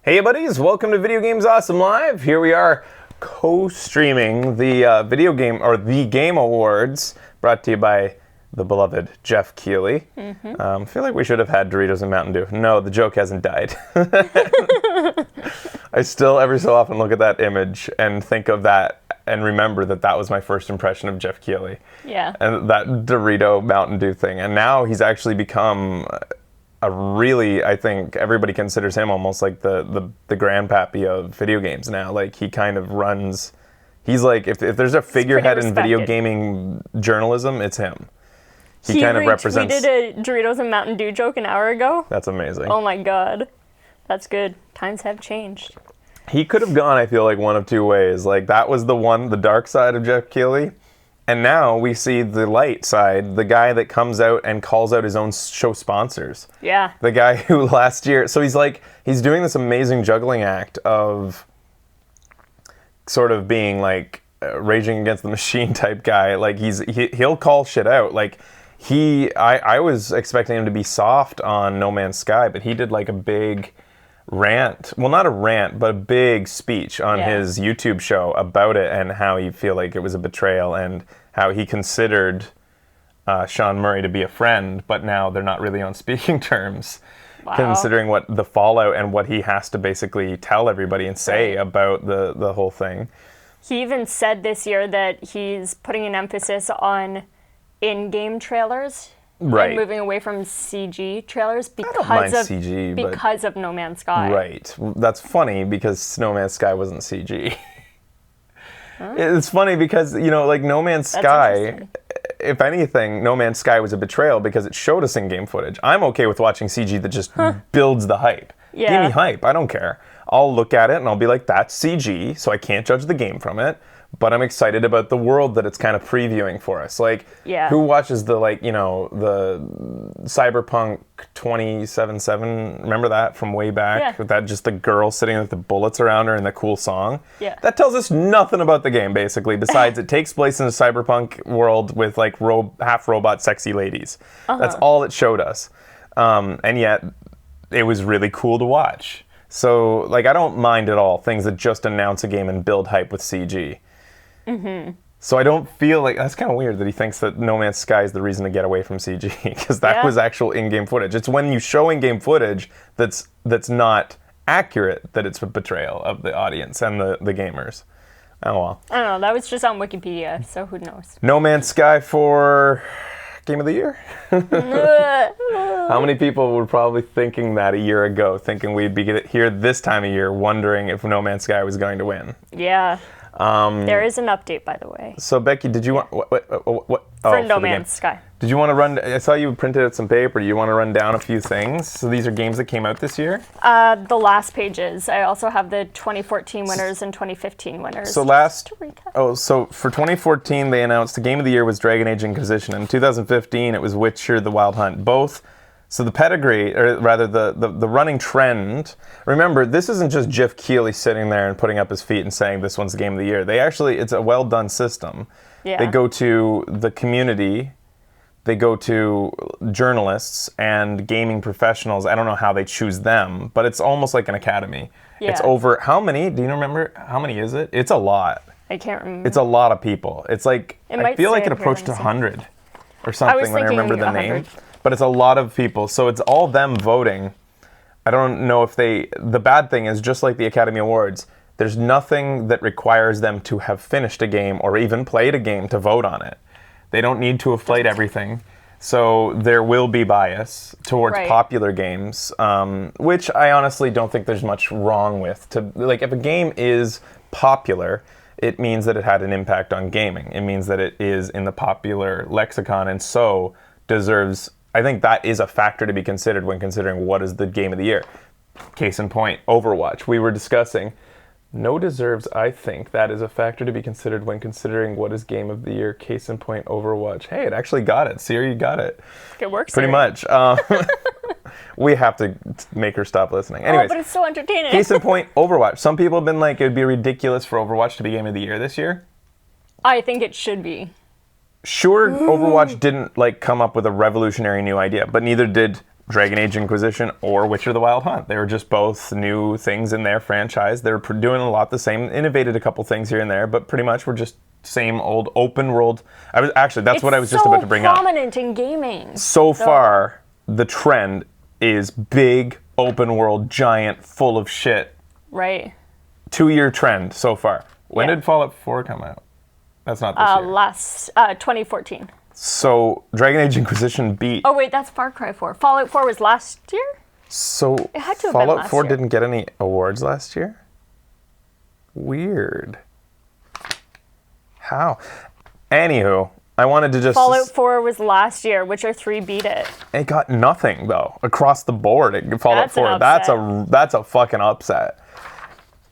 Hey buddies, welcome to Video Games Awesome Live. Here we are co-streaming the video game, or the Game Awards, brought to you by the beloved Jeff Keighley. I feel like we should have had Doritos and Mountain Dew. No, the joke hasn't died. I still every so often look at that image and think of that and remember that that was my first impression of Jeff Keighley. Yeah. And that Dorito Mountain Dew thing. And now he's actually become a really, I think everybody considers him almost like the grandpappy of video games now. Like he kind of runs, he's like, if there's a figurehead in video gaming journalism, it's him. He kind of represents. He did a Doritos and Mountain Dew joke an hour ago. That's amazing. Oh my god. That's good. Times have changed. He could have gone, I feel like, one of two ways. Like that was the dark side of Jeff Keighley. And now we see the light side, the guy that comes out and calls out his own show sponsors. Yeah. The guy who last year, so he's doing this amazing juggling act of sort of being like raging against the machine type guy. Like he'll call shit out. Like I was expecting him to be soft on No Man's Sky, but he did like a big rant. Well, not a rant, but a big speech on his YouTube show about it and how he feel like it was a betrayal and how he considered Sean Murray to be a friend, but now they're not really on speaking terms. Wow. Considering what the fallout and what he has to basically tell everybody and say about the whole thing. He even said this year that he's putting an emphasis on in-game trailers. Right. And moving away from CG trailers because of No Man's Sky. Right. That's funny because No Man's Sky wasn't CG. Huh? It's funny because, like No Man's Sky, if anything, No Man's Sky was a betrayal because it showed us in-game footage. I'm okay with watching CG that just builds the hype. Yeah. Give me hype. I don't care. I'll look at it and I'll be like, that's CG, so I can't judge the game from it. But I'm excited about the world that it's kind of previewing for us. Like, who watches the Cyberpunk 2077? Remember that from way back? Yeah. With that, just the girl sitting with the bullets around her and the cool song? Yeah. That tells us nothing about the game, basically, besides it takes place in a cyberpunk world with, like, half robot sexy ladies. That's all it showed us. And yet, it was really cool to watch. So, like, I don't mind at all things that just announce a game and build hype with CG. Mm-hmm. So I don't feel like, that's kind of weird that he thinks that No Man's Sky is the reason to get away from CG, because that was actual in-game footage. It's when you show in-game footage that's not accurate that it's a betrayal of the audience and the gamers. Oh well. I don't know, that was just on Wikipedia, so who knows. No Man's Sky for Game of the Year? How many people were probably thinking that a year ago, thinking we'd be here this time of year, wondering if No Man's Sky was going to win? Yeah. There is an update, by the way. So, Becky, did you want... What? For No Man's Sky. Did you want to run... I saw you printed out some paper. Do you want to run down a few things? So these are games that came out this year? The last pages. I also have the 2014 winners and 2015 winners. So so for 2014, they announced the Game of the Year was Dragon Age Inquisition. In 2015, it was Witcher: The Wild Hunt. Both... So the pedigree, or rather the running trend, remember, this isn't just Jeff Keighley sitting there and putting up his feet and saying this one's the Game of the Year. It's a well-done system. Yeah. They go to the community, they go to journalists and gaming professionals. I don't know how they choose them, but it's almost like an academy. Yeah. It's over, how many? Do you remember? How many is it? It's a lot. I can't remember. It's a lot of people. It's like, I feel like it approached 100 or something when I remember the 100. name. But it's a lot of people, so it's all them voting. I don't know if the bad thing is, just like the Academy Awards, there's nothing that requires them to have finished a game or even played a game to vote on it. They don't need to have played everything. So there will be bias towards popular games, which I honestly don't think there's much wrong with. If a game is popular, it means that it had an impact on gaming. It means that it is in the popular lexicon and so deserves... I think that is a factor to be considered when considering what is the Game of the Year. Case in point, Overwatch. We were discussing. No deserves, I think, that is a factor to be considered when considering what is Game of the Year. Case in point, Overwatch. Hey, it actually got it. Siri, you got it. Good work, Pretty much. We have to make her stop listening. Anyways, but it's so entertaining. Case in point, Overwatch. Some people have been like, it would be ridiculous for Overwatch to be Game of the Year this year. I think it should be. Sure, Overwatch didn't come up with a revolutionary new idea, but neither did Dragon Age Inquisition or Witcher the Wild Hunt. They were just both new things in their franchise. They're doing a lot the same, innovated a couple things here and there, but pretty much were just same old open world. That's what I was just about to bring up. It's so prominent in gaming. So far, the trend is big, open world, giant, full of shit. Right. 2-year trend so far. When did Fallout 4 come out? That's not this year. Last 2014. So Dragon Age Inquisition beat. Oh wait, that's Far Cry 4. Fallout 4 was last year? So It had to have been Fallout last 4 year. didn't get any awards last year? Weird. How? Anywho, I wanted to just... Fallout 4 was last year. Witcher 3 beat it. It got nothing, though, across the board. Fallout That's an 4, upset. that's a fucking upset.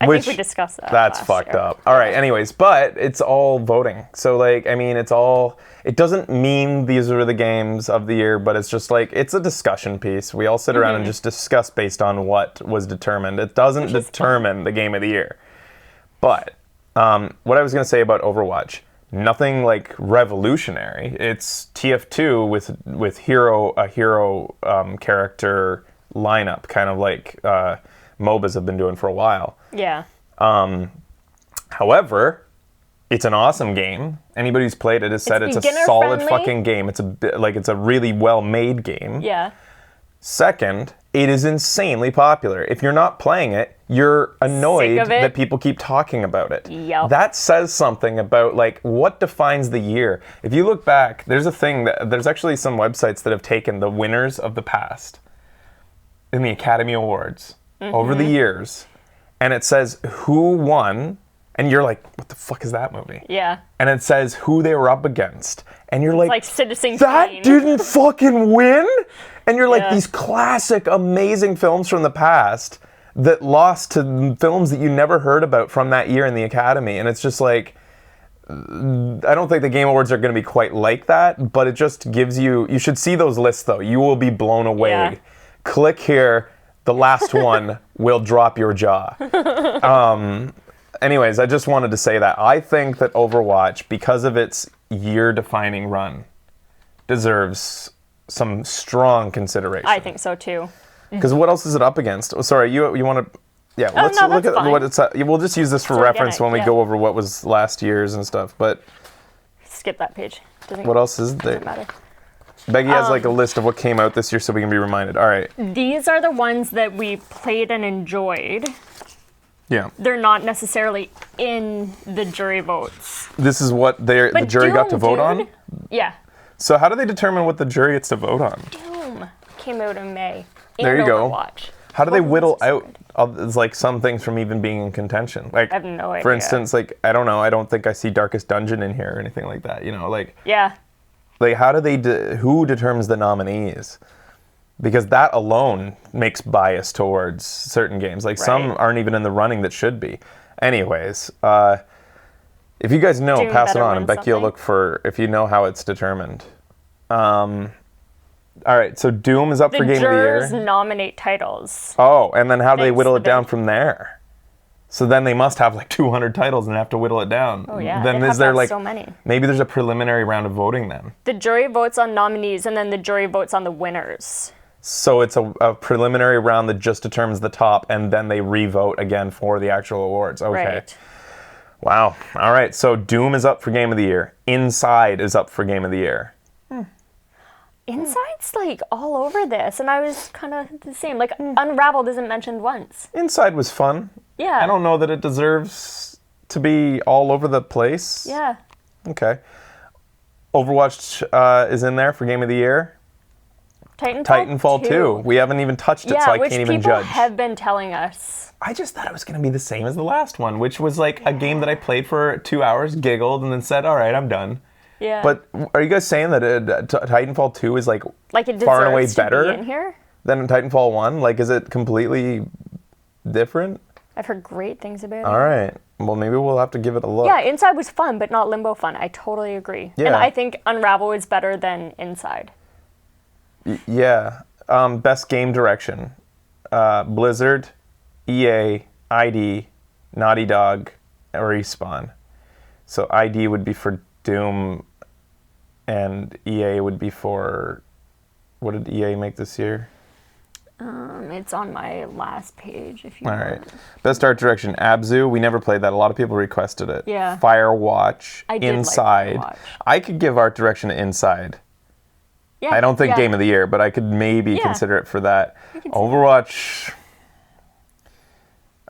I think we discussed that. That's last fucked year. up. All right, anyways, but it's all voting. So, like, I mean, it doesn't mean these are the games of the year, but it's just like, it's a discussion piece. We all sit around and just discuss based on what was determined. It doesn't determine the game of the year. But what I was going to say about Overwatch, nothing like revolutionary. It's TF2 with a hero character lineup, kind of like MOBAs have been doing for a while. Yeah. However, it's an awesome game. Anybody who's played it has said it's a solid beginner-friendly. fucking game. It's a really well-made game. Yeah. Second, it is insanely popular. If you're not playing it, you're annoyed Sick of it. that people keep talking about it. Yep. That says something about like what defines the year. If you look back, there's actually some websites that have taken the winners of the past in the Academy Awards over the years, and it says who won, and you're like, what the fuck is that movie? Yeah. And it says who they were up against, and you're like, Like Citizen that Kane. didn't fucking win? And you're like, Yeah. these classic, amazing films from the past that lost to films that you never heard about from that year in the Academy. And it's just like, I don't think the Game Awards are going to be quite like that, but it just gives you should see those lists though. You will be blown away. Yeah. Click here. The last one will drop your jaw. Anyways, I just wanted to say that. I think that Overwatch, because of its year-defining run, deserves some strong consideration. I think so too. Because what else is it up against? Oh, sorry, you want to... Yeah, let's no, look that's at fine. what it's... We'll just use this for It's reference when we organic, go over what was last year's and stuff. But Skip that page. what else is there? Doesn't matter. Becky has like a list of what came out this year so we can be reminded. All right. These are the ones that we played and enjoyed. Yeah. They're not necessarily in the jury votes. This is what the But jury got to Doom, vote on? dude. Yeah. So how do they determine what the jury gets to vote on? Doom came out in May. There And you go. Overwatch. How do they Both whittle ones are out like some things from even being in contention? Like, I have no for idea. instance, like I don't know. I don't think I see Darkest Dungeon in here or anything like that. You know, like Yeah. how do they who determines the nominees? Because that alone makes bias towards certain games. Like some Right. aren't even in the running that should be. Anyways, if you guys know, Doom pass it better on, win and Becky will something. look for if you know how it's determined. All right, so Doom is up The for Game of the jurors Year. nominate titles. Oh, and then how do they Thanks whittle to it down the- from there? So then they must have like 200 titles and have to whittle it down. Oh yeah. Then they is have to there have like so many. maybe there's a preliminary round of voting then? The jury votes on nominees, and then the jury votes on the winners. So it's a preliminary round that just determines the top, and then they re-vote again for the actual awards. Okay. Right. Wow. All right. So Doom is up for Game of the Year. Inside is up for Game of the Year. Inside's like all over this, and I was kind of the same. Like Unraveled isn't mentioned once. Inside was fun. Yeah. I don't know that it deserves to be all over the place. Yeah. Okay. Overwatch is in there for Game of the Year. Titanfall 2. We haven't even touched it, Yeah, so I which can't even people judge. have been telling us. I just thought it was going to be the same as the last one, which was like a game that I played for 2 hours, giggled, and then said, all right, I'm done. Yeah. But are you guys saying that Titanfall 2 is like it far and away deserves to better be in here. than Titanfall 1? Like, is it completely different? I've heard great things about it. All right. Well, maybe we'll have to give it a look. Yeah, Inside was fun, but not Limbo fun. I totally agree. And Yeah. I think Unravel is better than Inside. Yeah. Best game direction. Blizzard, EA, ID, Naughty Dog, or Respawn. So ID would be for Doom, and EA would be for... What did EA make this year? It's on my last page. If you All want. right. Best art direction, Abzu. We never played that. A lot of people requested it. Yeah. Firewatch, I did like Inside. Firewatch. I could give art direction to Inside. Yeah, I don't think yeah. Game of the Year, but I could maybe Yeah. consider it for that. I can see Overwatch,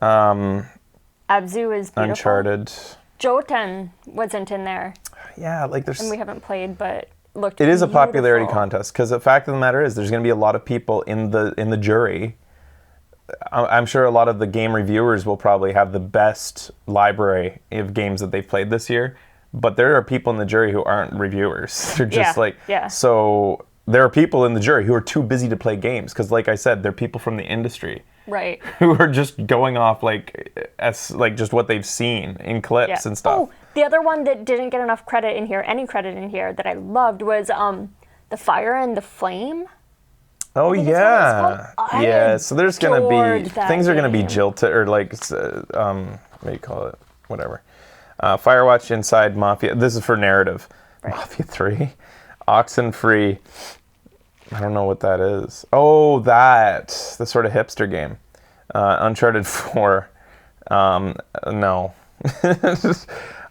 Abzu is beautiful. Uncharted. Jotun wasn't in there, Yeah, like there's. and we haven't played, but looked. It is a popularity beautiful. contest because the fact of the matter is there's going to be a lot of people in the jury. I'm sure a lot of the game reviewers will probably have the best library of games that they've played this year, but there are people in the jury who aren't reviewers. They're just Yeah. So there are people in the jury who are too busy to play games because, like I said, they're people from the industry Right. who are just going off just what they've seen in clips Yeah. and stuff. Oh, the other one that didn't get enough credit in here, any credit in here, that I loved was the Fire and the Flame. Oh think that's what yeah, it's called. I yeah. So there's gonna adored be that things are gonna be game. jilted or what do you call it? Whatever. Firewatch, Inside, Mafia. This is for narrative. Right. Mafia 3, Oxenfree. I don't know what that is. Oh, the sort of hipster game. Uncharted 4. No.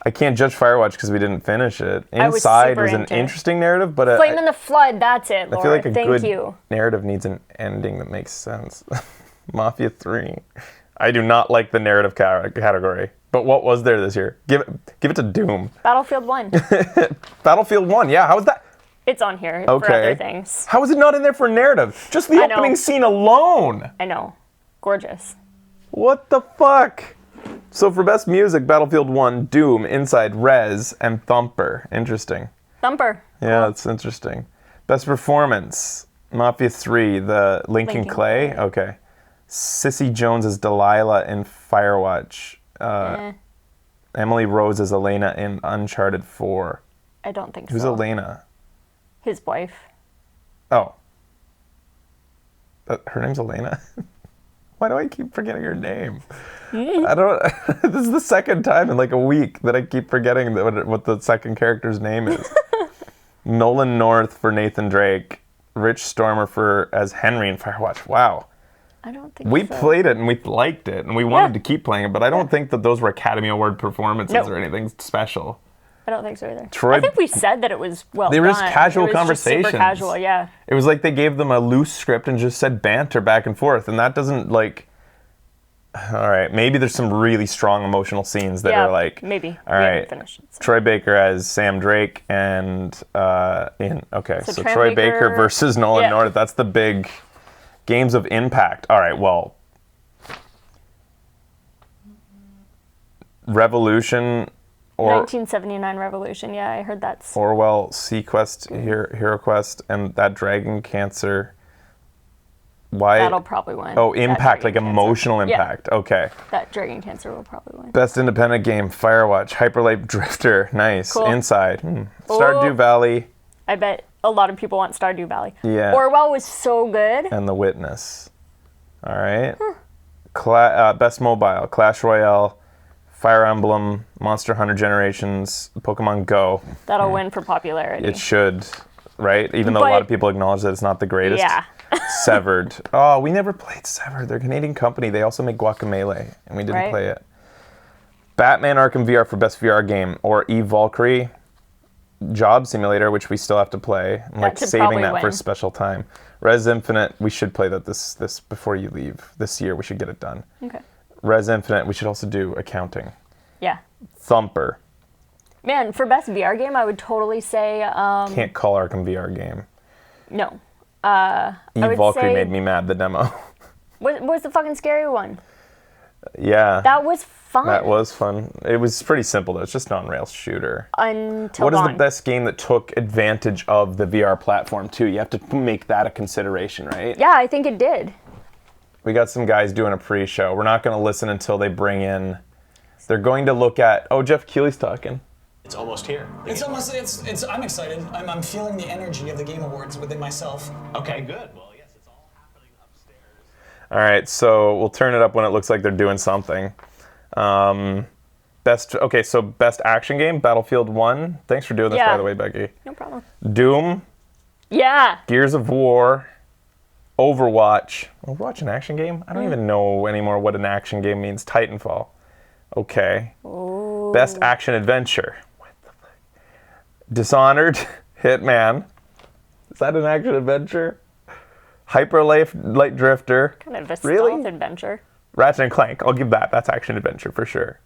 I can't judge Firewatch because we didn't finish it. I was Inside super was an into it. interesting narrative, but Flame in the Flood, that's it, Laura. I feel like a Thank good you. narrative needs an ending that makes sense. Mafia 3. I do not like the narrative category. But what was there this year? Give it to Doom. Battlefield 1. Battlefield 1, yeah. How was that? It's on here for Okay. other things. How is it not in there for narrative? Just the I know. opening scene alone. I know. Gorgeous. What the fuck? So for best music, Battlefield 1, Doom, Inside, Rez, and Thumper. Interesting. Thumper. Yeah, that's interesting. Best performance, Mafia 3, the Lincoln Lincoln Clay. Clay. Okay. Sissy Jones as Delilah in Firewatch. Emily Rose as Elena in Uncharted 4. I don't think Who's so. Elena? His wife. Oh. Her name's Elena? Why do I keep forgetting her name? I don't. This is the second time in like a week that I keep forgetting what the second character's name is. Nolan North for Nathan Drake. Rich Stormer as Henry in Firewatch. Wow. I don't think We so. played it and we liked it and we wanted Yeah. to keep playing it, but I don't think that those were Academy Award performances No. or anything special. I don't think so either. Troy- I think we said that it was well They were just done. casual It was just conversations. super casual, yeah. It was like they gave them a loose script and just said banter back and forth, and that doesn't like. All right, maybe there's some really strong emotional scenes that Yeah, are like. maybe. All We right, haven't finished it, so. Troy Baker as Sam Drake and so Troy Troy Baker Baker- versus Nolan yeah. North. That's the big games of impact. All right, well, Revolution. Or 1979 Revolution, yeah, I heard that's... Orwell, Sequest, Hero Quest, and that Dragon Cancer. Why? That'll probably win. Oh, That impact, like Dragon Cancer. emotional Yeah. impact. Okay. That Dragon Cancer will probably win. Best independent game, Firewatch, Hyperlight Drifter, nice. Cool. Inside, Stardew Oh. Valley, I bet a lot of people want Stardew Valley. Yeah. Orwell was so good. and The Witness. All right. Best mobile, Clash Royale, Fire Emblem, Monster Hunter Generations, Pokemon Go. That'll win for popularity. It should, right? Even though a lot But- of people acknowledge that it's not the greatest. Yeah. Severed. Oh, we never played Severed. They're a Canadian company. They also make Guacamelee, and we didn't Right. play it. Batman Arkham VR for best VR game, or Eve Valkyrie Job Simulator, which we still have to play. I'm like should saving probably that for a win. special time. Res Infinite, we should play that this before you leave. This year we should get it done. Okay. Res Infinite, we should also do accounting. Yeah. Thumper. Man, for best VR game, I would totally say Can't call Arkham VR game. no. Eve would Valkyrie say- made me mad, the demo. What was the fucking scary one? Yeah. That was fun. That was fun. It was pretty simple though. It's just an on-rails shooter. Until What is Dawn. the best game that took advantage of the VR platform too? You have to make that a consideration, right? Yeah, I think it did. We got some guys doing a pre-show. We're not going to listen until they bring in. They're going to look at. Oh, Jeff Keighley's talking. It's almost here. It's almost, I'm excited. I'm feeling the energy of the Game Awards within myself. Okay, good. Well, yes, it's all happening upstairs. All right, so we'll turn it up when it looks like they're doing something. Best action game, Battlefield 1. Thanks for doing this, Yeah. by the way, Becky. No problem. Doom, Yeah. Gears of War, Overwatch. Overwatch an action game? I don't even know anymore what an action game means. Titanfall. Okay. Ooh. Best action adventure. What the fuck? Dishonored. Hitman. Is that an action adventure? Hyper Light Drifter. Kind of a Really? stealth adventure. Ratchet and Clank. I'll give that. That's action adventure for sure.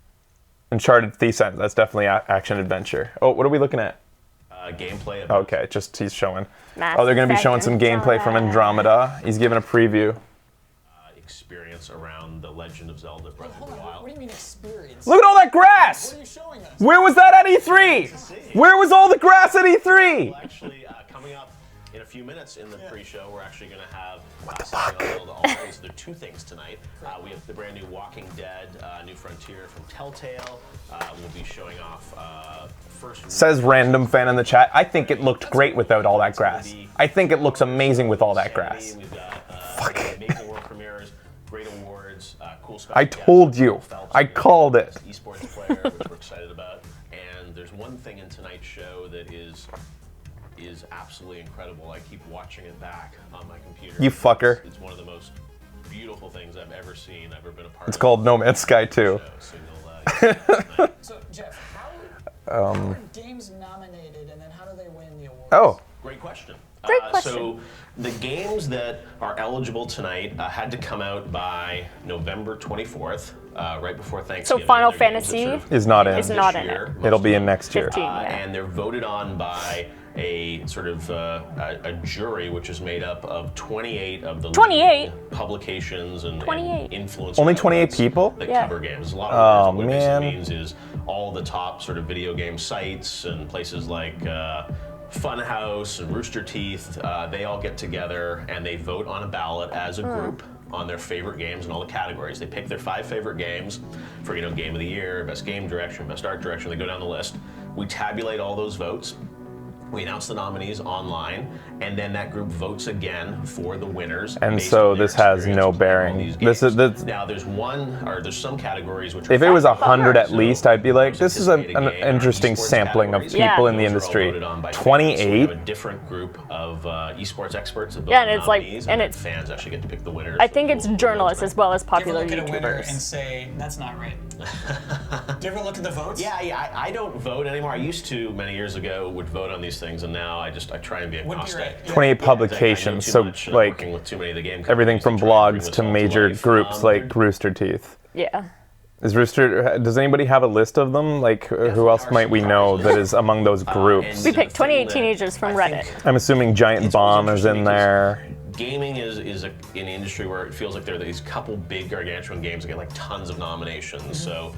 Uncharted Thief's End. That's definitely action adventure. Oh, what are we looking at? Gameplay. Of Okay, just he's showing. Mass Oh, they're going to be Effect showing some gameplay from Andromeda. He's giving a preview. experience around the Legend of Zelda: Breath of Hold the on, Wild. what do you mean experience? Look at all that grass! What are you showing us? Where was that at E3? Where was all the grass at E3? Well, actually, coming up in a few minutes in the pre-show, we're actually going to have something on Zelda already. So there are two things tonight. We have the brand new Walking Dead New Frontier from Telltale. We'll be showing off first. Says random fan in the chat. I think it looked great without all that grass. I think it looks amazing with all that grass. We've got Fuck. amazing world premieres, great awards, cool special I guests. told you. I called it. Esports player, which we're excited about. And there's one thing in tonight's show that is absolutely incredible. I keep watching it back on my computer. You fucker. It's one of the most beautiful things I've ever seen, ever been a part of. It's called No Man's Sky 2. So you'll, tonight. So, Jeff, how are games nominated, and then how do they win the awards? Oh, Great question. Great question. So the games that are eligible tonight had to come out by November 24th, right before Thanksgiving. Final They're games that Fantasy is not in. is this not in year, it. most It'll of be in them. next year. 15, yeah. And they're voted on by a sort of a jury, which is made up of 28 of the 28? leading publications and 28? influencer Only 28 outlets people? that Yeah. cover games. A lot Oh, of words. What it man. basically means is all the top sort of video game sites and places like Funhouse and Rooster Teeth, they all get together and they vote on a ballot as a group on their favorite games in all the categories. They pick their 5 favorite games for, Game of the Year, Best Game Direction, Best Art Direction. They go down the list. We tabulate all those votes. We announce the nominees online, and then that group votes again for the winners. And based so on their this has experience no with playing all bearing. these This is- games. this- Now there's some categories which are if it was fact- 100 at so least, I'd be like, those this is an anticipated game or interesting esports sampling of categories, people Yeah. in the those are all industry. voted on by fans. So we 28? have a different group of esports experts that vote Yeah, on and it's like- nominees, and then it's- fans actually get to pick the winners. I think it's We'll go journalists tonight. as well as Do you ever popular look at a winner and YouTubers. say, that's not right? Do you ever look at the votes? Yeah, I don't vote anymore. I used to many years ago would vote on these things, and now I try and be Would be agnostic. right. Yeah. 28 Yeah, exactly. I know publications, too so much, like working with too many of the game everything companies, from they try and bring blogs this to all major life. groups like Rooster Teeth. Yeah. Is Rooster? Does anybody have a list of them? Like, who else might we know that is among those groups? We picked 28 thing that teenagers from I Reddit. think I'm assuming Giant it's Bomb always is in interesting there. Gaming is an industry where it feels like there are these couple big gargantuan games that get like tons of nominations. So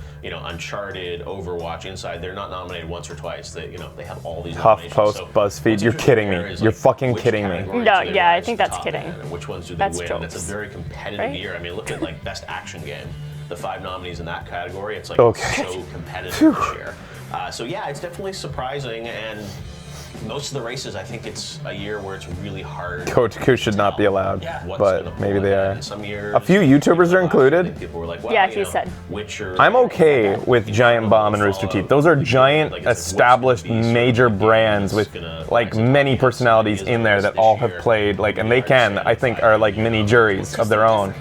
Uncharted, Overwatch, Inside, they're not nominated once or twice. They have all these nominations. HuffPost, So BuzzFeed, what's you're interesting kidding me. there is, You're like, fucking which kidding me. categories No, do they yeah, I rise think to the that's top kidding. in, and which ones do they That's win? And it's a jokes. very competitive Right? year. I mean, look at like best action game. The 5 nominees in that category, it's like Okay. so competitive this year. So yeah, it's definitely surprising, and most of the races, I think it's a year where it's really hard. Coach Koo should not be allowed, Yeah. What's gonna but pull maybe they ahead. are. In some years, A few YouTubers are I included. think people were like, Yeah, he said. Witcher. I'm okay with Giant Bomb and Rooster Teeth. Those are giant, established, major brands with like many personalities in there that all have played, like, and they can, I think, are like mini juries of their own.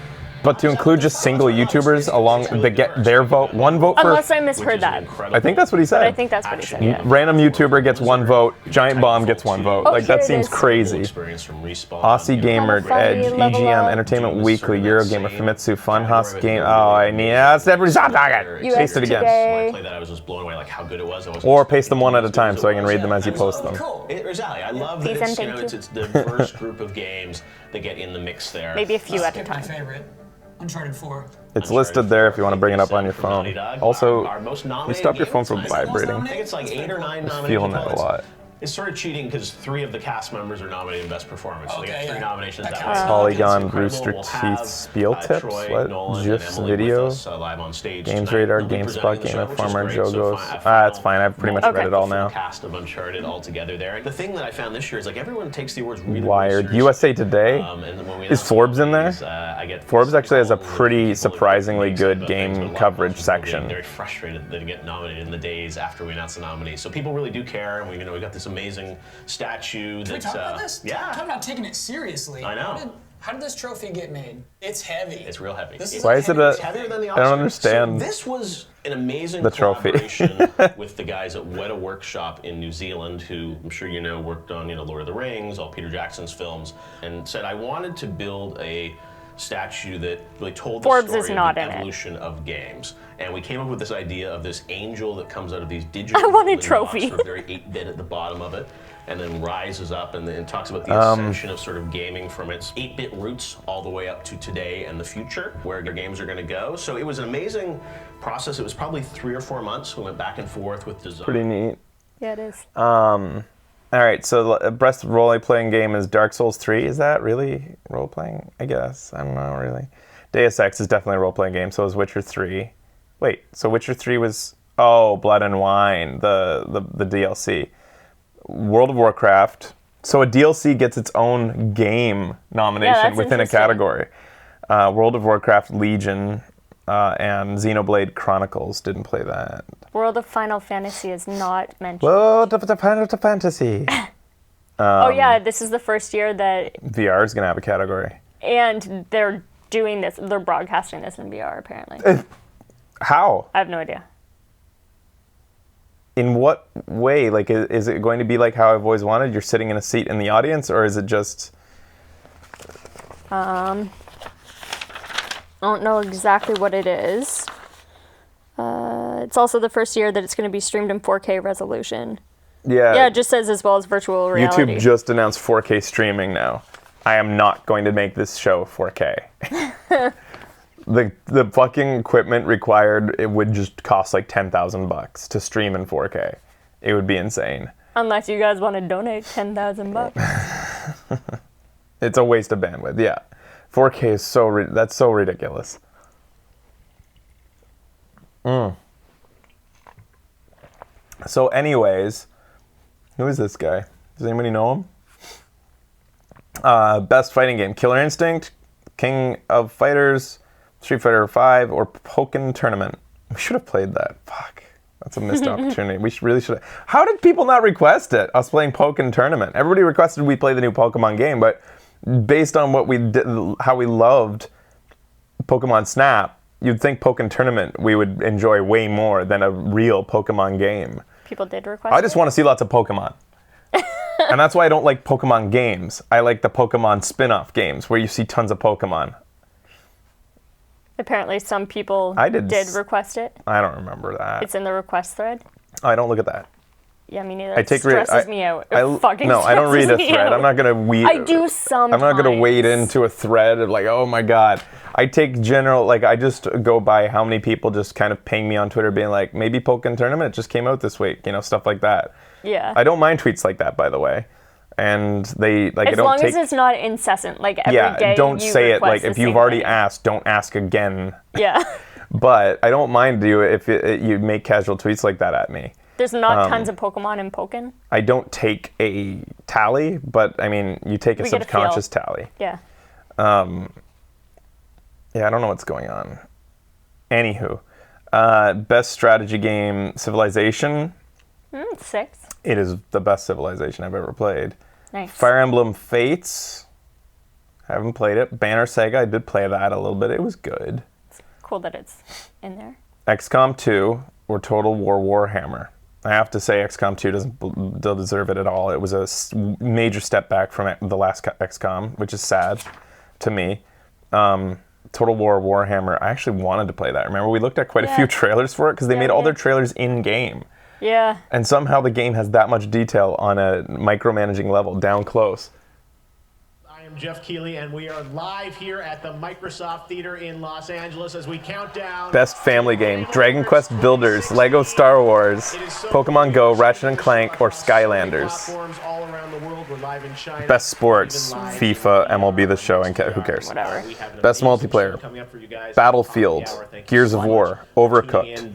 But to include just single YouTubers along, they get their vote, one vote for. Unless I misheard that. I think that's what he said. I think that's what he said, yeah. Random YouTuber gets one vote. Giant Bomb gets one vote. Oh, Like that here it seems is. crazy. Aussie Gamer, Edge, EGM, Entertainment Weekly, Eurogamer, Famitsu, Funhouse Game. Oh, I need. That's everybody stop talking. US Paste it again. Today. When I played that, I was just blown away, like how good it was. Or paste them one at a time so I can read them as you post them. Cool. Exactly. I love that Please it's, and thank it's a diverse group of games that get in the mix there. Maybe a few at a Skip my time. favorite. Uncharted 4. It's listed there if you want to bring it up on your phone. Also, Our most you nominated stop your game phone from tonight. vibrating. I think it's like 8 or 9 nominated Feeling that a votes. lot. It's sort of cheating because 3 of the cast members are nominated in Best Performance. So they Okay, get 3 yeah. nominations That that counts. way. Polygon, It's incredible. Rooster We'll have, Teeth, Spiel Tips, Troy, what? Nolan, and GIFs Emily with video? us, live on stage Games tonight. Radar, They'll be GameSpot, presenting the Game show, which is Informer, great. So Jogos. fi- It's fine. I've pretty much final read it all full now. Cast of Uncharted all together there. The thing that I found this year is like everyone takes the awards really Wired. seriously. USA Today. And then when we Is announce Forbes in there? nominees, I get Forbes actually has a people pretty that surprisingly make good sense about game things, but a lot of coverage people section. get very frustrated that they get nominated in the days after we announce the nominees. So people really do care, and we got this amazing statue Can we that's talk about this? yeah. Talk about taking it seriously. I know. How did this trophy get made? It's heavy. It's real heavy. Why is it a? It's heavier than the I don't Oscar. understand. So this was an amazing the trophy. collaboration with the guys at Weta Workshop in New Zealand, who I'm sure you know worked on Lord of the Rings, all Peter Jackson's films, and said I wanted to build a statue that really told the Forbes story is not of in the it. evolution of games. And we came up with this idea of this angel that comes out of these digital I want a building blocks, trophy. sort of very 8-bit at the bottom of it, and then rises up and then talks about the ascension of sort of gaming from its 8-bit roots all the way up to today and the future, where your games are going to go. So it was an amazing process. It was probably 3 or 4 months. We went back and forth with design. Pretty neat. Yeah, it is. All right, so the best role-playing game is Dark Souls 3. Is that really role-playing? I guess. I don't know, really. Deus Ex is definitely a role-playing game, so is Witcher 3. Wait, so Witcher 3 was... Oh, Blood and Wine, the DLC. World of Warcraft. So a DLC gets its own game nomination that's within a interesting. category. World of Warcraft, Legion, and Xenoblade Chronicles. Didn't play that. World of Final Fantasy is not mentioned. World of the Fantasy. Oh yeah, this is the first year that, VR is going to have a category. and they're doing this, they're broadcasting this in VR apparently. How? I have no idea. In what way? Like, is it going to be like how I've always wanted? You're sitting in a seat in the audience, or is it just... I don't know exactly what it is. It's also the first year that it's going to be streamed in 4K resolution. Yeah, it just says as well as virtual reality. YouTube just announced 4K streaming now. I am not going to make this show 4K. The fucking equipment required, it would just cost like $10,000 to stream in 4K. It would be insane. Unless you guys want to donate $10,000. It's a waste of bandwidth, yeah. 4K is that's so ridiculous. So anyways, who is this guy? Does anybody know him? Best fighting game, Killer Instinct, King of Fighters, Street Fighter V, or Pokken Tournament. We should have played that. Fuck. That's a missed opportunity. We really should have. How did people not request it? Us playing Pokken Tournament. Everybody requested we play the new Pokemon game, but based on what we did, how we loved Pokemon Snap, you'd think Pokken Tournament we would enjoy way more than a real Pokemon game. People did request I just want to see lots of Pokemon. And that's why I don't like Pokemon games. I like the Pokemon spin-off games where you see tons of Pokemon. Apparently some people did request it. I don't remember that. It's in the request thread. I don't look at that. Yeah, me neither. I take stresses me out. It fucking no, I don't read a stresses me thread. out. I'm not gonna I do sometimes. I'm not gonna wade into a thread of like, oh my god. I take general, like, I just go by how many people just kind of ping me on Twitter being like, maybe Pokken Tournament just came out this week, stuff like that. Yeah. I don't mind tweets like that, by the way. And they, like, as long as it's not incessant, like every day. Yeah, don't you say it, request like, the if you've same already thing. asked, don't ask again. Yeah. But I don't mind you if you make casual tweets like that at me. There's not tons of Pokemon in Pokken. I don't take a tally, but, I mean, you take a We get a subconscious feel. tally. Yeah. Yeah, I don't know what's going on. Anywho, best strategy game, Civilization. 6. It is the best Civilization I've ever played. Nice. Fire Emblem Fates. Haven't played it. Banner Saga, I did play that a little bit. It was good. Cool that it's in there. XCOM 2 or Total War Warhammer. I have to say XCOM 2 doesn't deserve it at all. It was a major step back from the last XCOM, which is sad to me. Total War Warhammer, I actually wanted to play that. Remember, we looked at quite a few trailers for it because they made all their trailers in-game. Yeah. And somehow the game has that much detail on a micromanaging level, down close. I am Jeff Keighley, and we are live here at the Microsoft Theater in Los Angeles as we count down. Best family game, Dragon Quest Builders, Lego Star Wars, Pokemon Go, Ratchet & Clank, or Skylanders. Platforms all around the world. We're live in China. Best sports, FIFA, MLB The Show, and who cares? Whatever. Best multiplayer, Battlefield, Gears of War, Overcooked,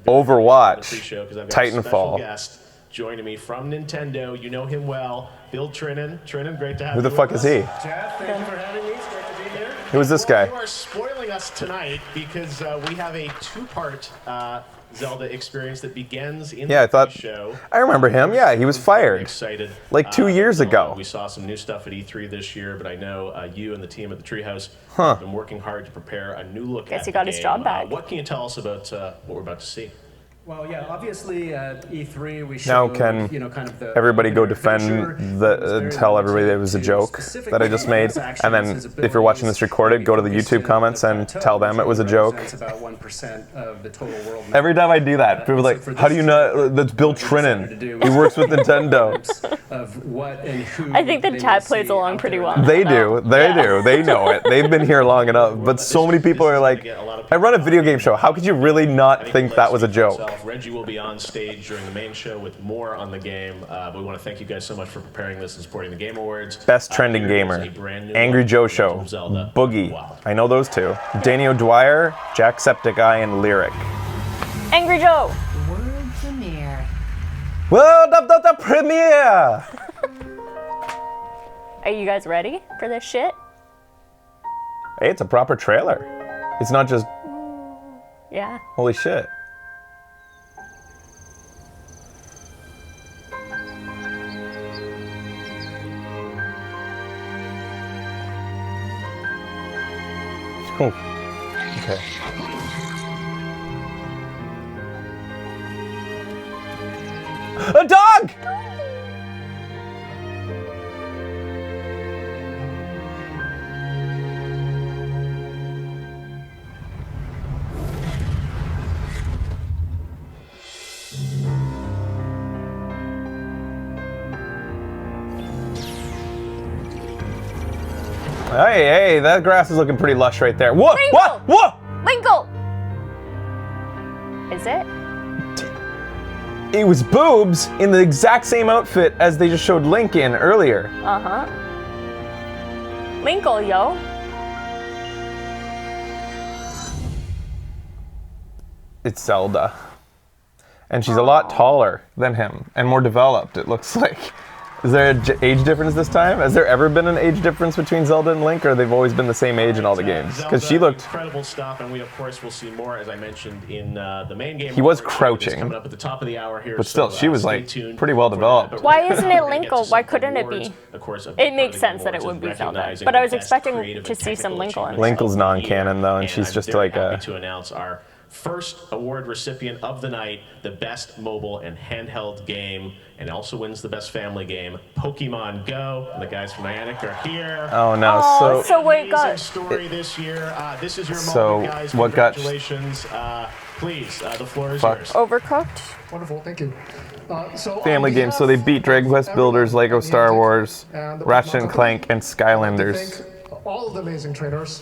Overwatch, Titanfall. Joining me from Nintendo, you know him well, Bill Trinan. Trinan, great to have Who you. the fuck is he? Jeff, thank you for having me. It's great to be here. Who is this guy? You are spoiling us tonight because we have a two-part Zelda experience that begins in Yeah, I the thought. show. I remember him. Yeah, he was fired. Excited. Like 2 years ago. We saw some new stuff at E3 this year, but I know you and the team at the Treehouse have been working hard to prepare a new look Guess at he got the his game. job back. What can you tell us about what we're about to see? Well, yeah, obviously at E3 we Now showed, can kind of the everybody go adventure. defend the tell everybody that it was a joke that I just made, and then if you're watching this recorded, go to the YouTube comments and tell them it was a joke. About 1% of the total world. Every time I do that, people are like, "How do you know that's Bill Trinan? He works with Nintendo." Of what and who I think the chat plays along pretty well. They do. They do. They know it. They've been here long enough. But so many people are like, "I run a video game show. How could you really not think that was a joke?" Reggie will be on stage during the main show with more on the game. But we want to thank you guys so much for preparing this and supporting the Game Awards. Best Trending Gamer, Angry Joe Show, Zelda. Boogie. Wow. I know those two. Danny O'Dwyer, Jacksepticeye, and Lyric. Angry Joe. World premiere. World of the premiere. Are you guys ready for this shit? Hey, it's a proper trailer. It's not just Yeah. holy shit. Oh, okay. A dog! Hey, that grass is looking pretty lush right there. Whoa, Linkle! what? Whoa! Linkle! Is it? It was boobs in the exact same outfit as they just showed Link in earlier. Uh-huh. Linkle, yo. It's Zelda. And she's a lot taller than him and more developed, it looks like. Is there an age difference this time? Has there ever been an age difference between Zelda and Link, or they've always been the same age in all the games? Because she looked... incredible stuff, and we of course will see more, as I mentioned in the main game. He was It's crouching. coming up at the top of the hour here, But still, so, she was, stay like, tuned pretty well for that. developed. But Why right isn't now, it we're gonna get Linkle? to Why some couldn't it awards. be? Of course, a It big makes part of sense the that it awards would is be Zelda. recognizing But I the was best expecting creative to and see some technical Linkle in achievements Linkle's of the non-canon, year. though, and she's just very like a- happy to announce our first award recipient of the night, the best mobile and handheld game, and also wins the best family game, Pokemon Go. And the guys from Niantic are here. Oh no, Oh, so... so wait, Amazing guys. story this year. This is your So, moment, guys. what got- Congratulations. Please, the floor is Fuck. yours. Overcooked? Wonderful, thank you. Family games, so they beat Dragon Quest Builders, Lego Star Wars, Ratchet and Clank, and Skylanders. All of the amazing trainers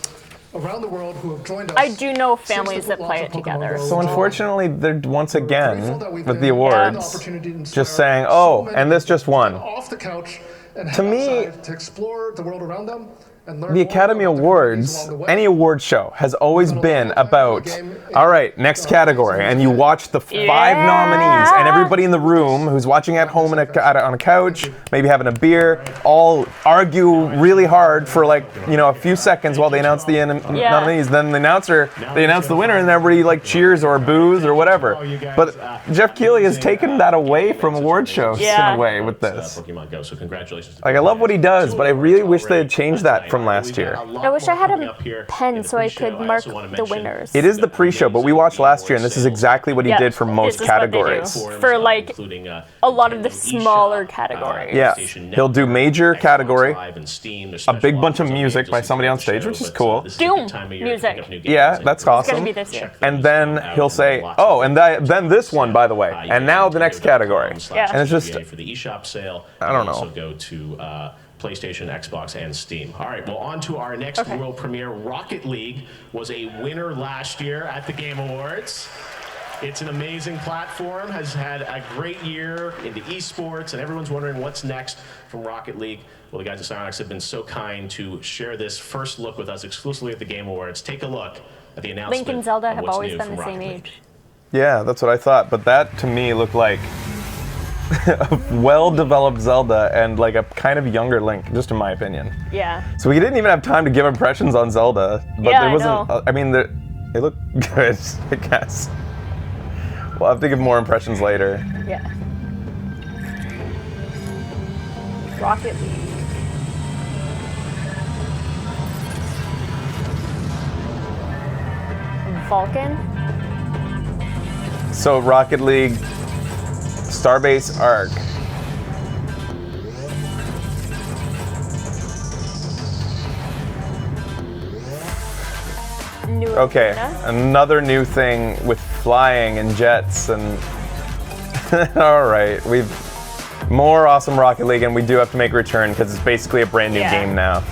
around the world who have joined us. I do know since families the that play launch it of Pokemon together. Go. So unfortunately, they're once again, Grateful that we've with been the given awards, opportunity to just inspire saying, so oh, many and this people just to won. get off the couch and To head me, outside to explore the world around them and learn The more Academy about the Awards, communities along the way. any award show, has always been about, all right, next category, and you watch the 5 nominees, and everybody in the room who's watching at home on a couch, maybe having a beer, all argue really hard for like, a few seconds while they announce the nominees. Then they announce the winner, and everybody like cheers or boos or whatever. But Jeff Keighley has taken that away from award shows in a way with this. Pokemon Go, so congratulations. Like, I love what he does, but I really wish they had changed that from last year. I wish I had a pen so I could mark the winners. It is the pre-show, but we watched last year, and this is exactly what he did for most this is what they do. categories. For like a lot of the smaller categories. Yeah, he'll do major category, a big bunch of music by somebody on stage, which is cool. Doom music. Yeah, that's It's gonna awesome. be this year. And then he'll say, oh, and then this one, by the way, and now the next category. Yeah. And it's just, for the eShop sale. I don't know. Also go to PlayStation, Xbox, and Steam. All right, well, on to our next world premiere. Rocket League was a winner last year at the Game Awards. It's an amazing platform, has had a great year into esports, and everyone's wondering what's next from Rocket League. Well, the guys at Psyonix have been so kind to share this first look with us exclusively at the Game Awards. Take a look at the announcement. Link and Zelda of have what's always new been from the same Rocket League. age. yeah, that's what I thought. But that, to me, looked like a well-developed Zelda and like a kind of younger Link, just in my opinion. Yeah. So we didn't even have time to give impressions on Zelda, but Yeah, there I wasn't. know. I mean, it looked good, I guess. We'll have to give more impressions later. Yeah. Rocket League. Vulcan. So Rocket League, Starbase Arc. New Okay, arena. another new thing with flying and jets and. All right, we've more awesome Rocket League, and we do have to make a return because it's basically a brand new game now.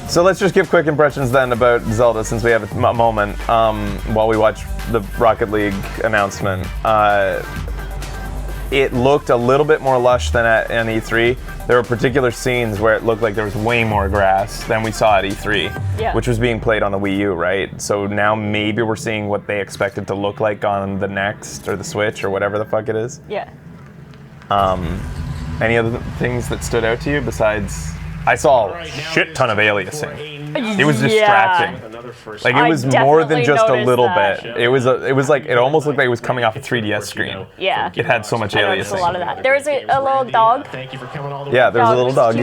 So let's just give quick impressions then about Zelda since we have a moment while we watch the Rocket League announcement. It looked a little bit more lush than at E3. There were particular scenes where it looked like there was way more grass than we saw at E3, which was being played on the Wii U, right? So now maybe we're seeing what they expected to look like on the Next or the Switch or whatever the fuck it is. Yeah. Any other things that stood out to you besides... I saw a shit ton of aliasing. It was distracting. Like it was more than just a little bit. It was like it almost looked like it was coming off a 3DS screen. Yeah. It had so much aliasing. A lot of that. There was a little dog. Thank you for coming all the way. Yeah, there was a little doggy.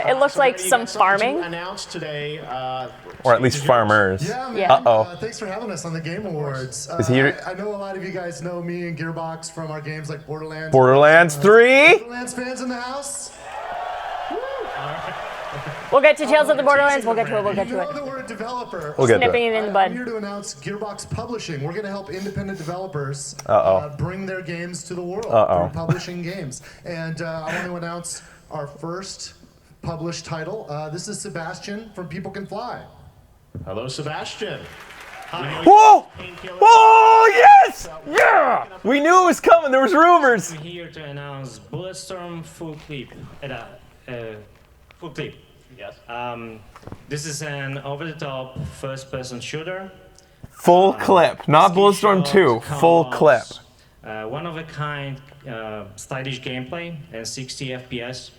It looked like some farming. Announced today, Or at least farmers. Yeah. Uh-oh. Thanks for having us on the Game Awards. Is he- I know a lot of you guys know me and Gearbox from our games like Borderlands. Borderlands 3? Borderlands fans in the house? We'll get to Tales of the Borderlands. We'll get to it. We'll get You to know it. that we're a developer. We'll get to Snipping it. it in the I'm bud. here to announce Gearbox Publishing. We're going to help independent developers bring their games to the world through publishing games. And I want to announce our first published title. This is Sebastian from People Can Fly. hello, Sebastian. Whoa! Whoa! Yes! Yeah! We knew it was coming. There was rumors. I'm here to announce Bulletstorm full clip. Full clip. Yes. This is an over-the-top first-person shooter. Full clip, not Bulletstorm 2. Full clip. One-of-a-kind, stylish gameplay and 60 FPS.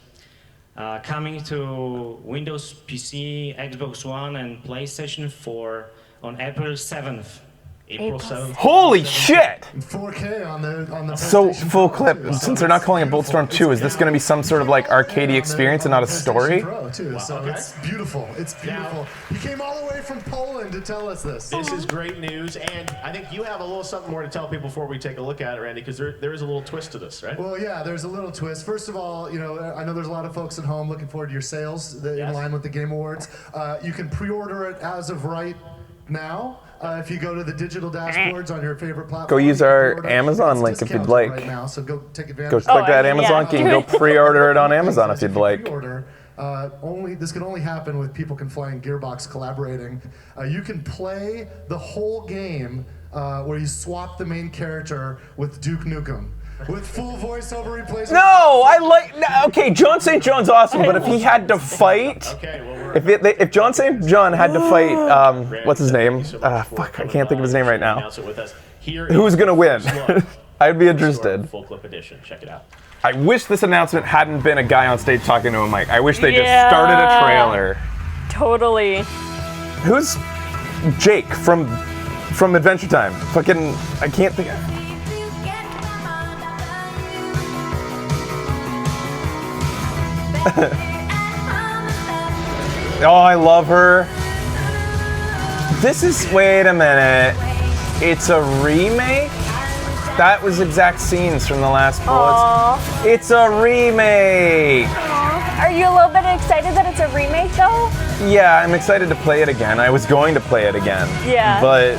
Coming to Windows PC, Xbox One, and PlayStation 4 on April 7th. April 7th. Holy shit! 4K on the So PlayStation full 4 clip. too. Since they're not calling it Bulletstorm 2, is this going to be some sort of like arcadey experience and not a PlayStation story? Pro too, so it's beautiful. It's beautiful. He came all the way from Poland to tell us this. This is great news, and I think you have a little something more to tell people before we take a look at it, Randy, because there is a little twist to this, right? Well, yeah, there's a little twist. First of all, you know, I know there's a lot of folks at home looking forward to your sales in line with the Game Awards. You can pre-order it as of right now. If you go to the digital dashboards on your favorite platform, Go use you can our pre-order. Amazon It's link if you'd discounted like. right now, so go take advantage. Go click that Amazon key and go pre-order it on Amazon if you'd like. Pre-order. This can only happen with People Can Fly and Gearbox collaborating. You can play the whole game where you swap the main character with Duke Nukem. With full voiceover replacement. No, okay, John St. John's awesome, but if he had to fight, if John St. John had to fight, what's his name? Fuck, I can't think of his name right now. Who's gonna win? I'd be interested. Full clip edition. Check it out. I wish this announcement hadn't been a guy on stage talking to a mic. I wish they just started a trailer. Totally. Who's Jake from Adventure Time? Fucking, I can't think. Oh, I love her. This is, wait a minute. It's a remake? That was exact scenes from the last Bullets. It's a remake. Are you a little bit excited that it's a remake though? Yeah, I'm excited to play it again. I was going to play it again. Yeah. But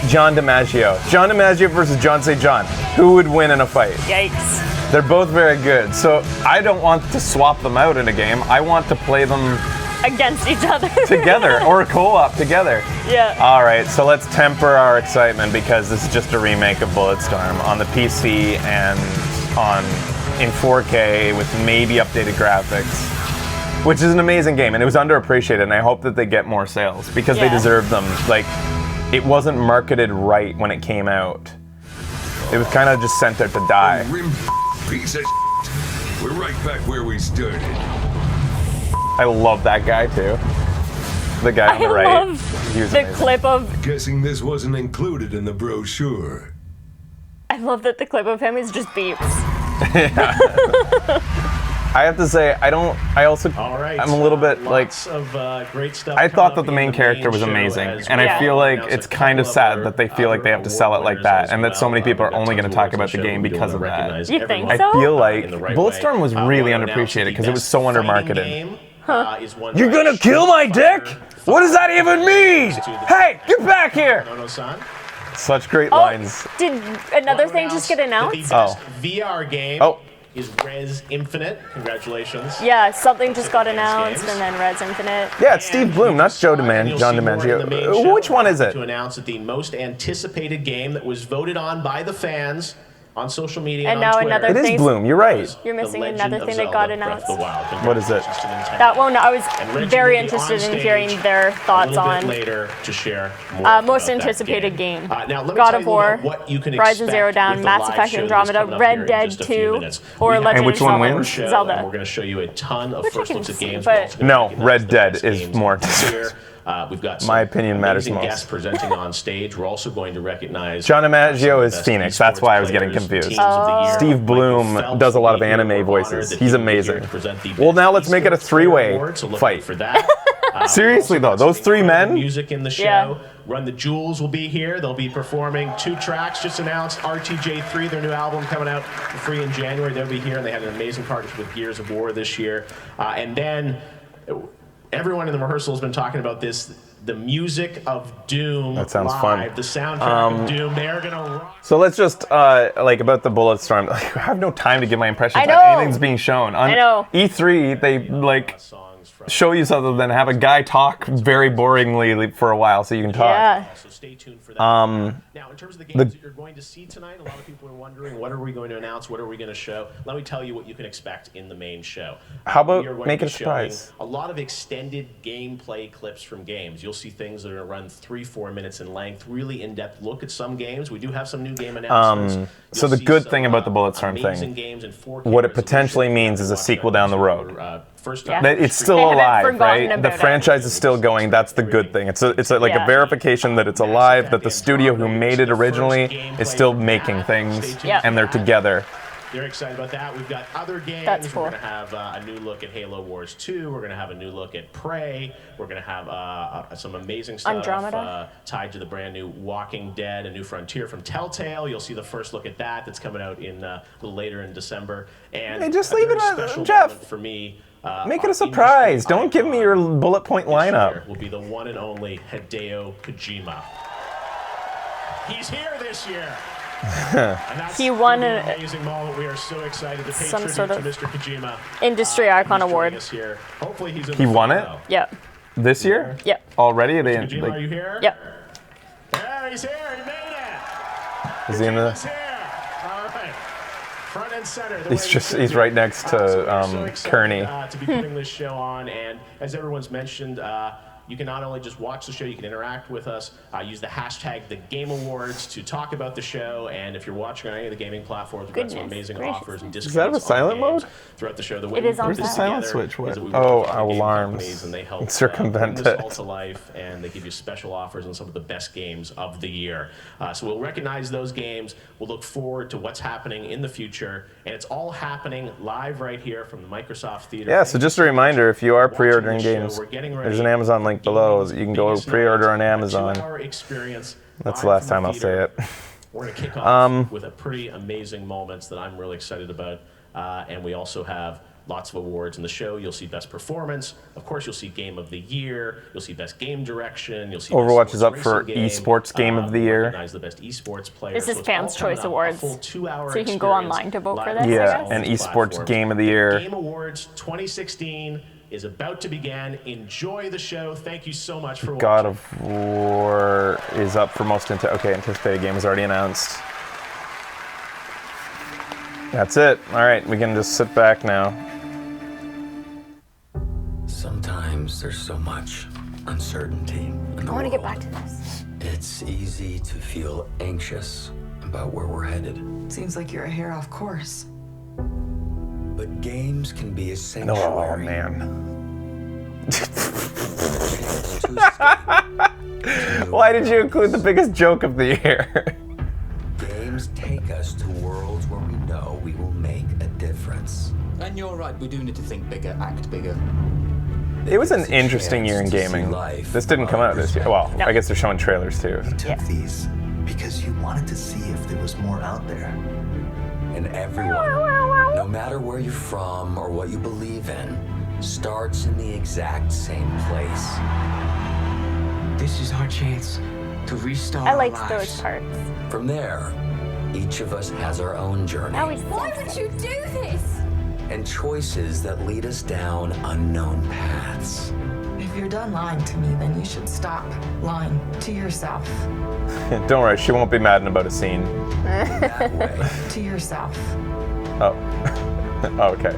John DiMaggio. John DiMaggio versus John St. John. Who would win in a fight? Yikes. They're both very good. So I don't want to swap them out in a game. I want to play them against each other. together or co-op together. Yeah. All right, so let's temper our excitement because this is just a remake of Bulletstorm on the PC and in 4K with maybe updated graphics, which is an amazing game, and it was underappreciated, and I hope that they get more sales because they deserve them. Like, it wasn't marketed right when it came out. It was kind of just sent out to die. Piece of shit. We're right back where we started. I love that guy too. The guy on the right. I love the clip of. Guessing this wasn't included in the brochure. I love that the clip of him is just beeps. I have to say, I'm a little bit like, of great stuff. I thought that the main character was amazing, and I feel like it's kind of sad that they feel like they have to sell it like that, and that so many people are only going to talk about the game because of that. You think I so? feel like Bulletstorm was really underappreciated because it was so undermarketed. You're gonna kill my dick? What does that even mean? Hey, get back here! Such great lines. Did another thing just get announced? The VR game is Res Infinite. Congratulations. Yeah, something just got announced, and then Res Infinite. Yeah, it's Steve Bloom, not John DiMaggio. Which one is it? To announce that the most anticipated game that was voted on by the fans on social media and on now Twitter. another It thing. is Bloom, you're right. You're missing The another Legend thing of that got Zelda, announced. Breath of the Wild. What is it? That one, I was Reggie very will be on interested in stage hearing their thoughts a little bit on. later to share more Most about that anticipated game. Now, let me God tell of you War, about what you can Horizon expect Zero Dawn, with the Mass live Effect show that's Andromeda, coming up here Red in Dead just a few 2, minutes. or We have Legend And which of one Zelda. wins? show, Zelda. and we're going to show you a ton of Which I first can looks at see, games. but- We're also gonna No, recognize Red the Dead best is games more. of the year. We've got some My opinion matters amazing most. guests presenting on stage. We're also going to recognize John DiMaggio some of the is best Phoenix. That's why I was getting esports confused. players, teams of the year. Steve Michael Bloom Phelps does a lot of will be here. anime We're voices. honored that He's he will be here amazing. to present the Well, best now let's make it a esports three-way player award, so look fight. out for that. Seriously, though, those three men? Music in the show. Yeah. Run the Jewels will be here. They'll be performing 2 tracks just announced. RTJ3, their new album coming out for free in January. They'll be here, and they had an amazing partnership with Gears of War this year. And then everyone in the rehearsal has been talking about this. The music of Doom. That sounds live, fun. The soundtrack of Doom. They are gonna rock. So let's just, like, about the Bulletstorm, like, I have no time to give my impressions I know. on anything's being shown. On I know. E3, they, like, show you something, then have a guy talk very boringly for a while so you can talk. Yeah. So stay tuned for that. Now, in terms of the games that you're going to see tonight, a lot of people are wondering, what are we going to announce? What are we going to show? Let me tell you what you can expect in the main show. How about We are going make to it a be showing surprise? A lot of extended gameplay clips from games. You'll see things that are going to run 3-4 minutes in length, really in-depth look at some games. We do have some new game announcements. So the good thing about the Bulletstorm thing, what it potentially means is a sequel down the road. Yeah. That it's still They haven't alive, forgotten right? The about it. franchise is still going. That's the good thing. It's like a Yeah. verification that it's alive, that the studio who made it originally is still making things, Yeah. and they're together. They're excited about that. We've got other games. That's cool. We're going to have a new look at Halo Wars 2. We're going to have a new look at Prey. We're going to have some amazing stuff Andromeda. tied to the brand new Walking Dead, A New Frontier from Telltale. You'll see the first look at that. That's coming out in a little later in December. And Hey, just a leave very it, special Jeff. moment for me. Make it a our surprise. industry Don't give me your icon bullet point this lineup. year will be the one and only Hideo Kojima. He's here this year. And that's He won gonna be an- an amazing moment. We are so excited to pay some tribute sort to of Mr. Kojima. Industry Icon He's joining Award. us here. Hopefully he's in He the won front it? row. Yep. This year? Yep. Already? They, Kojima, are like, you here? Yep. Yeah, he's here. He made it. is he in He's the? here. All right. Front and center. the He's way just- we he's sit right here. next to, So we're so excited, Kearney. To be putting this show on, and as everyone's mentioned, you can not only just watch the show, you can interact with us. Use the hashtag #TheGameAwards to talk about the show. And if you're watching on any of the gaming platforms, we've got some Goodness amazing gracious. offers and Does discounts. that have a on silent games mode? throughout the show. The It way we is on put this silent. Where's the silent together switch? is that we Oh, work with other game alarms. companies, and they help Circumvent bring this it. all to life, and they give you special offers on some of the best games of the year. So we'll recognize those games. We'll look forward to what's happening in the future, and it's all happening live right here from the Microsoft Theater. Yeah, so just a reminder, if you are pre-ordering Watching the show, games, we're getting there's ready. an Amazon link below. You can go Biggest pre-order on night, a Amazon. 2-hour experience That's the live last from time I'll theater. say it. We're going to kick off with a pretty amazing moments that I'm really excited about. And we also have lots of awards in the show. You'll see Best Performance. Of course, you'll see Game of the Year. You'll see Best Game Direction. You'll see Overwatch Best is up Sports for Racing Game. Esports Game of the Year. Recognize the best esports player. This is So it's Fans' all coming Choice up, a Awards. full 2-hour So you can go experience online to vote for live this, I on Yeah, guess? and all Esports platforms. Game of the Year. Game Awards 2016 is about to begin. Enjoy the show. Thank you so much for watching. God of War is up for most anticipated game is already announced. That's it. All right, we can just sit back now. Sometimes there's so much uncertainty in the I want to get world. back to this. It's easy to feel anxious about where we're headed. Seems like you're a hair off course. But games can be a Oh, sanctuary. man. Too scary. Why did you include the biggest joke of the year? Games take us difference. And you're right, we do need to think bigger, act bigger. It was an interesting year in gaming. This didn't come out this year. Well, I guess they're showing trailers too. You took these because you wanted to see if there was more out there. And everyone, no matter where you're from or what you believe in, starts in the exact same place. This is our chance to restart I liked those parts. From there, each of us has our own journey. Why would you do this? And choices that lead us down unknown paths. If you're done lying to me, then you should stop lying to yourself. Don't worry, she won't be mad about a scene. That way. To yourself. Oh. Okay.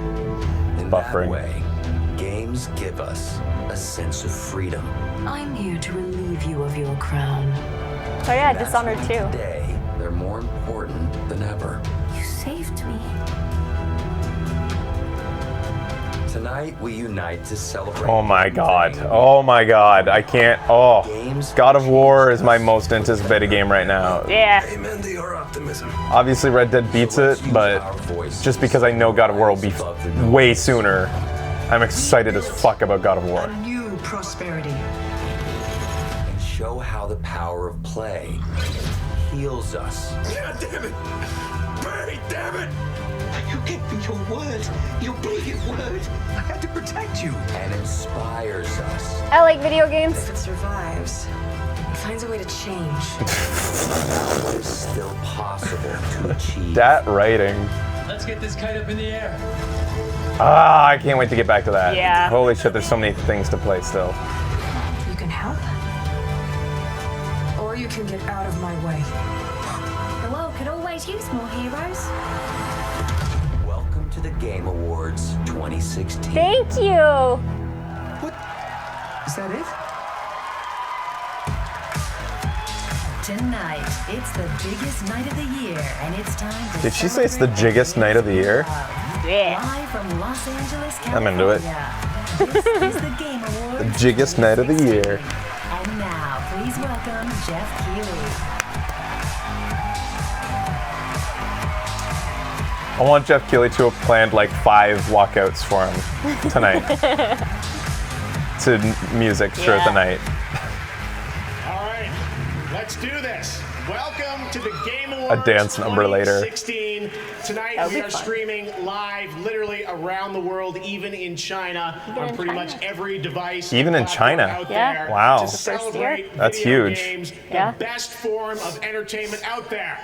In Buffering. that way, games give us a sense of freedom. I'm here to relieve you of your crown. Oh yeah, That's Dishonored why 2. Today, they're more important than ever. You saved me. Tonight, we unite to celebrate. Oh my god. Oh my god. I can't. Oh. God of War is my most anticipated game right now. Yeah. Amen to your optimism. Obviously, Red Dead beats it, but just because I know God of War will be way sooner, I'm excited as fuck about God of War. A new prosperity. And show how the power of play heals us. God damn it! Barry, damn it! You gave me your word, your brilliant word. I had to protect you. And inspires us. I like video games. If it survives, it finds a way to change. What is still possible to achieve. That writing. Let's get this kite up in the air. Ah, I can't wait to get back to that. Yeah. Holy shit, there's so many things to play still. You can help, or you can get out of my way. The world could always use more heroes. Welcome to the Game Awards 2016. Thank you. What? Is that it? Tonight, it's the biggest night of the year, and it's time to Did she say it's the jiggest night of the year? Yeah. Live from Los Angeles, I'm into it. California. This is the Game Awards. The jiggest night of the year. And now, please welcome Jeff Keighley. I want Jeff Keighley to have planned like 5 walkouts for him tonight. To music throughout the night. All right, let's do this. Welcome to the Game Awards. A dance number later. 2016. Tonight we are streaming live literally around the world, even in China, on pretty much every device. Even in China? Out Yeah. there Wow. To celebrate That's video huge. Games, Yeah. the best form of entertainment out there.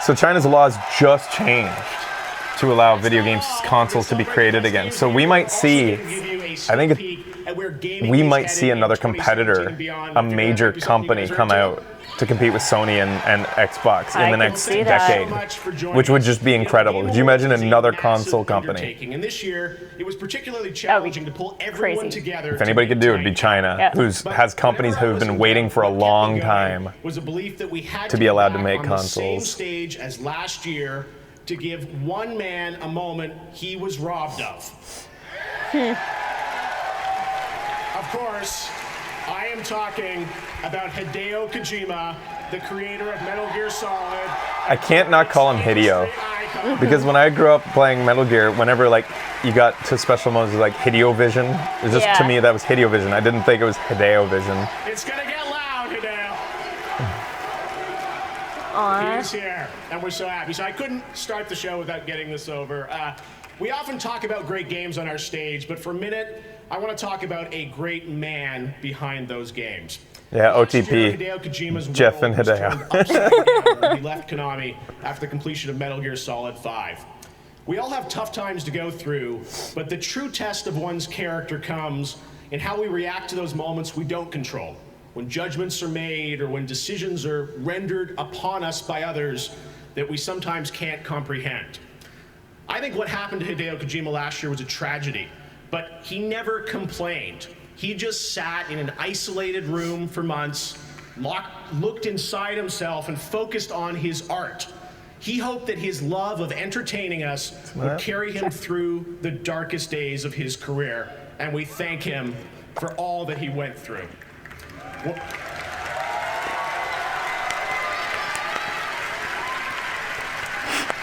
So China's laws just changed to allow video games consoles to be created again. So we might see, I think we might see another competitor, a major company come out to compete with Sony and Xbox in the next decade, which would just be incredible. Could you imagine another console company? And this year, it was particularly challenging to pull everyone together. If anybody could do it, it'd be China, who has companies who have been waiting for a long time was a belief that we had to be allowed to back make on the same consoles. stage as last year to give one man a moment he was robbed of. Of course, I am talking about Hideo Kojima, the creator of Metal Gear Solid. I can't not call him Hideo, because when I grew up playing Metal Gear, whenever like you got to special modes like Hideo Vision, it just to me that was Hideo Vision. I didn't think it was Hideo Vision. It's gonna get loud, Hideo. Aww. He's here, and we're so happy. So I couldn't start the show without getting this over. We often talk about great games on our stage, but for a minute, I want to talk about a great man behind those games. Yeah, OTP. Hideo Kojima's Jeff and world was Hideo. turned upside down when he left Konami after the completion of Metal Gear Solid 5. We all have tough times to go through, but the true test of one's character comes in how we react to those moments we don't control. When judgments are made or when decisions are rendered upon us by others that we sometimes can't comprehend. I think what happened to Hideo Kojima last year was a tragedy, but he never complained. He just sat in an isolated room for months, looked inside himself and focused on his art. He hoped that his love of entertaining us would carry him through the darkest days of his career, and we thank him for all that he went through.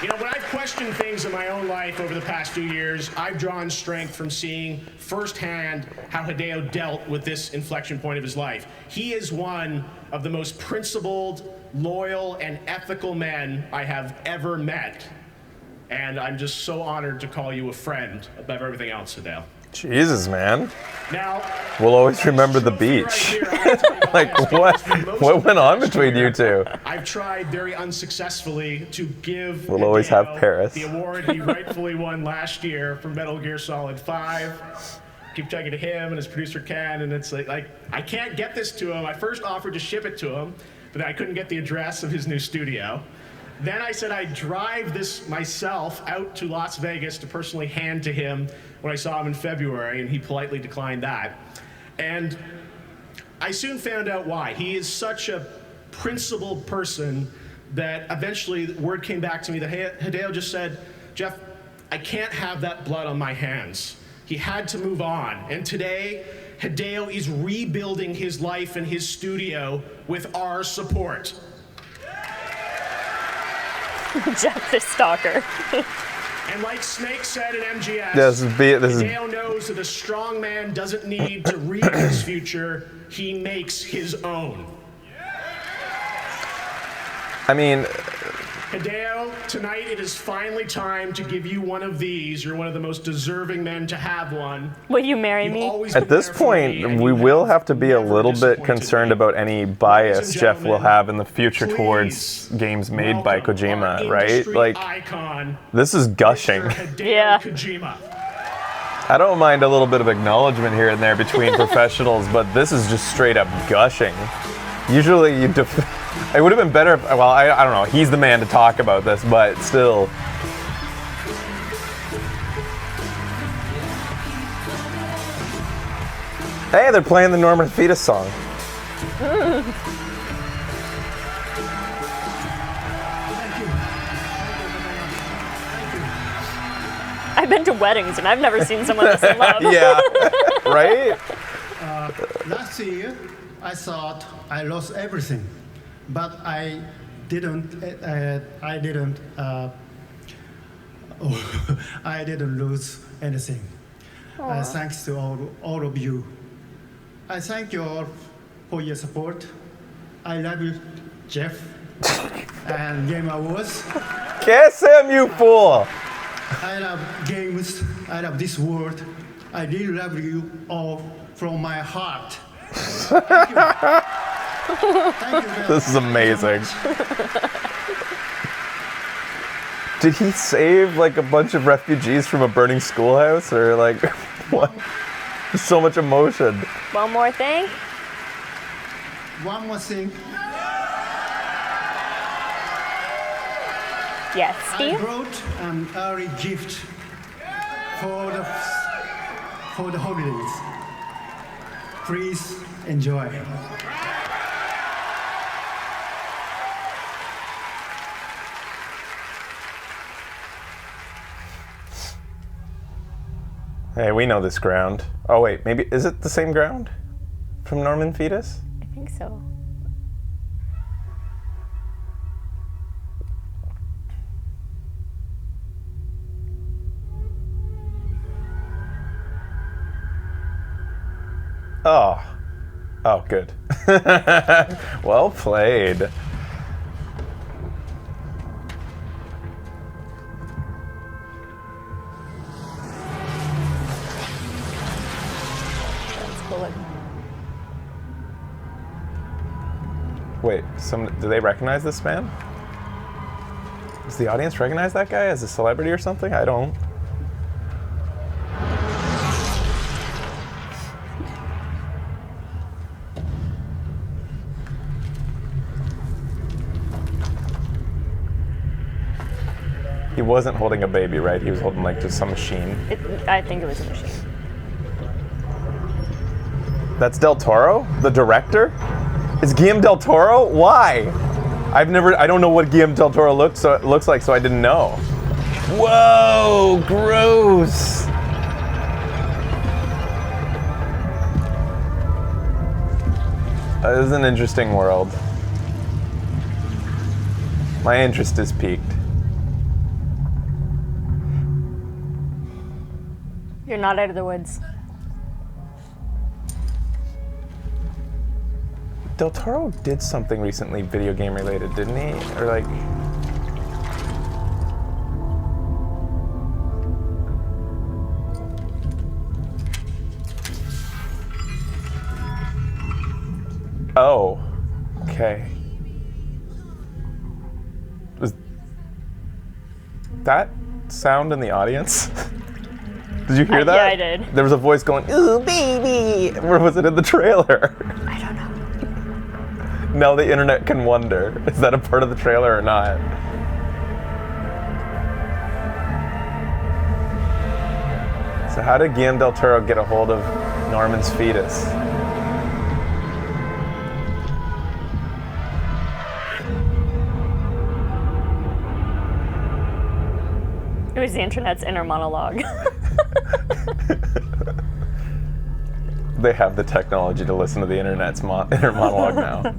You know, when I've questioned things in my own life over the past few years, I've drawn strength from seeing firsthand how Hideo dealt with this inflection point of his life. He is one of the most principled, loyal, and ethical men I have ever met. And I'm just so honored to call you a friend above everything else, Hideo. Jesus, man. Now, we'll always remember the beach. Like, what went on between you two? I've tried very unsuccessfully to give we'll always have Paris. The award he rightfully won last year for Metal Gear Solid 5. Keep talking to him and his producer Ken, and it's like I can't get this to him. I first offered to ship it to him, but I couldn't get the address of his new studio. Then I said I'd drive this myself out to Las Vegas to personally hand to him when I saw him in February, and he politely declined that. And I soon found out why. He is such a principled person that eventually word came back to me that Hideo just said, Jeff, I can't have that blood on my hands. He had to move on. And today, Hideo is rebuilding his life in his studio with our support. Jeff the stalker. And like Snake said in MGS, Hideo knows that a strong man doesn't need to read his future, he makes his own. I mean, Hideo, tonight it is finally time to give you one of these. You're one of the most deserving men to have one. Will you marry me? At this point, we will have to be a little bit concerned about any bias Jeff will have in the future towards games made by Kojima, right? Like, this is gushing. Yeah. Kojima. I don't mind a little bit of acknowledgement here and there between professionals, but this is just straight up gushing. Usually it would have been better if, well, I don't know, he's the man to talk about this, but still. Hey, they're playing the Norman Fetus song. I've been to weddings and I've never seen someone this in love. Yeah, right? Last year, I thought I lost everything, but I didn't lose anything. Thanks to all of you. I thank you all for your support. I love you, Jeff, and Game Awards. Kiss him, you fool! I love games. I love this world. I really love you all from my heart. Thank you. Thank you. This is amazing. Did he save like a bunch of refugees from a burning schoolhouse, or like what? So much emotion. One more thing. One more thing. Yes, Steve? I brought an early gift for the holidays. Please enjoy. Hey, we know this ground. Oh wait, maybe, is it the same ground from Norman Fetus? I think so. Oh, good. Well played. That's cool. Wait, do they recognize this man? Does the audience recognize that guy as a celebrity or something? I don't. He wasn't holding a baby, right? He was holding like just some machine. I think it was a machine. That's Del Toro? The director? Is Guillermo del Toro? Why? I don't know what Guillermo del Toro looks like, so I didn't know. Whoa, gross. This is an interesting world. My interest is piqued. You're not out of the woods. Del Toro did something recently video game related, didn't he? Or like... Oh, okay. Was that sound in the audience? Did you hear that? Yeah, I did. There was a voice going, "Ooh, baby!" Or was it in the trailer? I don't know. Now the internet can wonder, is that a part of the trailer or not? So how did Guillermo del Toro get a hold of Norman's fetus? It was the internet's inner monologue. They have the technology to listen to the internet's inner monologue now.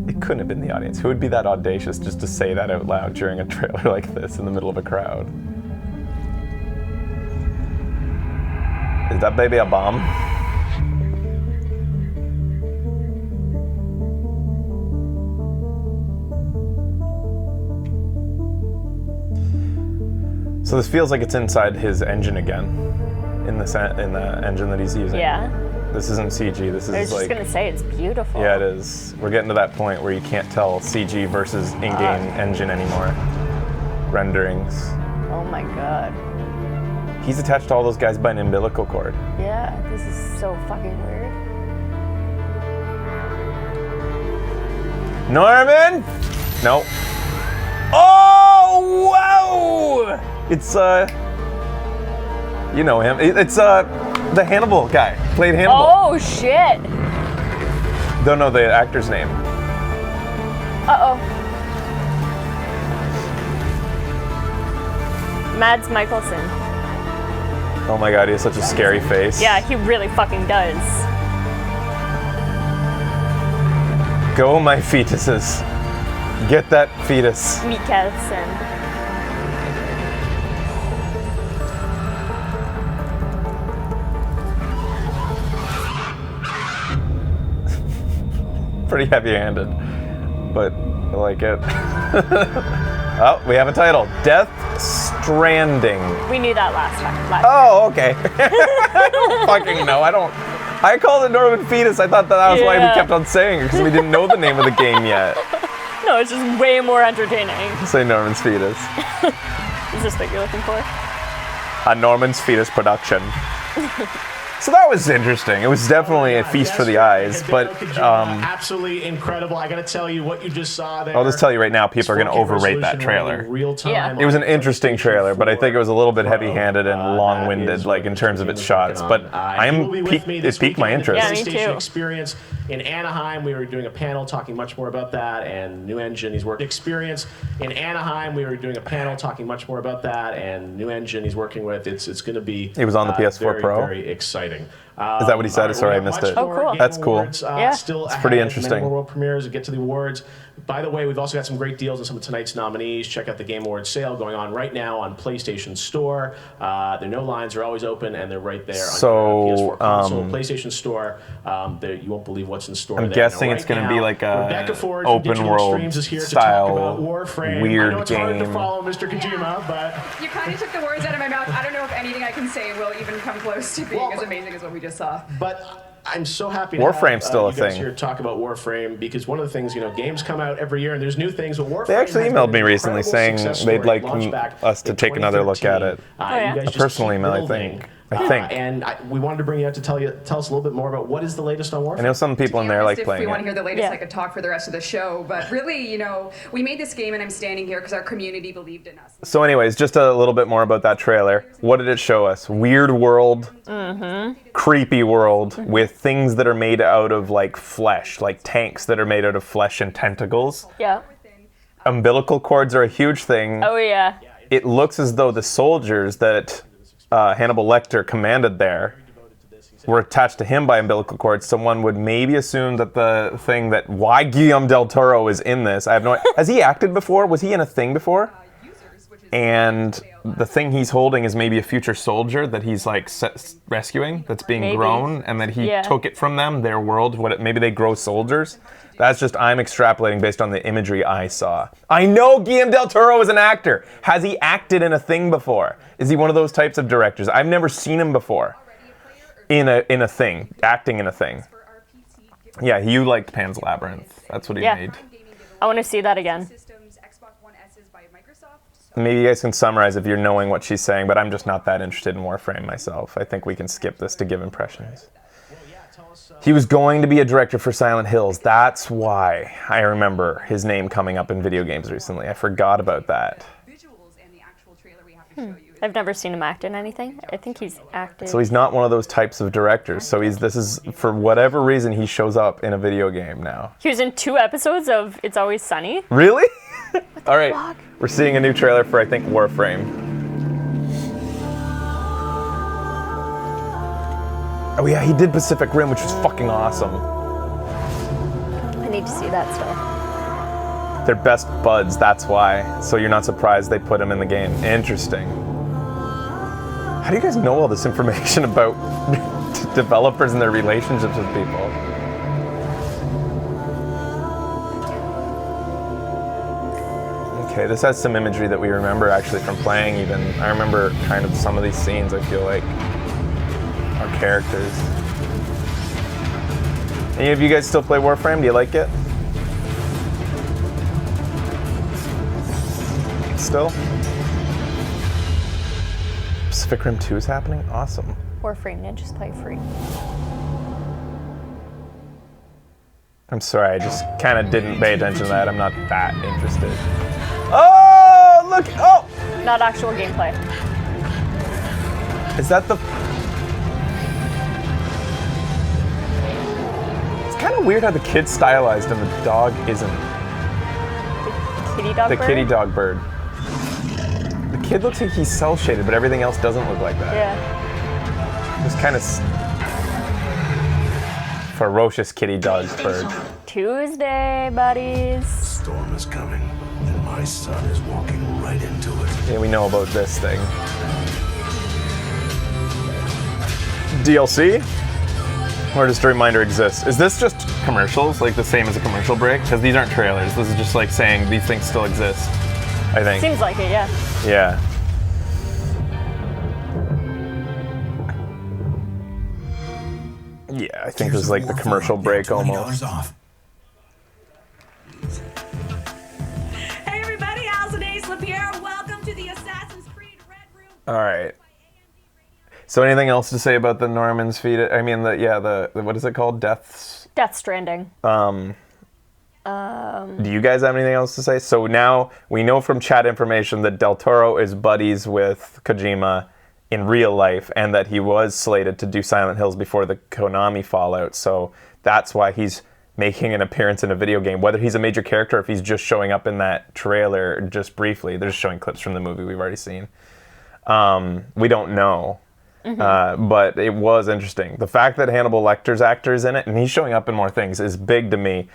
It couldn't have been the audience. Who would be that audacious just to say that out loud during a trailer like this in the middle of a crowd? Is that baby a bomb? So this feels like it's inside his engine again, in the engine that he's using. Yeah. This isn't CG. This is I was just gonna say it's beautiful. Yeah, it is. We're getting to that point where you can't tell CG versus in-game engine anymore. Renderings. Oh my god. He's attached to all those guys by an umbilical cord. Yeah, this is so fucking weird. Norman? No. Oh, wow! It's, you know him. It's, the Hannibal guy. Played Hannibal. Oh, shit. Don't know the actor's name. Uh-oh. Mads Mikkelsen. Oh my god, he has such a scary face. Yeah, he really fucking does. Go, my fetuses. Get that fetus. Mikkelsen. Pretty heavy-handed, but I like it. Oh, we have a title. Death Stranding. We knew that last time. Oh, okay. I don't fucking know. I called it Norman Fetus. I thought that was why we kept on saying it, because we didn't know the name of the game yet. No, it's just way more entertaining. Say Norman's Fetus. Is this what you're looking for? A Norman's Fetus production. So that was interesting. It was definitely a feast for the eyes, but absolutely incredible. I got to tell you what you just saw there. I'll just tell you right now, people are going to overrate that trailer. Yeah. It was an interesting trailer, but I think it was a little bit heavy-handed and long-winded, like in terms of its shots. But it piqued my interest. Yeah, me too. Experience in Anaheim, we were doing a panel talking much more about that, and new engine he's working. Experience in Anaheim, we were doing a panel talking much more about that, and new engine he's working with. It's going to be. It was on the PS4 very, Pro. Very exciting. Is that what he said? Sorry, I missed it. Oh, cool. That's cool. Awards, yeah. Still it's pretty interesting. Many more world premieres. Get to the awards. By the way, we've also got some great deals on some of tonight's nominees. Check out the Game Awards sale going on right now on PlayStation Store. There no lines are always open, and they're right there on your PS4 console, PlayStation Store. You won't believe what's in store. I'm guessing it's going to be like a open world style weird game. I know it's hard to follow Mr. Kojima, but you kind of took the words out of my mouth. I don't know if anything I can say will even come close to being as amazing as what we just saw. But I'm so happy Warframe's still a you guys thing. here to talk about Warframe, because one of the things, games come out every year and there's new things, but Warframe They actually emailed me recently incredible saying success they'd story. like Launched back us to in take another look at it. 2013. You guys A just personal keep email, I building. think. And we wanted to bring you out to tell us a little bit more about what is the latest on Warframe. I know some people in there like If playing we want to it. hear the latest, I could talk for the rest of the show. But really, we made this game, and I'm standing here because our community believed in us. So anyways, just a little bit more about that trailer. What did it show us? Weird world, creepy world with things that are made out of like flesh, like tanks that are made out of flesh and tentacles. Yeah. Umbilical cords are a huge thing. Oh, yeah. It looks as though the soldiers that Hannibal Lecter commanded there were attached to him by umbilical cords. Someone would maybe assume that the thing that why Guillermo del Toro is in this. I have no. Has he acted before? Was he in a thing before? And the thing he's holding is maybe a future soldier that he's like rescuing, that's being grown, and that he took it from them, their world. Maybe they grow soldiers. That's just, I'm extrapolating based on the imagery I saw. I know Guillermo del Toro is an actor. Has he acted in a thing before? Is he one of those types of directors? I've never seen him before in a thing, acting in a thing. Yeah, you liked Pan's Labyrinth. That's what he made. I want to see that again. Maybe you guys can summarize if you're knowing what she's saying, but I'm just not that interested in Warframe myself. I think we can skip this to give impressions. He was going to be a director for Silent Hills. That's why I remember his name coming up in video games recently. I forgot about that. I've never seen him act in anything. I think he's acted. So he's not one of those types of directors. So this is, for whatever reason, he shows up in a video game now. He was in 2 episodes of It's Always Sunny. Really? All right. Fuck? We're seeing a new trailer for, I think, Warframe. Oh yeah, he did Pacific Rim, which was fucking awesome. I need to see that still. They're best buds, that's why. So you're not surprised they put him in the game. Interesting. How do you guys know all this information about developers and their relationships with people? Okay, this has some imagery that we remember actually from playing even. I remember kind of some of these scenes, I feel like. Our characters. Any of you guys still play Warframe? Do you like it? Still? Pacific Rim 2 is happening? Awesome. Warframe Ninjas play free. I'm sorry, I just kind of didn't pay attention to that. I'm not that interested. Oh, look! Oh! Not actual gameplay. Is that the... It's kind of weird how the kid's stylized and the dog isn't. The kitty dog bird? The kitty dog bird. The kid looks like he's cel-shaded, but everything else doesn't look like that. Yeah. Just kind of ferocious kitty dog bird. Tuesday, buddies. Storm is coming, and my son is walking right into it. Yeah, we know about this thing. DLC? Or just a reminder exists. Is this just commercials, like the same as a commercial break? Because these aren't trailers. This is just like saying these things still exist, I think. Seems like it, yeah. Yeah. Yeah, I think this is like the commercial break almost. Hey everybody, Alison Ace LaPierre. Welcome to the Assassin's Creed Red Room. All right. So anything else to say about the Norman's Fetus? I mean, the what is it called? Death Stranding. Do you guys have anything else to say? So now we know from chat information that Del Toro is buddies with Kojima in real life, and that he was slated to do Silent Hills before the Konami fallout. So that's why he's making an appearance in a video game. Whether he's a major character or if he's just showing up in that trailer just briefly. They're just showing clips from the movie we've already seen. We don't know. But it was interesting. The fact that Hannibal Lecter's actor is in it, and he's showing up in more things, is big to me.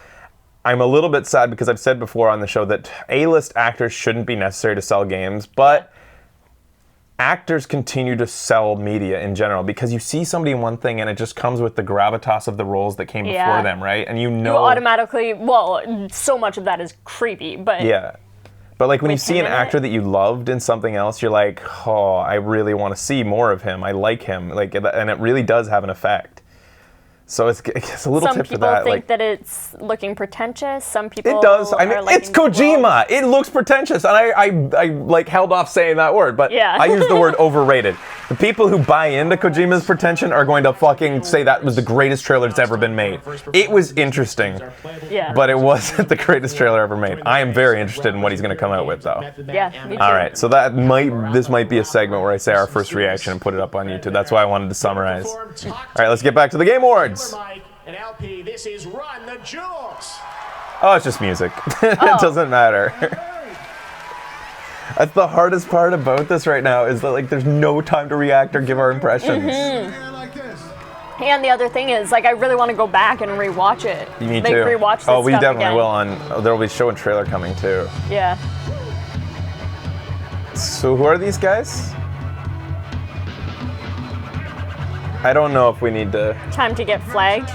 I'm a little bit sad because I've said before on the show that A-list actors shouldn't be necessary to sell games, but actors continue to sell media in general because you see somebody in one thing and it just comes with the gravitas of the roles that came before them, right? And you know... You automatically... Well, so much of that is creepy, but... Yeah. But like when you see an actor that you loved in something else, you're like, oh, I really want to see more of him. I like him. Like, and it really does have an effect. So it's a little tip for that. Some people think that it's looking pretentious. Some people it does. I mean, it's Kojima. It looks pretentious, and I like held off saying that word, but I used the word overrated. The people who buy into Kojima's pretension are going to fucking say that was the greatest trailer that's ever been made. It was interesting, but it wasn't the greatest trailer ever made. I am very interested in what he's going to come out with, though. Yeah, me too. All right, so this might be a segment where I say our first reaction and put it up on YouTube. That's why I wanted to summarize. All right, let's get back to the Game Awards. And LP, this is Run the Jewels. Oh, it's just music. It doesn't matter. That's the hardest part about this right now is that like there's no time to react or give our impressions. And the other thing is, like, I really want to go back and rewatch it. Me too. Rewatch this we definitely will. There will be show and trailer coming too. Yeah. So who are these guys? I don't know if we need to... Time to get flagged.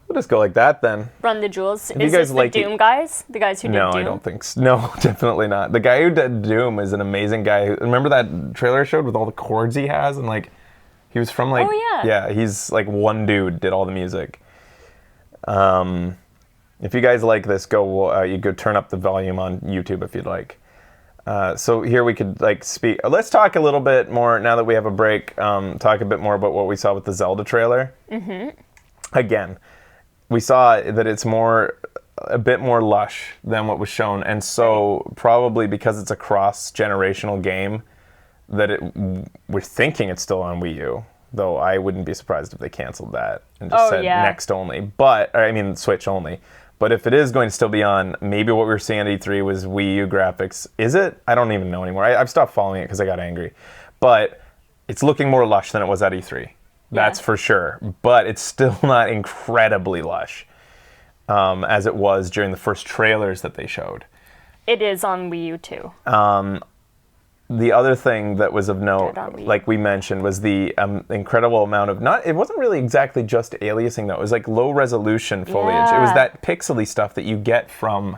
We'll just go like that then. Run the jewels. If you Is guys this like the Doom guys? The guys who did Doom? No, I don't think so. No, definitely not. The guy who did Doom is an amazing guy. Remember that trailer I showed with all the chords he has? And like, he was from like... Oh, yeah. Yeah, he's like one dude, did all the music. If you guys like this, you go turn up the volume on YouTube if you'd like. So here we could like speak. Let's talk a little bit more now that we have a break. Talk a bit more about what we saw with the Zelda trailer. Mm-hmm. Again, we saw that it's a bit more lush than what was shown, and so probably because it's a cross-generational game, that we're thinking it's still on Wii U. Though I wouldn't be surprised if they canceled that and just said next only. Switch only. But if it is going to still be on, maybe what we were seeing at E3 was Wii U graphics. Is it? I don't even know anymore. I've stopped following it because I got angry. But it's looking more lush than it was at E3. That's for sure. But it's still not incredibly lush as it was during the first trailers that they showed. It is on Wii U too. The other thing that was of note, like we mentioned, was the incredible amount of it wasn't really exactly just aliasing though. It was like low resolution foliage. Yeah. It was that pixely stuff that you get from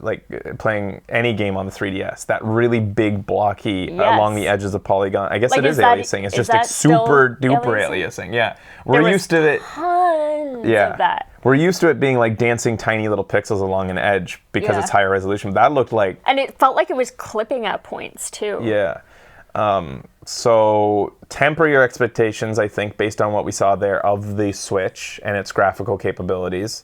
like playing any game on the 3DS. That really big blocky along the edges of polygon. I guess like, it is aliasing. It's just like super duper aliasing. Yeah, we're used to it. Tons of that. We're used to it being like dancing tiny little pixels along an edge because it's higher resolution. That looked like... And it felt like it was clipping at points, too. Yeah. So temper your expectations, I think, based on what we saw there of the Switch and its graphical capabilities.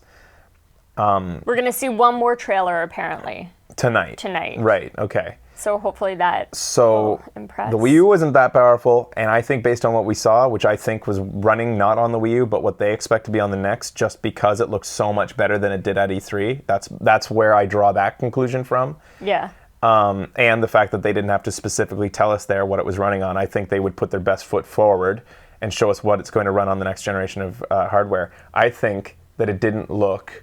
We're going to see one more trailer, apparently. Tonight. Right, okay. So hopefully that will impress. The Wii U wasn't that powerful, and I think based on what we saw, which I think was running not on the Wii U, but what they expect to be on the next, just because it looks so much better than it did at E3, that's where I draw that conclusion from. Yeah. And the fact that they didn't have to specifically tell us there what it was running on. I think they would put their best foot forward and show us what it's going to run on the next generation of hardware. I think that it didn't look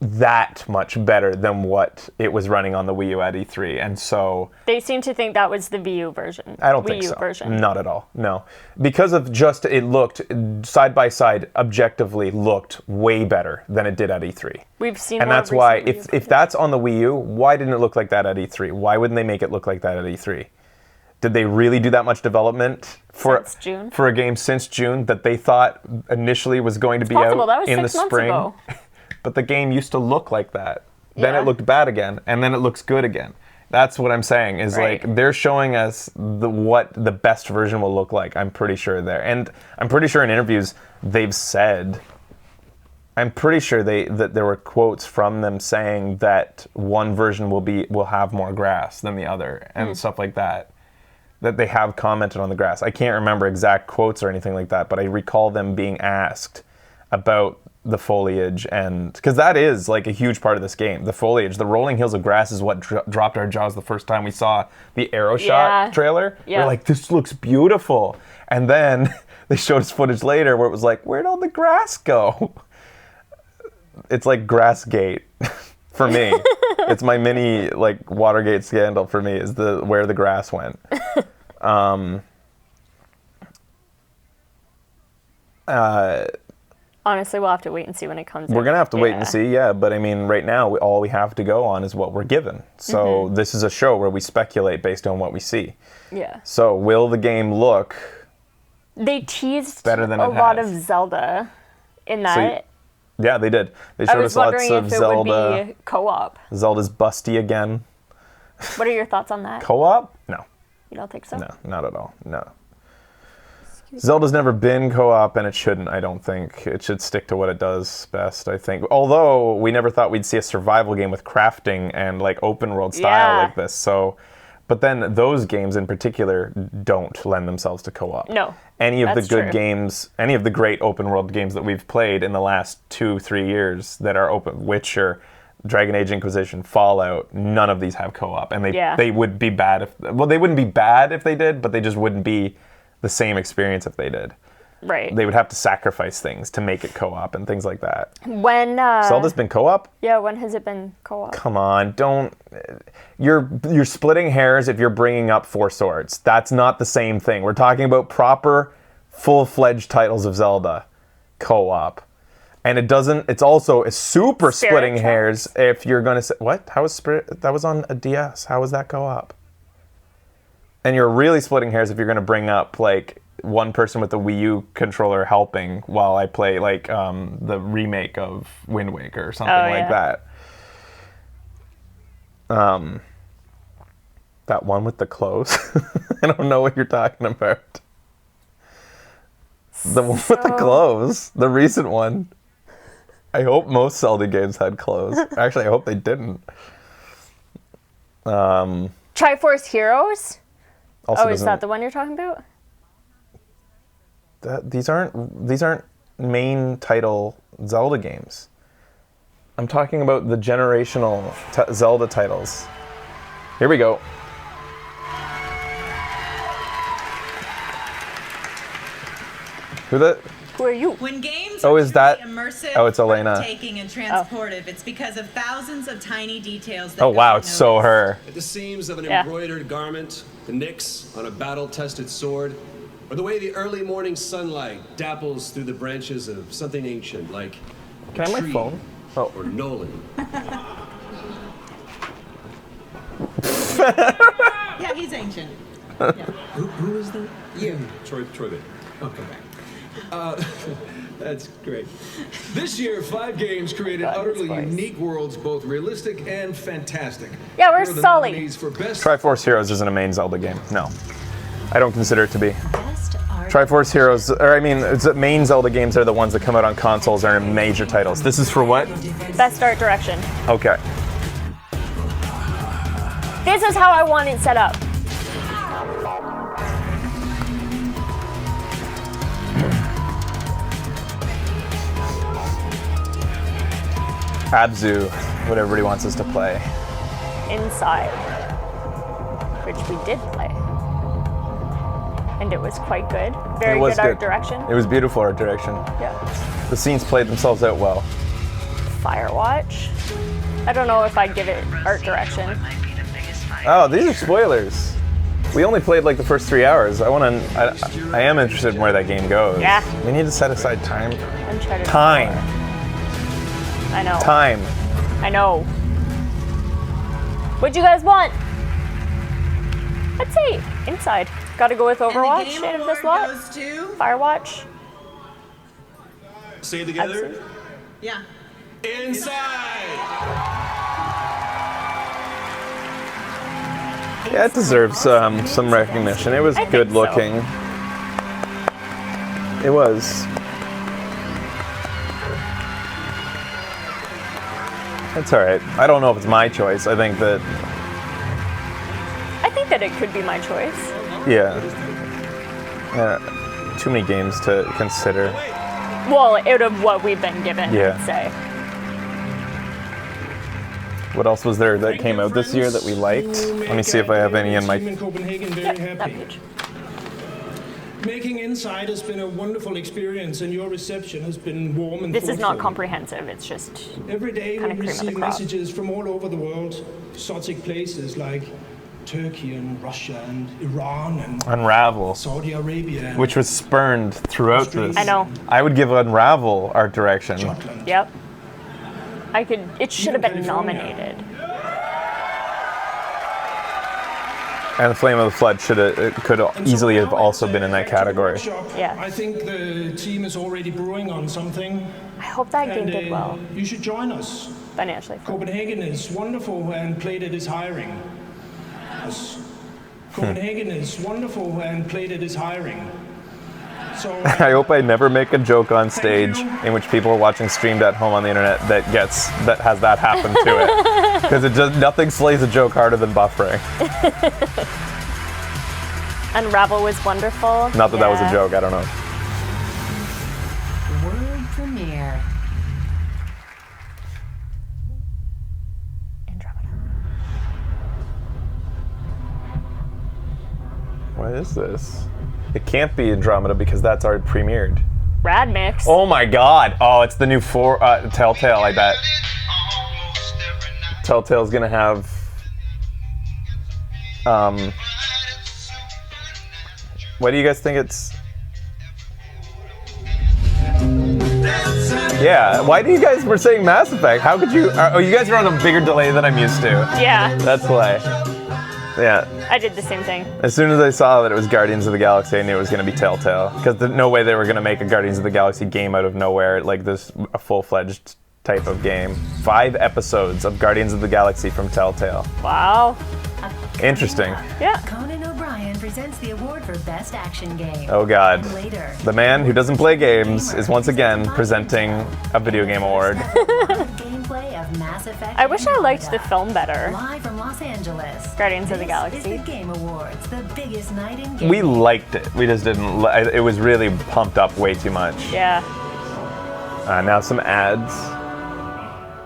that much better than what it was running on the Wii U at E3, and so they seem to think that was the Wii U version. I don't think so. Not at all. No, because of just it looked side by side, objectively looked way better than it did at E3. We've seen, and that's why if that's on the Wii U, why didn't it look like that at E3? Why wouldn't they make it look like that at E3? Did they really do that much development for a game since June that they thought initially was going to be out in the spring? Ago. But the game used to look like that. Then it looked bad again, and then it looks good again. That's what I'm saying, is like they're showing us what the best version will look like. I'm pretty sure there. And I'm pretty sure in interviews they've said, I'm pretty sure that there were quotes from them saying that one version will have more grass than the other and stuff like that. That they have commented on the grass. I can't remember exact quotes or anything like that, but I recall them being asked about the foliage, and because that is like a huge part of this game. The foliage, the rolling hills of grass is what dropped our jaws the first time we saw the Arrow Shot trailer. We're like, this looks beautiful. And then they showed us footage later where it was like, where'd all the grass go? It's like Grassgate for me. It's my mini like Watergate scandal for me, is where the grass went. Honestly, we'll have to wait and see when it comes out. We're going to have to wait and see, but I mean, right now, all we have to go on is what we're given. So this is a show where we speculate based on what we see. Yeah. So will the game look They teased better than a lot of Zelda in that. Yeah, they did. They showed us lots of Zelda. I was wondering if it would be co-op. Zelda's busty again. What are your thoughts on that? Co-op? No. You don't think so? No, not at all. No. Zelda's never been co-op, and it shouldn't, I don't think. It should stick to what it does best, I think. Although, we never thought we'd see a survival game with crafting and, like, open world style like this. So, but then those games in particular don't lend themselves to co-op. No, any of the good games, any of the great open world games that we've played in the last 2-3 years that are open, Witcher, Dragon Age Inquisition, Fallout, none of these have co-op. And they would be bad if... Well, they wouldn't be bad if they did, but they just wouldn't be the same experience if they did. Right. They would have to sacrifice things to make it co-op and things like that. When Zelda's been co-op? Yeah, when has it been co-op? Come on, don't. You're splitting hairs if you're bringing up Four Swords. That's not the same thing. We're talking about proper, full-fledged titles of Zelda co-op. And it's also a super splitting hairs if you're going to say, what? How was that was on a DS. How was that co-op? And you're really splitting hairs if you're going to bring up, like, one person with the Wii U controller helping while I play, like, the remake of Wind Waker or something like that. That one with the clothes. I don't know what you're talking about. The one with the clothes. The recent one. I hope most Zelda games had clothes. Actually, I hope they didn't. Triforce Heroes? Is that the one you're talking about? These aren't main title Zelda games. I'm talking about the generational Zelda titles. Here we go. Who are you? When games are immersive, it's Elena. Taking and transportive, it's because of thousands of tiny details that Oh wow, it's so her. At the seams of an embroidered garment, the nicks on a battle-tested sword, or the way the early morning sunlight dapples through the branches of something ancient, like Can I have my tree phone? or Nolan. Yeah, he's ancient. Who is that? You. Troy Baker. Okay. That's great. This year, 5 games created utterly unique worlds, both realistic and fantastic. Yeah, where's Sully? Triforce Heroes isn't a main Zelda game. No. I don't consider it to be. Triforce Heroes, it's main Zelda games are the ones that come out on consoles or in major titles. This is for what? Best art direction. Okay. This is how I want it set up. Abzu, what everybody wants us to play. Inside, which we did play. And it was quite good. Very good art direction. It was beautiful art direction. Yeah. The scenes played themselves out well. Firewatch. I don't know if I'd give it art direction. Oh, these are spoilers. We only played like the first 3 hours. I am interested in where that game goes. Yeah. We need to set aside time. Uncharted. Time. I know. Time. I know. What'd you guys want? I'd say inside. Gotta go with Overwatch in this lot. Firewatch. Say it together. Absolutely. Yeah. Inside. Yeah, it deserves some recognition. It was good looking. It was. It's alright. I don't know if it's my choice. I think that it could be my choice. Yeah. Too many games to consider. Well, out of what we've been given, Yeah. I'd say. What else was there that came out this year that we liked? Let me see if I have any in my... Team in Copenhagen very happy. Making Inside has been a wonderful experience, and your reception has been warm and This is not thoughtful. comprehensive. It's just Every day kind we of cream of the receive crop. messages from all over the world, exotic places like Turkey and Russia and Iran and Unravel. Saudi Arabia. Which was spurned throughout this. I know. I would give Unravel art direction. Yep. It should have been nominated. And Flame of the Flood could easily have also been in that category. Yeah. I think the team is already brewing on something. I hope that game did well. You should join us. Financially. Copenhagen is wonderful and Plated is hiring. Yes. Copenhagen is wonderful and Plated is hiring. So I hope I never make a joke on stage in which people are watching streamed at home on the internet that has that happen to it. Because nothing slays a joke harder than buffering. Unravel was wonderful. Not that that was a joke, I don't know. World premiere. Andromeda. What is this? It can't be Andromeda because that's already premiered. Rad Mix. Oh my god. Oh, it's the new Telltale, I bet. Telltale's gonna have... what do you guys think it's... Yeah, why do you guys were saying Mass Effect? How could you... oh, you guys are on a bigger delay than I'm used to. Yeah. That's why. Yeah. I did the same thing. As soon as I saw that it was Guardians of the Galaxy, I knew it was going to be Telltale. Because no way they were going to make a Guardians of the Galaxy game out of nowhere, like this, a full-fledged type of game. 5 episodes of Guardians of the Galaxy from Telltale. Wow. Interesting. Yeah. Conan O'Brien presents the award for Best Action Game. Oh god. Later. The man who doesn't play games is once again presenting a video game award. Gameplay of Mass Effect. I wish I liked the film better. Live from Los Angeles. Guardians of the Galaxy. This is the Game Awards, the biggest night in gaming. We liked it. We just didn't. It was really pumped up way too much. Yeah. Now some ads.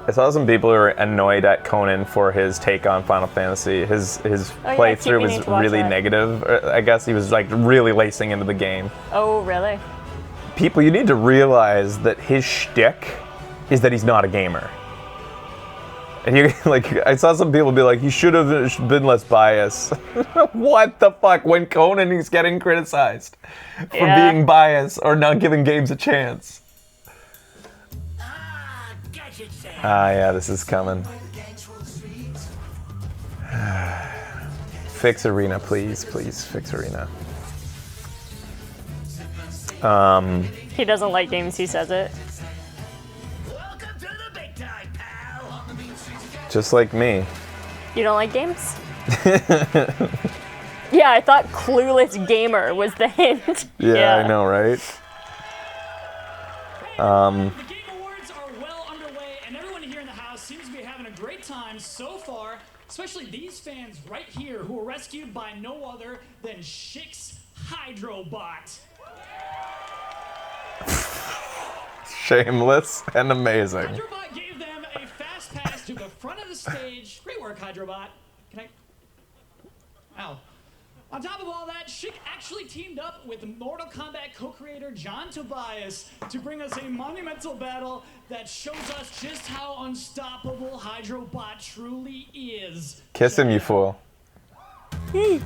I saw some people who were annoyed at Conan for his take on Final Fantasy. His playthrough was really negative. I guess he was like really lacing into the game. Oh, really? People, you need to realize that his shtick is that he's not a gamer. And you, like, I saw some people be like, he should have been less biased. What the fuck? When Conan is getting criticized for being biased or not giving games a chance. Yeah, this is coming. Fix Arena, please. Please, fix Arena. He doesn't like games, he says it. Just like me. You don't like games? Yeah, I thought Clueless Gamer was the hint. Yeah, I know, right? So far, especially these fans right here who were rescued by no other than Schick's Hydrobot. Shameless and amazing. Hydrobot gave them a fast pass to the front of the stage. Great work, Hydrobot. Can I... Ow. On top of all that, Schick actually teamed up with Mortal Kombat co-creator John Tobias to bring us a monumental battle that shows us just how unstoppable Hydrobot truly is. Kiss him, you fool. This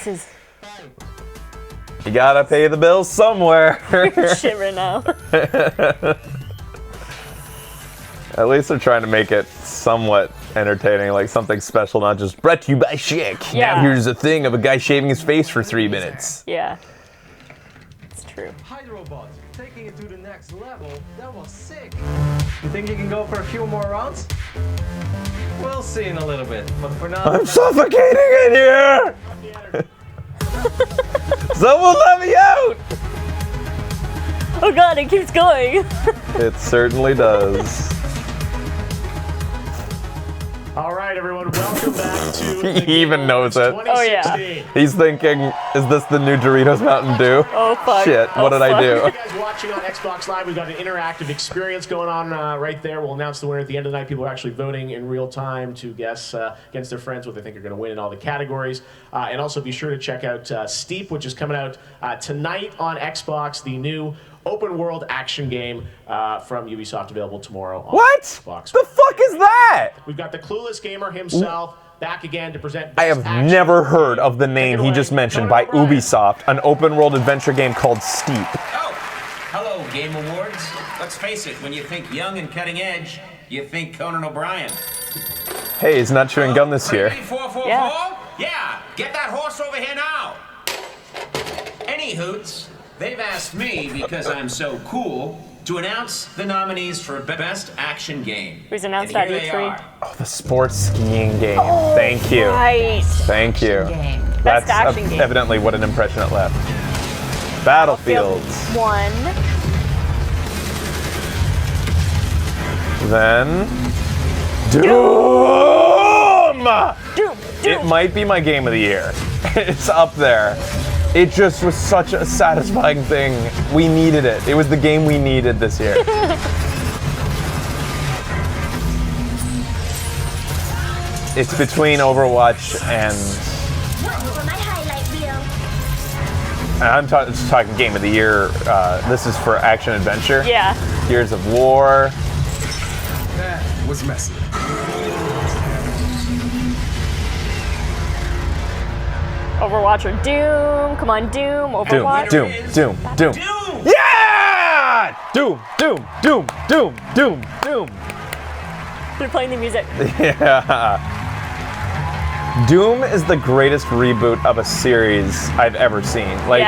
is... You gotta pay the bills somewhere. Shit right now. At least they're trying to make it somewhat entertaining, like something special, not just brought to you by Schick. Yeah. Now here's a thing of a guy shaving his face for 3 minutes. Yeah. It's true. Hydrobot, taking it to the next level, that was sick. You think you can go for a few more rounds? We'll see in a little bit, but for now... I'm suffocating in here! Someone let me out! Oh god, it keeps going. It certainly does. All right, everyone, welcome back to He even knows it. Oh yeah. He's thinking, is this the new Doritos Mountain Dew? Oh fuck. Shit, what did I do? You guys watching on Xbox Live, we've got an interactive experience going on right there. We'll announce the winner at the end of the night. People are actually voting in real time to guess against their friends what they think are going to win in all the categories. And also be sure to check out Steep, which is coming out tonight on Xbox, the new open world action game from Ubisoft, available tomorrow on Xbox. The fuck is that? We've got the Clueless Gamer himself back again to present I have never heard of the name he just mentioned by Ubisoft, an open world adventure game called Steep. Oh, hello, Game Awards. Let's face it, when you think young and cutting edge, you think Conan O'Brien. Hey, he's not chewing gum this year. 444? Yeah, get that horse over here now. Any hoots. They've asked me, because I'm so cool, to announce the nominees for Best Action Game. It was announced at E3. Oh, the sports skiing game. Oh, Thank you. Right. Thank you. Best That's action game. Evidently what an impression it left. Battlefields. 1. Then... Doom! It might be my game of the year. It's up there. It just was such a satisfying thing. We needed it. It was the game we needed this year. It's between Overwatch and I'm just talking game of the year. This is for action adventure. Yeah. Gears of War. That was messy. Overwatch or Doom? Come on, Doom. Overwatch. Doom. Yeah! Doom. They're playing the music. Yeah. Doom is the greatest reboot of a series I've ever seen. Like,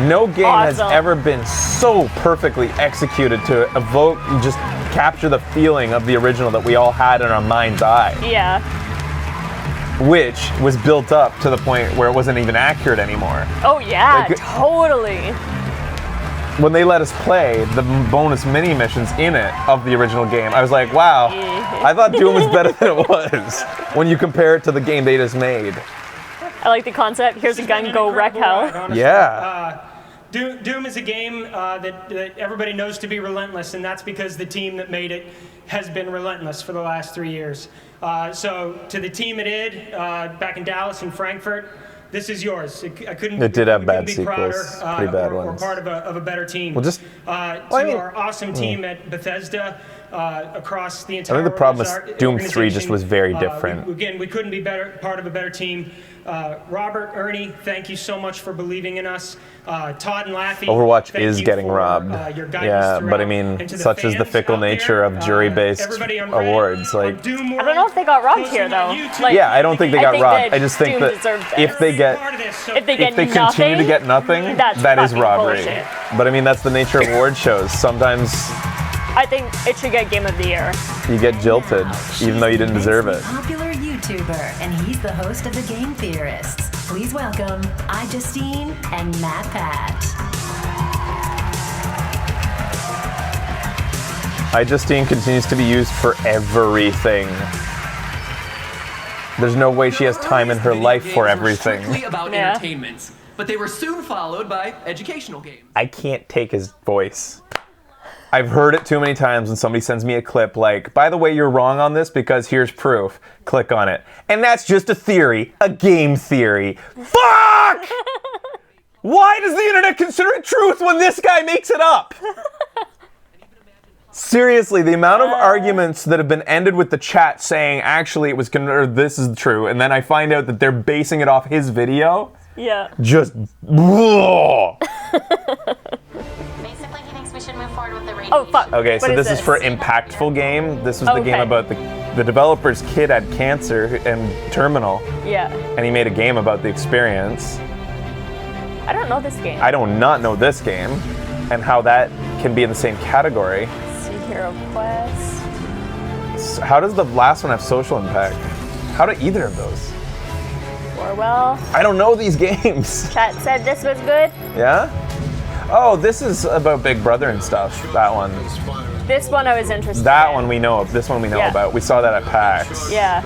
no game has ever been so perfectly executed to evoke, just capture the feeling of the original that we all had in our mind's eye. Yeah. Which was built up to the point where it wasn't even accurate anymore. Oh yeah, like, totally. When they let us play the bonus mini missions in it of the original game, I was like, wow, I thought Doom was better than it was when you compare it to the game they just made. I like the concept. Here's a gun, go wreck hell. Yeah. Doom is a game that everybody knows to be relentless, and that's because the team that made it has been relentless for the last 3 years. So to the team it did back in Dallas and Frankfurt, this is yours. It did have bad sequels, pretty bad ones. We're part of a better team. Well, just our awesome team at Bethesda across the entire. I think the problem is Doom 3 just was very different. We couldn't be part of a better team. Robert, Ernie, thank you so much for believing in us. Todd and Laffy. Overwatch is getting robbed. Yeah, but I mean, such is the fickle nature of jury-based awards. Like, I don't know if they got robbed here though. Like, yeah, I don't think they got robbed. I just think that if they continue to get nothing, that is robbery. Bullshit. But I mean, that's the nature of award shows. Sometimes I think it should get Game of the Year. You get jilted, even though you didn't deserve it. Popular YouTuber, and he's the host of The Game Theorists. Please welcome iJustine and Matt Pat. iJustine continues to be used for everything. There's no way she has time in her life for everything. Strictly about entertainment, but they were soon followed by educational games. I can't take his voice. I've heard it too many times when somebody sends me a clip like, by the way, you're wrong on this because here's proof. Click on it. And that's just a theory, a game theory. Fuck! Why does the internet consider it truth when this guy makes it up? Seriously, the amount of arguments that have been ended with the chat saying, actually, it was or this is true, and then I find out that they're basing it off his video. Yeah. Just. We should move forward with the rating. Oh, fuck. Okay, so this is for Impactful Game. This was the game about the developer's kid had cancer and terminal. Yeah. And he made a game about the experience. I don't know this game. I do not know this game and how that can be in the same category. See Hero Quest. How does the last one have social impact? How do either of those? Orwell. I don't know these games. Chat said this was good. Yeah? Oh, this is about Big Brother and stuff, that one. This one I was interested in. That one we know of. This one we know about. We saw that at PAX. Yeah.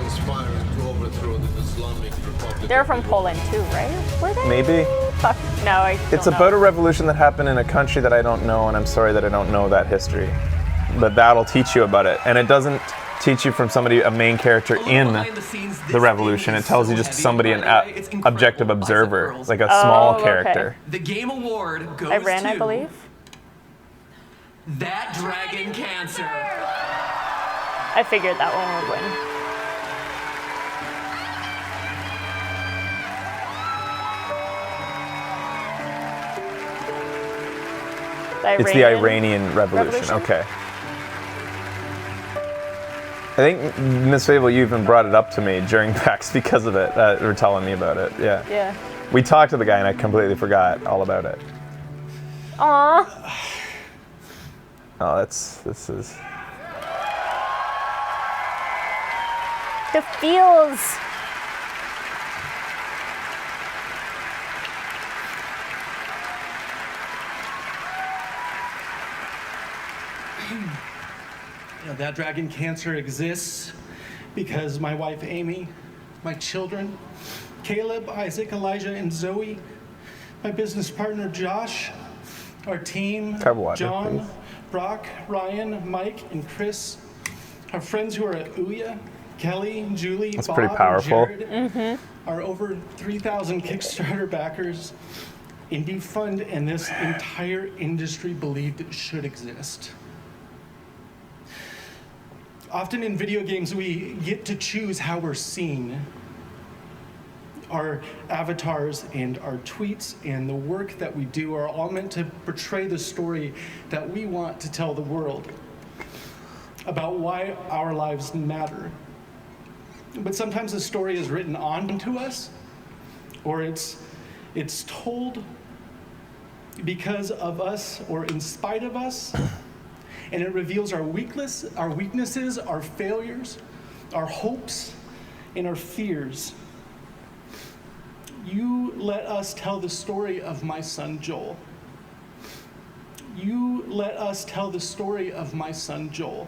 They're from Poland too, right? Were they? Maybe. Fuck. No, I don't It's about a revolution that happened in a country that I don't know, and I'm sorry that I don't know that history. But that'll teach you about it. And it doesn't teach you from somebody, a main character in the revolution. It tells you just somebody, an objective observer, like a small character. The game award goes Iran, to I believe. That Dragon Cancer. I figured that one would win. It's the Iranian Revolution. Okay. I think, Miss Fable, you even brought it up to me during PAX because of it, or telling me about it. Yeah. Yeah. We talked to the guy and I completely forgot all about it. Aww. Oh, this is... The feels. That Dragon Cancer exists because my wife Amy, my children, Caleb, Isaac, Elijah, and Zoe, my business partner Josh, our team, John, Brock, Ryan, Mike, and Chris, our friends who are at Ouya, Kelly, Julie, That's Bob, pretty powerful. and Jared, our over 3,000 Kickstarter backers, indie fund and this entire industry believed it should exist. Often in video games, we get to choose how we're seen. Our avatars and our tweets and the work that we do are all meant to portray the story that we want to tell the world about why our lives matter. But sometimes the story is written onto us, or it's told because of us or in spite of us, and it reveals our weaknesses, our failures, our hopes, and our fears. You let us tell the story of my son Joel. You let us tell the story of my son Joel.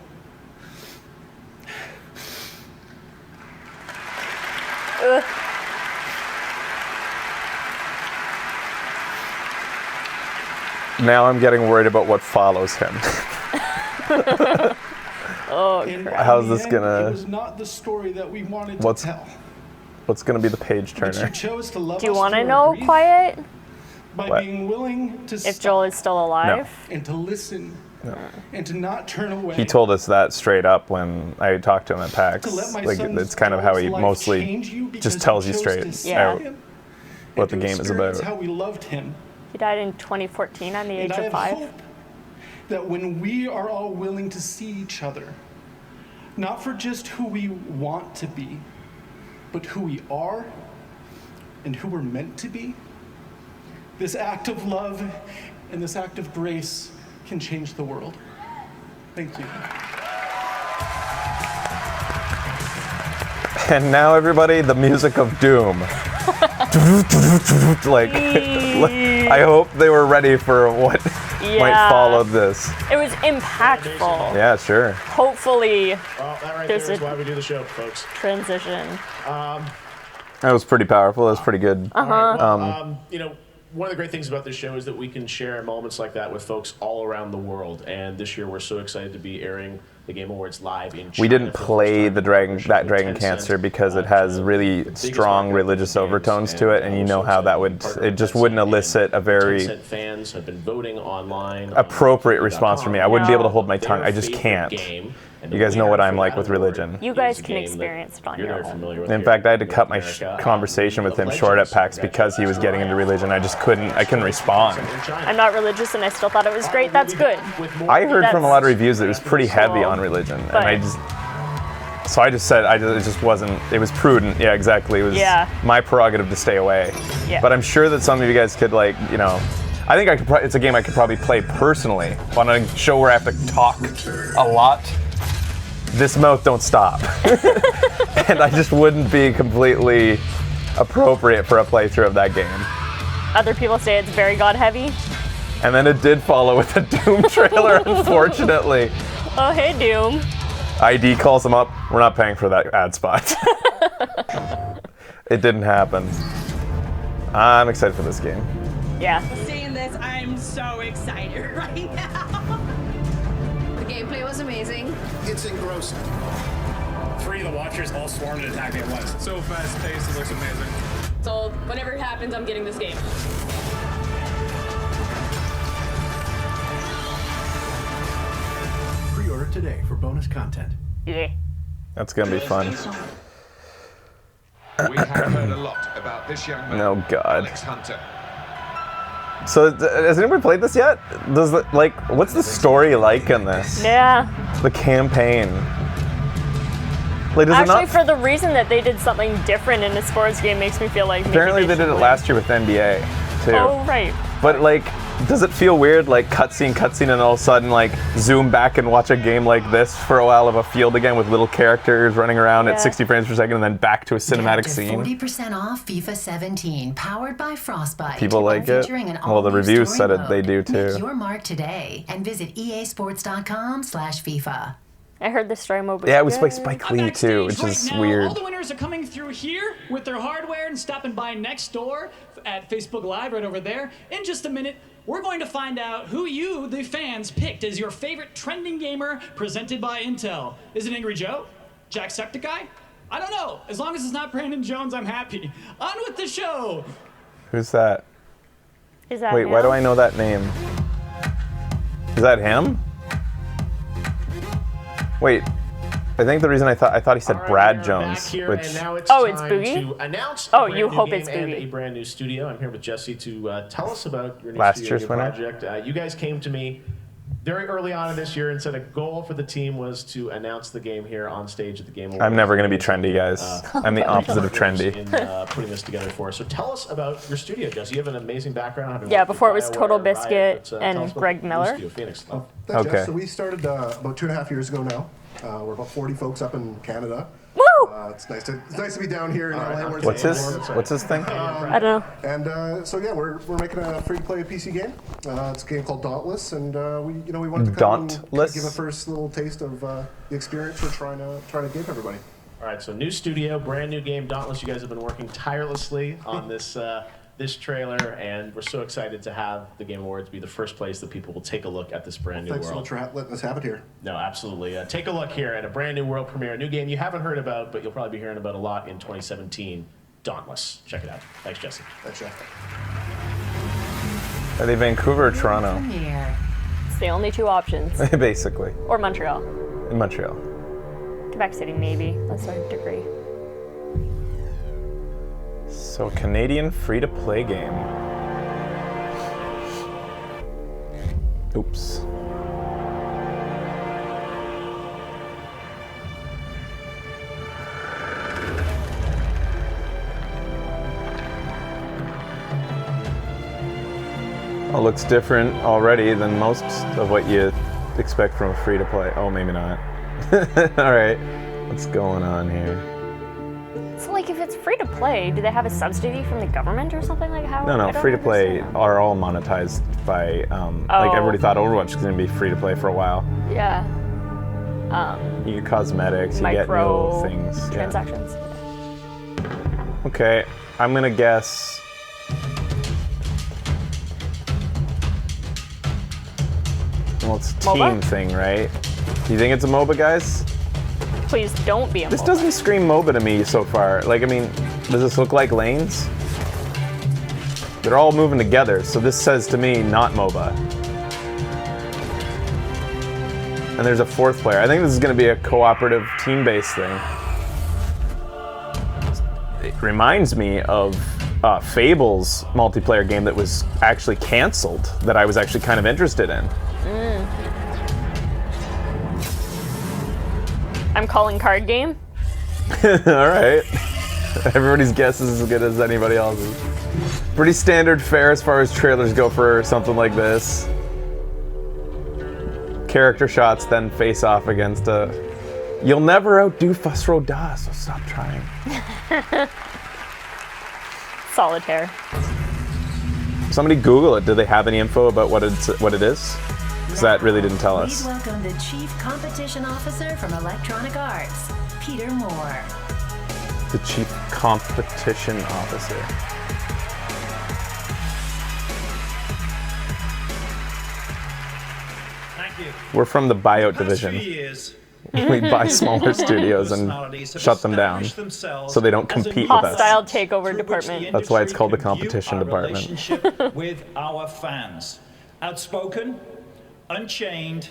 Now I'm getting worried about what follows him. Oh, how's this gonna? It was not the story that we wanted to tell. What's gonna be the page turner? But you chose to love Do you us want to through know, our grief Quiet? by What? being willing to If Joel is still alive? and to listen and to not turn away. He told us that straight up when I talked to him at PAX. To let my Like son's it's kind of how he life mostly change you because just tells you you chose straight to see out him what the and to game is about. experience how we loved him. He died in 2014 on the age And I of have 5. hope that when we are all willing to see each other, not for just who we want to be, but who we are and who we're meant to be, this act of love and this act of grace can change the world. Thank you. And now, everybody, the music of doom. Like, I hope they were ready for what might follow this. It was impactful. Yeah, sure. Hopefully, Well, that right there's there is a why we do the show, folks. transition. That was pretty powerful. That was pretty good. You know, one of the great things about this show is that we can share moments like that with folks all around the world. And this year, we're so excited to be airing the Game Awards live in China. We didn't play the Dragon Tencent, Cancer because it has really strong religious overtones to it, and you know how that would, it just wouldn't elicit a very Tencent fans have been voting online. appropriate response from me. I wouldn't be able to hold my tongue. I just can't. You guys know what I'm like with religion. You guys can experience it on your own. In fact, I had to cut my conversation with him short at PAX because he was getting into religion. I couldn't respond. I'm not religious and I still thought it was great. That's good. I heard from a lot of reviews that it was pretty heavy on religion, and I just said it just wasn't. It was prudent. Yeah, exactly. It was my prerogative to stay away. Yeah. But I'm sure that some of you guys could, like, you know, I think I could. It's a game I could probably play personally on a show where I have to talk a lot. This mouth don't stop. And I just wouldn't be completely appropriate for a playthrough of that game. Other people say it's very God heavy. And then it did follow with a Doom trailer, unfortunately. Oh, hey, Doom. ID calls them up. We're not paying for that ad spot. It didn't happen. I'm excited for this game. Yeah. Seeing this, I'm so excited right now. The gameplay was amazing. It's engrossing. 3 of the Watchers all swarmed and attacked me at once. So fast paced, it looks amazing. So whenever it happens, I'm getting this game. Pre-order today for bonus content. Yeah. That's gonna be fun. We have heard a lot about this young man, Oh God. Alex Hunter. So has anyone played this yet? What's the story like in this? Yeah. The campaign. Like, does Actually, it not? for the reason that they did something different in a sports game makes me feel like maybe Apparently they did it should last year with NBA too. Oh, right. But like, does it feel weird, like cutscene, and all of a sudden like zoom back and watch a game like this for a while of a field again with little characters running around at 60 frames per second and then back to a cinematic scene? 40% off FIFA 17, powered by Frostbite. People like it. Featuring an Well, the all-new reviews story said it. mode. They do Make too. your mark today and visit easports.com/FIFA. I heard the story mode was Yeah, it was good. by Spike Lee too, which Right is now, weird. All the winners are coming through here with their hardware and stopping by next door at Facebook Live right over there. In just a minute, we're going to find out who you, the fans, picked as your favorite trending gamer presented by Intel. Is it Angry Joe? Jacksepticeye? I don't know. As long as it's not Brandon Jones, I'm happy. On with the show. Who's that? Is that Wait, him? why do I know that name? Is that him? Wait, I think the reason I thought he said Brad Jones, which And now it's Oh, it's time Boogie? to announce Oh, a brand you new hope game it's and Boogie. a brand new studio. I'm here with Jesse to tell us about your new Last studio year's winner? project. You guys came to me very early on in this year and said a goal for the team was to announce the game here on stage at the Game Awards. I'm never going to be trendy, guys. I'm the opposite of trendy. In putting this together for us. So tell us about your studio, Jesse. You have an amazing background. having Yeah, worked with before it was BioWare, Total Riot, Biscuit but, tell and us about Greg your Miller. studio, Phoenix. Thanks, Okay. Jeff. So we started about 2.5 years ago now. We're about 40 folks up in Canada. Woo! It's nice to be down here in LA. Where What's it's his warm. What's his thing? I don't know. And so yeah, we're making a free-to-play PC game. It's a game called Dauntless, and we wanted to come and Dauntless? give a first little taste of the experience we're trying to give everybody. All right, so new studio, brand new game, Dauntless. You guys have been working tirelessly on this this trailer, and we're so excited to have the Game Awards be the first place that people will take a look at this brand new Thanks so world. much for letting us have it here. No, absolutely. Take a look here at a brand new world premiere, a new game you haven't heard about, but you'll probably be hearing about a lot in 2017. Dauntless. Check it out. Thanks, Jesse. Thanks, Jeff. Are they Vancouver or Toronto? Premiere. It's the only two options. Basically. Or Montreal. In Montreal. Quebec City, maybe. That's our degree. So, Canadian free-to-play game. Oops. Oh, looks different already than most of what you expect from a free-to-play. Oh, maybe not. All right, what's going on here? So, like, if it's free to play, do they have a subsidy from the government or something like how? I No, don't free-to-play understand. are all monetized by, like Oh. everybody thought Overwatch was going to be free-to-play for a while. Yeah. You get cosmetics, you get Micro new things. Yeah. transactions. Okay, I'm gonna guess. Well, it's a team MOBA? thing, right? Do you think it's a MOBA, guys? Please don't be a This MOBA. doesn't scream MOBA to me so far. Like, I mean, does this look like lanes? They're all moving together, so this says to me not MOBA. And there's a fourth player. I think this is going to be a cooperative team-based thing. It reminds me of Fable's multiplayer game that was actually canceled, that I was actually kind of interested in. I'm calling card game. All right. Everybody's guess is as good as anybody else's. Pretty standard fare as far as trailers go for something like this. Character shots, then face off against a... You'll never outdo Fuss Roda, so stop trying. Solitaire. Somebody Google it. Do they have any info about what it is? Because that really didn't tell Please us. welcome the Chief Competition Officer from Electronic Arts, Peter Moore. The Chief Competition Officer. Thank you. We're from the buyout For the past division. few years, We buy smaller studios and personalities have shut them down established themselves so they don't as a compete new with us. Hostile takeover department. That's why it's called the industry can view competition our department. relationship with our fans. Outspoken, unchained,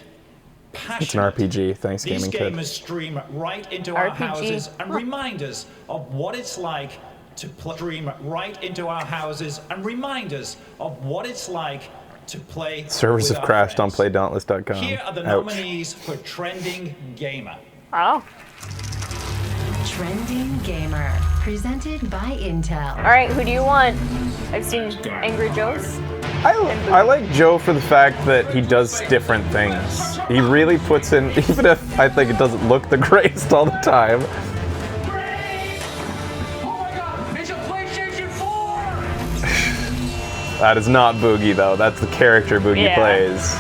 It's passionate. an RPG. Thanks, These Gaming Kid. gamers stream right into our RPG. houses and remind us of what it's like to stream right into our houses and remind us of what it's like to play. Servers with have our crashed on friends. playdauntless.com. Here are the Ouch. nominees for Trending Gamer. Oh. Trending Gamer, presented by Intel. All right, who do you want? I've seen Angry Joe's. I like Joe for the fact that he does different things. He really puts in, even if I think it doesn't look the greatest all the time. It's a PlayStation 4! That is not Boogie though. That's the character Boogie Yeah. plays.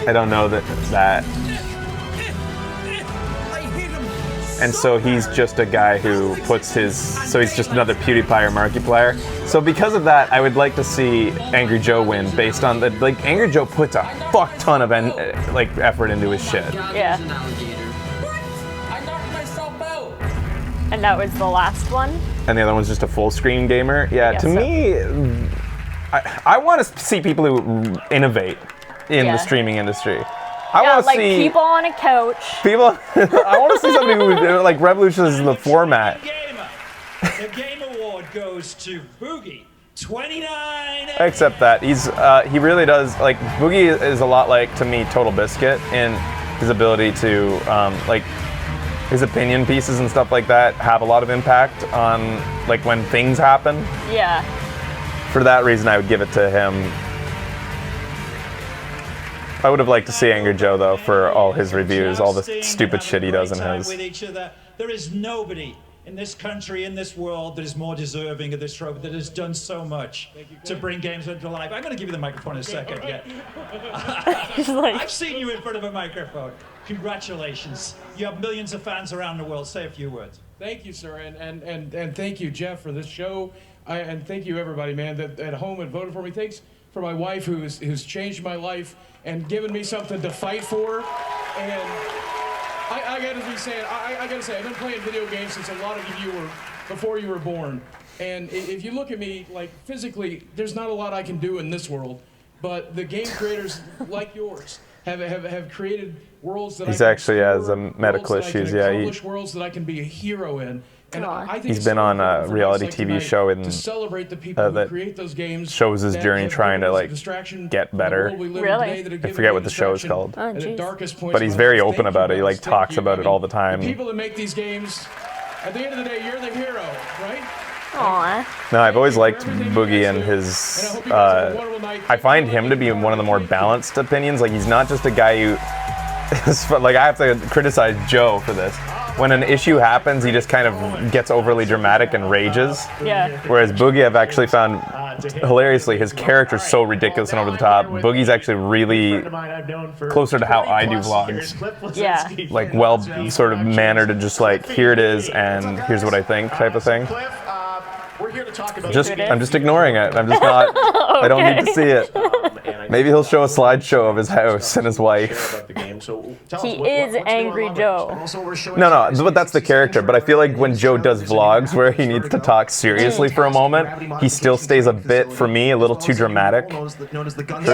I don't know that. And so he's just a guy who puts his, so he's just another PewDiePie or Markiplier. So because of that, I would like to see Angry Joe win based on the, like, Angry Joe puts a fuck ton of effort into his shit. Yeah. I knocked myself out. And that was the last one? And the other one's just a full screen gamer. Yeah, to me, I want to see people who innovate in the streaming industry. I want to see people on a couch. People. I want to see somebody who like revolutionizes the format. The game award goes to Boogie. 29. Except that he really does like Boogie is a lot like to me Total Biscuit in his ability to like his opinion pieces and stuff like that have a lot of impact on like when things happen. Yeah. For that reason, I would give it to him. I would have liked to see Angry Joe though for all his reviews, all the stupid shit he does in his. With each other. There is nobody in this country, in this world, that is more deserving of this trophy, that has done so much to bring games into life. I'm going to give you the microphone in a second. Yeah. I've seen you in front of a microphone. Congratulations. You have millions of fans around the world. Say a few words. Thank you, sir, and thank you, Jeff, for this show. And thank you, everybody, man, that at home and voted for me. Thanks for my wife, who's changed my life and given me something to fight for. And I gotta be saying, I gotta say, I've been playing video games since a lot of you were before you were born. And if you look at me, like physically, there's not a lot I can do in this world. But the game creators like yours have created worlds that he's actually has medical issues. Yeah, worlds that I can be a hero in. And I think he's been on a reality TV show in that shows his journey trying to like get better. Really? I forget what the show is called. Oh, geez. But he's very open about it. He like talks about it all the time. The people that make these games, at the end of the day, you're the hero, right? Aww. No, I've always liked Boogie and his. I find him to be one of the more balanced opinions. Like he's not just a guy who. Like I have to criticize Joe for this. When an issue happens, he just kind of gets overly dramatic and rages. Yeah. Whereas Boogie, I've actually found hilariously, his character's so ridiculous and over the top. Boogie's actually really closer to how I do vlogs. Yeah. Like well sort of mannered and just like here it is and here's what I think type of thing. We're here to talk about I'm just ignoring it. I'm just not. I don't need to see it. Maybe he'll show a slideshow of his house and his wife. He is Angry Joe. No, but that's the character. But I feel like when Joe does vlogs where he needs to talk seriously for a moment, he still stays a bit, for me, a little too dramatic. For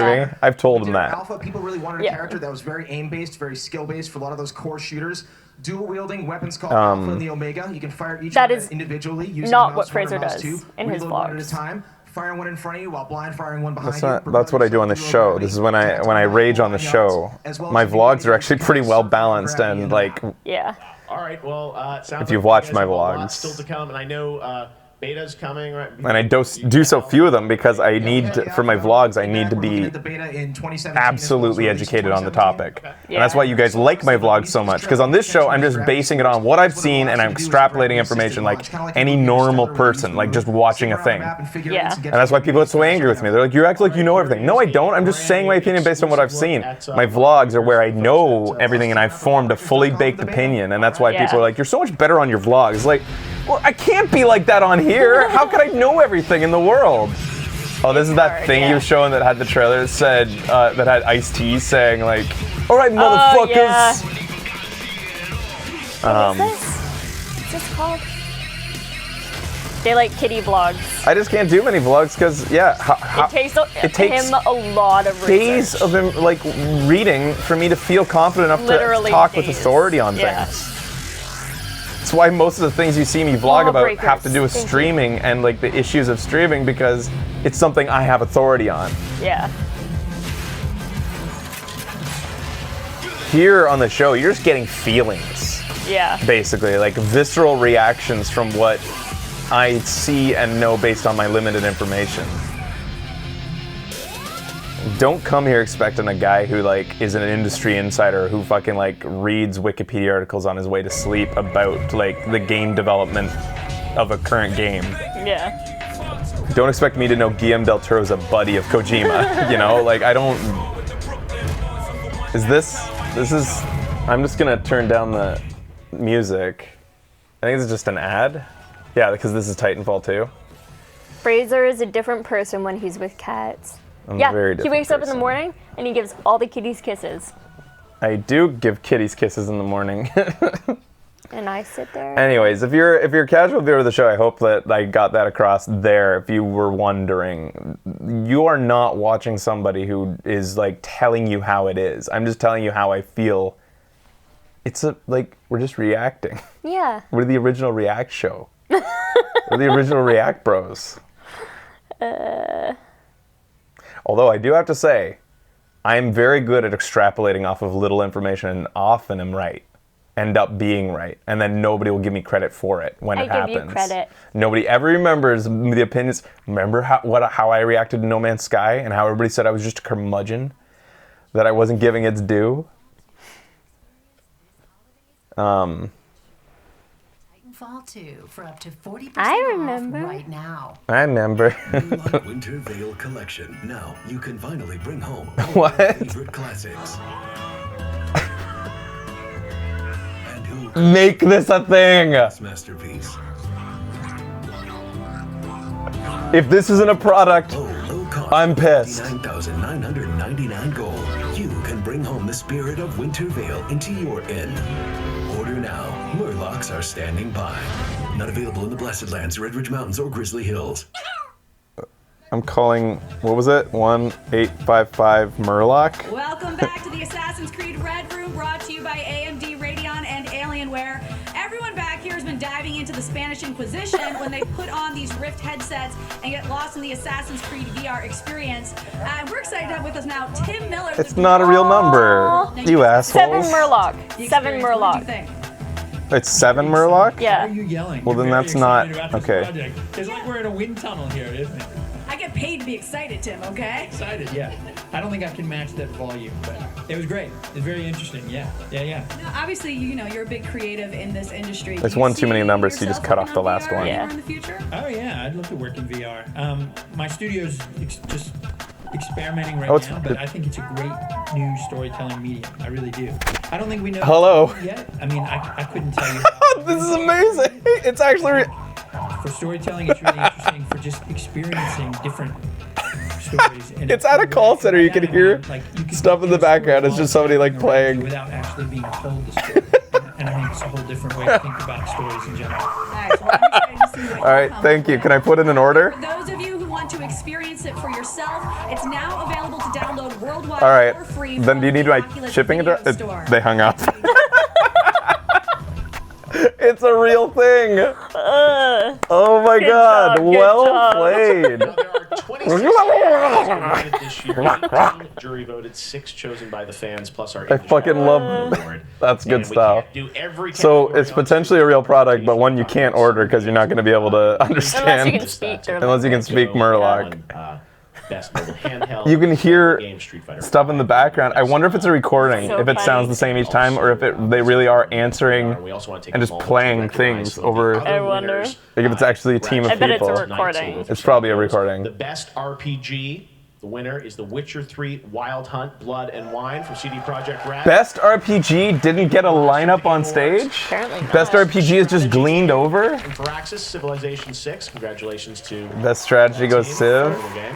me, I've told him that. Alpha, people really wanted a character that was very aim-based, very skill-based for a lot of those core shooters. Dual-wielding weapons called Alpha and the Omega. You can fire each one individually using not mouse what Fraser one or mouse does two. in his Reload one at a vlogs. time. Firing one in front of you while blind firing one behind That's what I do on the show. This is when I rage on the show. My vlogs are actually pretty well balanced and like. Yeah. All right. Well, if you've watched my vlogs. Still to come, and I know beta's coming. Right? And I do so few of them because I need to, for my vlogs, I need to be absolutely educated on the topic. And that's why you guys like my vlogs so much. Because on this show, I'm just basing it on what I've seen and I'm extrapolating information like any normal person, like just watching a thing. Yeah. And that's why people get so angry with me. They're like, you act like you know everything. No, I don't. I'm just saying my opinion based on what I've seen. My vlogs are where I know everything and I've formed a fully baked opinion. And that's why people are like, you're so much better on your vlogs. Like, well, I can't be like that on here. How could I know everything in the world? Oh, this is that thing you were showing that had the trailer that said, that had Ice-T saying like, all right, motherfuckers. What is this called? They like kitty vlogs. I just can't do many vlogs because, it takes him a lot of days of him like reading for me to feel confident enough to talk with authority on things. That's why most of the things you see me vlog about have to do with streaming and like the issues of streaming because it's something I have authority on. Yeah. Here on the show, you're just getting feelings. Yeah. Basically, like visceral reactions from what I see and know based on my limited information. Don't come here expecting a guy who like is an industry insider who fucking like reads Wikipedia articles on his way to sleep about like the game development of a current game. Yeah. Don't expect me to know Guillermo del Toro's a buddy of Kojima, you know? Like I don't. I'm just gonna turn down the music. I think it's just an ad. Yeah, because this is Titanfall 2. Fraser is a different person when he's with cats. I'm a very different he wakes up in person. the morning and he gives all the kitties kisses. I do give kitties kisses in the morning. And I sit there. Anyways, if you're a casual viewer of the show, I hope that I got that across there. If you were wondering, you are not watching somebody who is like telling you how it is. I'm just telling you how I feel. It's we're just reacting. Yeah. We're the original React show. We're the original React bros. Although I do have to say, I'm very good at extrapolating off of little information and often am right. End up being right. And then nobody will give me credit for it when it happens. I give you credit. Nobody ever remembers the opinions. Remember how I reacted to No Man's Sky and how everybody said I was just a curmudgeon? That I wasn't giving its due? Fall 2 for up to 40% I remember. off right now. I remember. Murloc Winter Veil Collection. Now you can finally bring home all What? your favorite classics. And who Make this a thing! this masterpiece? If this isn't a product, I'm pissed. 99,999 gold. You can bring home the spirit of Winter Veil into your inn. Order now. Murlocs are standing by. Not available in the Blessed Lands, Red Ridge Mountains, or Grizzly Hills. I'm calling, what was it? 1855 Murloc? Welcome back to the Assassin's Creed Red Room, brought to you by AMD Radeon and Alienware. Everyone back here has been diving into the Spanish Inquisition when they put on these Rift headsets and get lost in the Assassin's Creed VR experience. We're excited to have with us now Tim Miller. It's not a real number, you assholes. 7 Murloc. 7 Murloc. What do you think? It's 7 Murloc? Yeah. Why are you yelling? Well, then You're very that's not- excited about this okay. project. It's like we're in a wind tunnel here, isn't it? I get paid to be excited, Tim, okay? Excited, yeah. I don't think I can match that volume, but it was great. It was very interesting, yeah. Yeah. Now, obviously, you're a big creative in this industry. It's Do you one too many see numbers, so you just yourself cut off the working on last VR one. anywhere in the future? Oh yeah, I'd love to work in VR. My studio's just experimenting right Oh, it's- now, but I think it's a great new storytelling medium. I really do. I don't think we know Hello. yet. I mean, I couldn't tell you. This is amazing. It's actually... For storytelling, it's really interesting for just experiencing different stories. And It's at a call center. You can hear stuff in the background. It's just somebody like playing. without actually being told the story. And I think it's a whole different way to think about stories in general. Nice. Well, I'm excited to see what All right, thank you. Can I put in an order? For those of you who want to experience it for yourself, it's now available to download worldwide All right. for free. Then from do you need the my Oculus shipping Video address? Store. They hung up. It's a real thing. Oh my God. job, good Well job. played. This year, jury voted 6 chosen by the fans, plus our I fucking love That's good And we stuff. can't do every So category it's on potentially a real product, but one you can't order because you're not going to be able to understand. Unless you can speak their Unless you can speak Murloc. Best mobile handheld. You can hear game, Street Fighter stuff in the background. I wonder if it's a recording, So if it funny. sounds the same each time, or if they really are answering We also want to take and a just moment to playing recognize things some of the over. other I wonder. winners. Like if it's actually a team of I bet it's people. a recording. It's probably a recording. The best RPG. The winner is The Witcher 3 Wild Hunt Blood and Wine from CD Projekt Red. Best RPG didn't get a lineup on stage? Apparently not. Best RPG is just gleaned over? And Firaxis Civilization 6. Congratulations to Best strategy goes team Civ. for the game.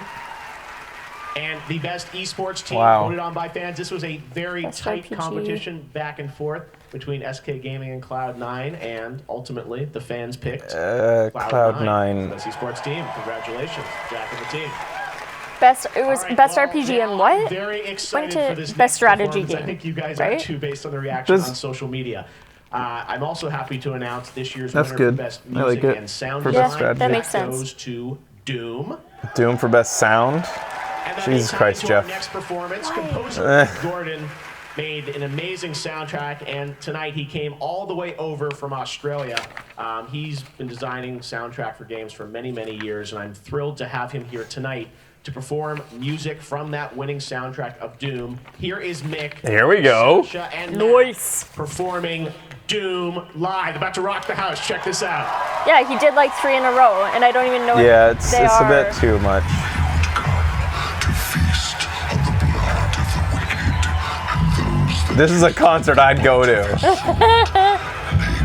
And the best esports team Wow. voted on by fans. This was a very Best tight RPG. competition back and forth between SK Gaming and Cloud9, and ultimately the fans picked Cloud9. Best esports team. Congratulations, Jack and the team. It was All right, best well, RPG now and what? I'm very excited Went to for this best next strategy performance. I game, think you guys right? are too, based on the reaction This- on social media. I'm also happy to announce this year's That's winner good. for best I like music it. and sound For design. best strategy. that makes sense. Goes to Doom. Doom for best sound. And that Jesus is Christ, time to our Jeff. next performance. Composer Gordon made an amazing soundtrack, and tonight he came all the way over from Australia. He's been designing soundtrack for games for many, many years, and I'm thrilled to have him here tonight to perform music from that winning soundtrack of Doom. Here is Mick. Here we go. Sasha, and Nice. Matt performing Doom live. About to rock the house. Check this out. Yeah, he did like 3 in a row, and I don't even know Yeah, if it's they a are. bit too much. This is a concert I'd go to.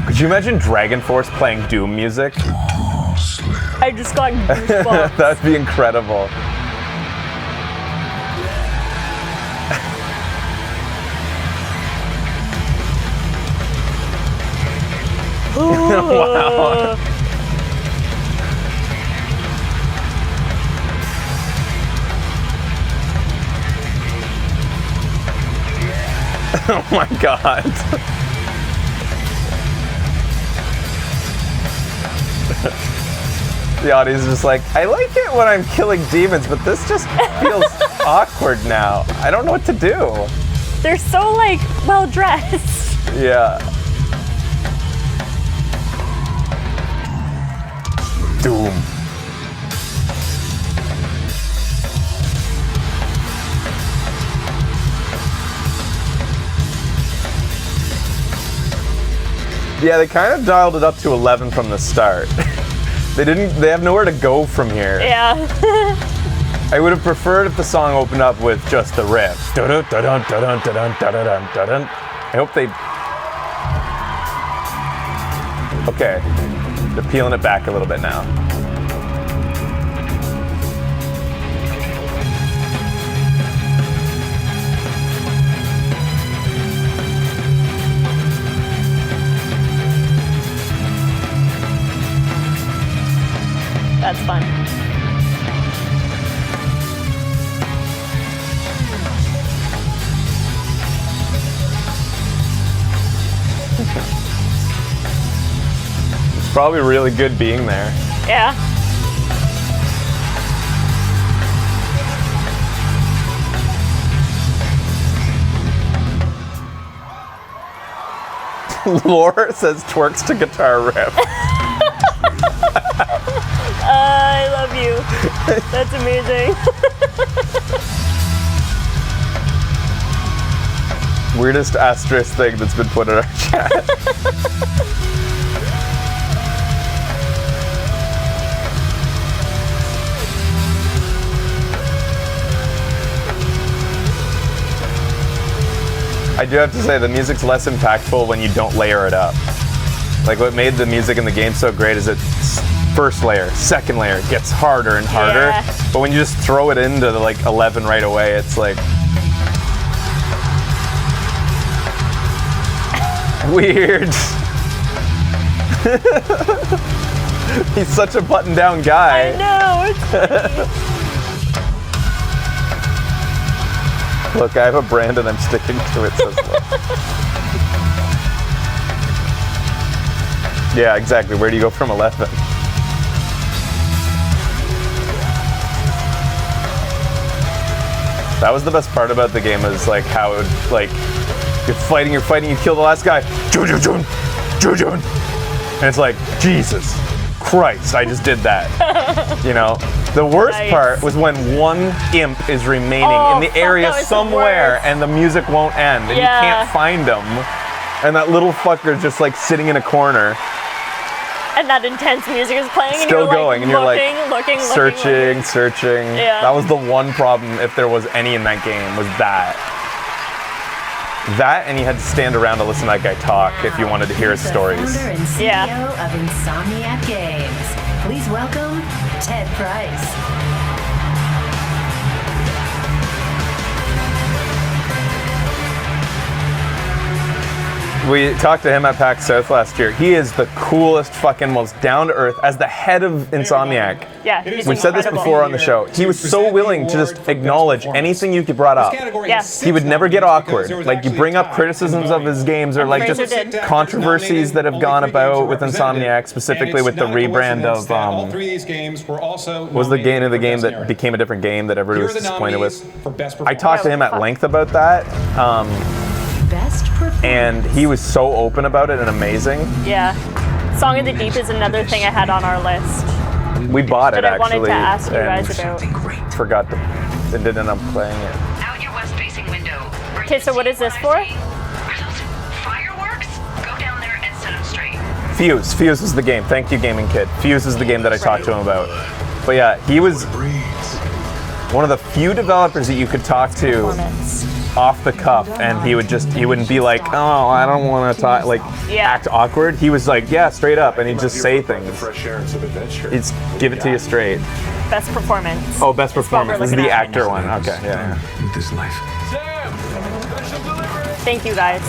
Could you imagine Dragon Force playing Doom music? I just got goosebumps. That'd be incredible. Wow. Oh my god. The audience is just like, I like it when I'm killing demons, but this just feels awkward now. I don't know what to do. They're so, like, well dressed. Yeah. Doom. Yeah, they kind of dialed it up to 11 from the start. They have nowhere to go from here. Yeah. I would have preferred if the song opened up with just the riff. Dun-dun, dun-dun, dun-dun, dun-dun, dun-dun, dun-dun. I hope they... Okay. They're peeling it back a little bit now. That's fun. It's probably really good being there. Yeah. Laura says twerks to guitar riff. I love you. That's amazing. Weirdest asterisk thing that's been put in our chat. I do have to say, the music's less impactful when you don't layer it up. Like, what made the music in the game so great is it's first layer, second layer, gets harder and harder. Yeah. But when you just throw it into the, like 11 right away, it's like weird. He's such a button-down guy. I know. It's funny. Look, I have a brand and I'm sticking to it. Says yeah, exactly. Where do you go from 11? That was the best part about the game, is like how it would, like, you're fighting, you kill the last guy, Jun, and it's like, Jesus Christ, I just did that. You know? The worst part was when one imp is remaining in the area somewhere and the music won't end and you can't find him. And that little fucker's just like sitting in a corner. And that intense music is playing Still and you're going, like and you're looking, like looking. searching. Yeah. That was the one problem, if there was any in that game, was that. That, and you had to stand around to listen to that guy talk if you wanted to hear his stories. Founder and CEO of Insomniac Games. Please welcome Ted Price. We talked to him at PAX South last year. He is the coolest, fucking most down-to-earth, as the head of Insomniac. Yeah, he's We've said this before on the show. He was so willing to just acknowledge anything you brought up. Yeah. He would never get awkward. Like, you bring up criticisms of his games or like just controversies that have gone about with Insomniac, specifically with the rebrand of was the game of the game that became a different game that everybody was disappointed with. I talked to him at length about that. And he was so open about it and amazing. Yeah. Song of the Deep is another thing I had on our list. We bought it that I actually. wanted to ask you guys about. Forgot to, and didn't end up playing it. Out your west-facing window. Okay, so what is this for? Fireworks? Go down there and set them straight. Fuse. Fuse is the game. Thank you, Gaming Kid. Fuse is the game that I talked to him about. But yeah, he was one of the few developers that you could talk to off the cuff, and he wouldn't be like, oh, I don't want to talk, like, act awkward. He was like, yeah, straight up, and he'd just say things. He'd give it to you straight. Best performance. Oh, best performance. This is the actor one. Okay, yeah. With this life. Thank you guys.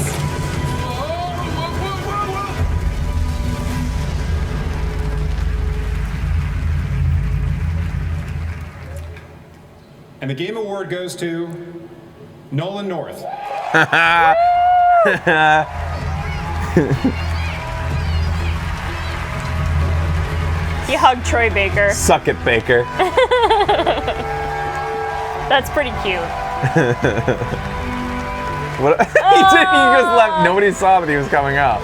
And the Game Award goes to Nolan North. He hugged Troy Baker. Suck it, Baker. That's pretty cute. What? He just left. Nobody saw that he was coming up.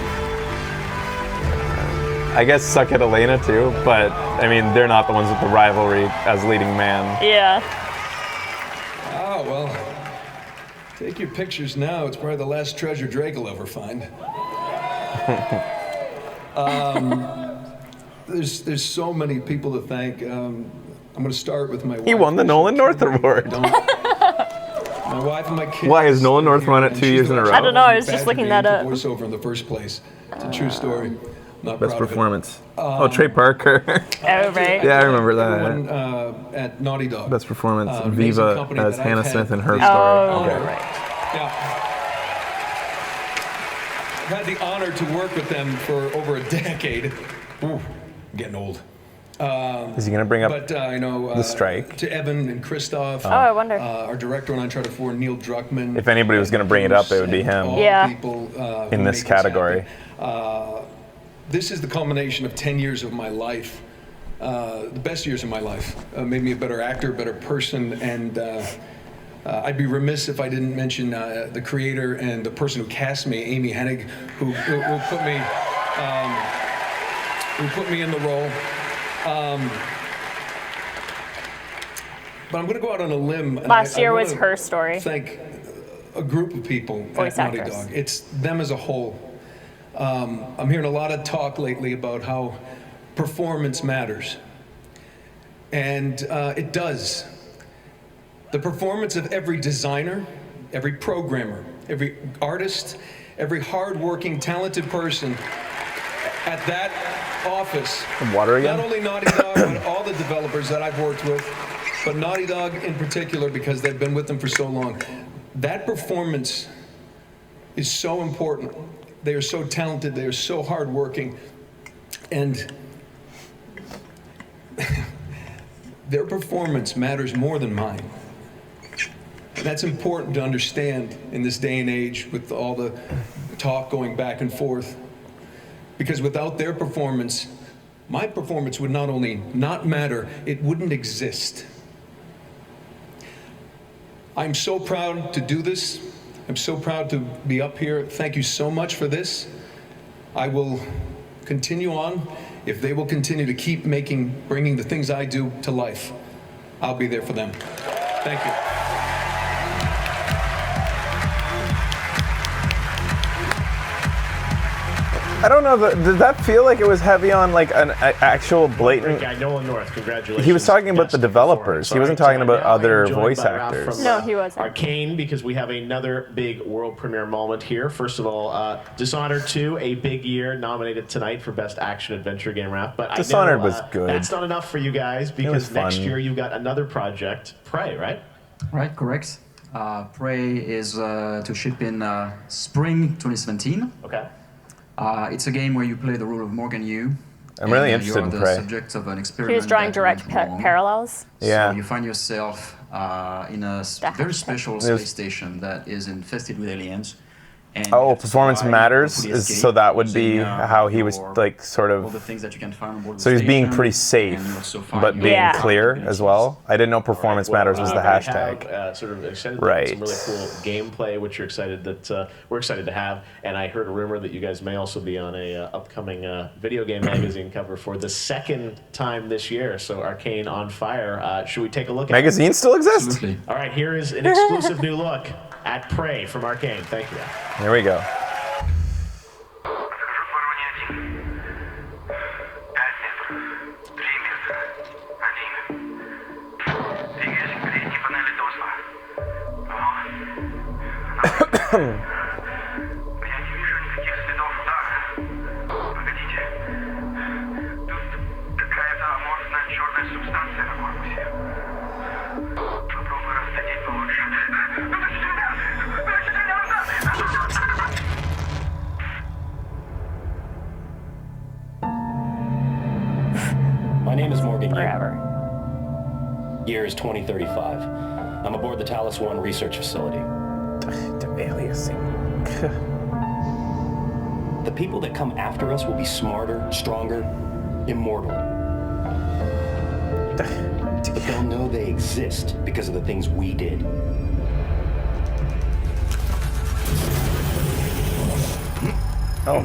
I guess suck it, Elena, too. But, I mean, they're not the ones with the rivalry as leading man. Yeah. Oh, well. Take your pictures now. It's probably the last treasure Drake will ever find. There's so many people to thank. I'm going to start with my wife. He won the Nolan North Award. My wife and my kids. Why has Nolan North won it 2 years in a row? I don't know. I was just looking that up. Voiceover in the first place. It's a true story. Not Best proud of it. performance. Trey Parker. Oh, right. Yeah, I remember that. Everyone, at Naughty Dog. Best performance. Amazing Viva company as that Hannah I've Smith had in her the story. Oh, Okay. right. Yeah. I've had the honor to work with them for over a decade. Ooh, getting old. Is he going to bring up the strike? To Evan and Christoph. Oh, I wonder. Our director on Uncharted 4, Neil Druckmann. If anybody was going to bring it up, it would be him. Yeah. In this category. This is the culmination of 10 years of my life. The best years of my life. Made me a better actor, better person, and I'd be remiss if I didn't mention the creator and the person who cast me, Amy Hennig, who put me in the role. But I'm going to go out on a limb. Last year was her story. Thank a group of people Voice at Naughty actress. Dog. It's them as a whole. I'm hearing a lot of talk lately about how performance matters. And it does. The performance of every designer, every programmer, every artist, every hardworking, talented person at that office. Water again? Not only Naughty Dog, but all the developers that I've worked with, but Naughty Dog in particular because they've been with them for so long. That performance is so important. They are so talented, they are so hardworking, and their performance matters more than mine. That's important to understand in this day and age with all the talk going back and forth. Because without their performance, my performance would not only not matter, it wouldn't exist. I'm so proud to do this. I'm so proud to be up here. Thank you so much for this. I will continue on. If they will continue to keep bringing the things I do to life, I'll be there for them. Thank you. I don't know. Did that feel like it was heavy on like an actual blatant? Great guy, Nolan North. Congratulations. He was talking about the developers. He wasn't talking about other voice actors. No, he wasn't. Arcane, because we have another big world premiere moment here. First of all, Dishonored 2, a big year, nominated tonight for Best Action Adventure Game Wrap. But Dishonored I know, was good. That's not enough for you guys because next year you've got another project, Prey, right? Right, correct. Prey is to ship in spring 2017. Okay. It's a game where you play the role of Morgan Yu. I'm really interested in Prey. You Prey. are the subject of an experiment. He was drawing that direct went wrong. parallels. Yeah. So you find yourself in a very special space station that is infested with aliens. And performance matters. So that would be how he was like sort of. All the things that you can find on board the So he's being station, pretty safe, and you also find but your being clear as well. I didn't know performance matters was the hashtag. Have, sort of extended Right. some really cool gameplay, which you're excited that we're excited to have. And I heard a rumor that you guys may also be on a upcoming video game magazine cover for the second time this year. So Arcane on fire. Should we take a look at Magazines still exist? Absolutely. All right, here is an exclusive new look at Prey from Arcane. Thank you. Here we go. My name is Morgan Yu. Forever. Year is 2035. I'm aboard the Talos 1 research facility. Aliasing. The people that come after us will be smarter, stronger, immortal. But they'll know they exist because of the things we did. Oh.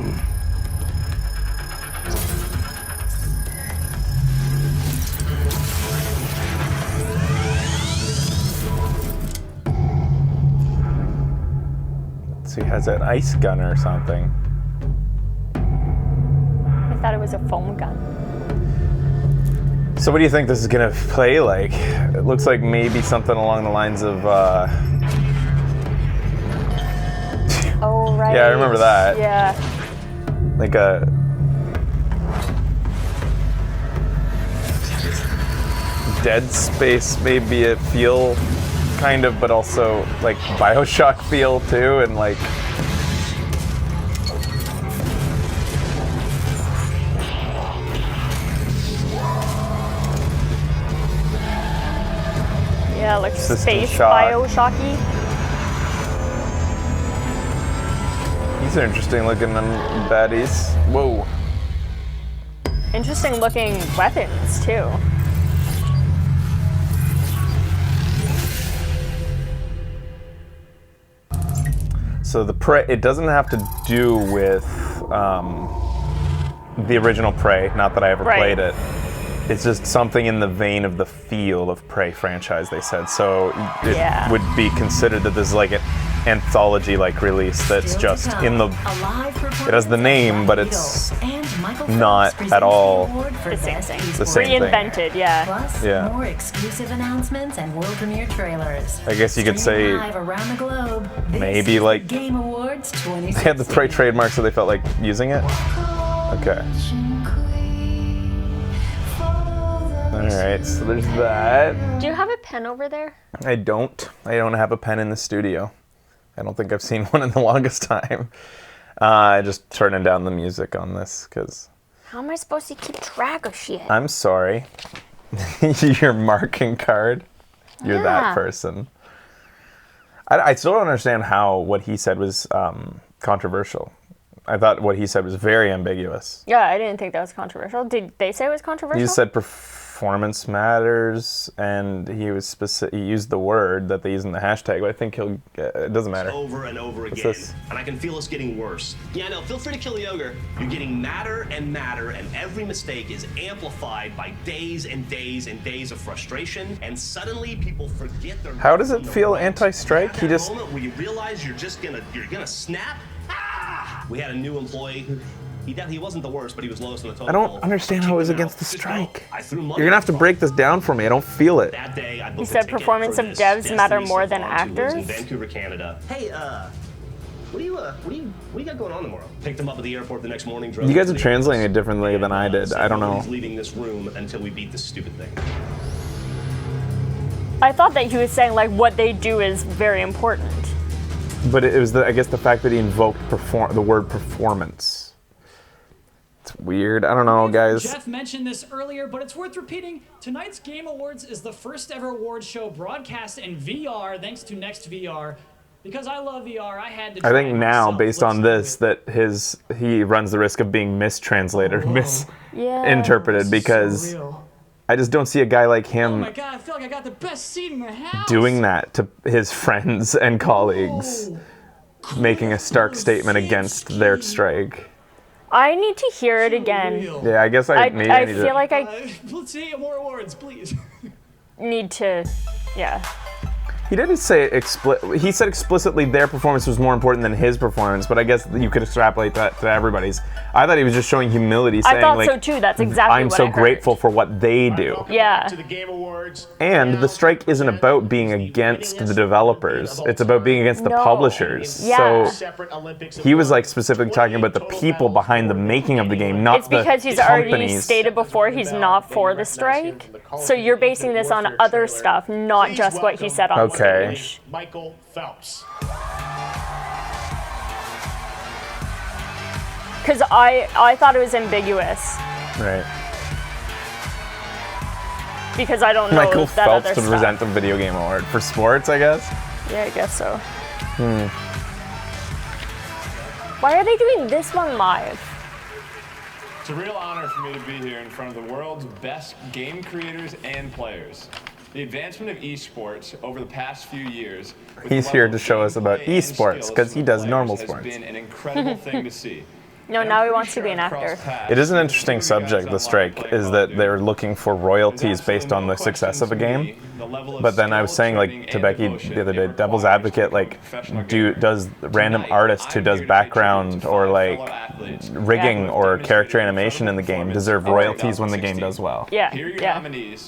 So he has an ice gun or something. I thought it was a foam gun. So what do you think this is gonna play like? It looks like maybe something along the lines of Oh, right. Yeah, I remember that. Yeah. Like a Dead Space, maybe a feel, kind of, but also like Bioshock feel too, and like yeah, like System space Shock. Bioshocky. These are interesting looking baddies. Whoa. Interesting looking weapons too. So the Prey, it doesn't have to do with the original Prey, not that I ever played it. It's just something in the vein of the feel of Prey franchise, they said. So it would be considered that this is like an anthology-like release that's just in the... It has the name, but it's not at all the same thing. The same thing. Reinvented, yeah. Plus, more exclusive announcements and world premiere trailers. I guess you could say Live around the globe. maybe like Game Awards 2016. they had the Prey trademark, so they felt like using it. Okay. Alright, so there's that. Do you have a pen over there? I don't. I don't have a pen in the studio. I don't think I've seen one in the longest time. Just turning down the music on this, because... How am I supposed to keep track of shit? I'm sorry. Your marking card. You're that person. I still don't understand how what he said was controversial. I thought what he said was very ambiguous. Yeah, I didn't think that was controversial. Did they say it was controversial? He said performance matters, and he was specific. He used the word that they use in the hashtag, but I think he'll. It doesn't matter. Over and over What's again, this? and I can feel us getting worse. Yeah, no, feel free to kill the ogre. You're getting madder and madder, and every mistake is amplified by days and days and days of frustration, and suddenly people forget their. How does it feel anti-strike? He just. Moment where you realize you're gonna snap. We had a new employee. He wasn't the worst, but he was lowest on the total. I don't understand how it was against the strike. I threw money. You're gonna have to break this down for me. I don't feel it. That day, I He booked a said ticket performance for of this devs matter Destiny more than Savant who lives actors. in Vancouver, Canada. Hey, what do you got going on tomorrow? Picked him up at the airport the next morning. You guys are translating it differently than I did. I don't know. He's leaving this room until we beat this stupid thing. I thought that he was saying like what they do is very important. But it was I guess the fact that he invoked the word performance. It's weird. I don't know, guys. Jeff mentioned this earlier, but it's worth repeating. Tonight's Game Awards is the first ever award show broadcast in VR, thanks to Next VR. Because I love VR, I had to. I think now, based on this, that he runs the risk of being mistranslated, misinterpreted, because I just don't see a guy like him Oh my god, I feel like I got the best seat in the house. doing that to his friends and colleagues, making a stark statement against their strike. I need to hear it again. Yeah, I guess I need to. feel like let's see more awards, please. Need to, yeah. He didn't say he said explicitly their performance was more important than his performance, but I guess you could extrapolate that to everybody's. I thought he was just showing humility, saying I thought like, so too. That's exactly I'm what so I heard. grateful for what they do. Yeah. To the Game Awards. And the strike isn't about being against the developers. It's about being against the publishers. Yeah. So he was like specifically talking about the people behind the making of the game, not It's because the he's already companies. stated before he's not for the strike. So you're basing this on other stuff, not just what he said on Okay. stage. Michael Phelps. Because I thought it was ambiguous. Right. because I don't know Michael that Phelps other would stuff. resent the video game award for sports, I guess. Yeah, I guess so. Hmm. Why are they doing this one live? It's a real honor for me to be here in front of the world's best game creators and players. The advancement of esports over the past few years. He's here to show us about esports because he does normal has sports. been an incredible thing to see. No, now he wants to be an actor. It is an interesting subject, the strike, is that they're looking for royalties based on the success of a game. But then I was saying, like, to Becky the other day, Devil's Advocate, like, does random artist who does background or, like, rigging or character animation in the game deserve royalties when the game does well? Yeah,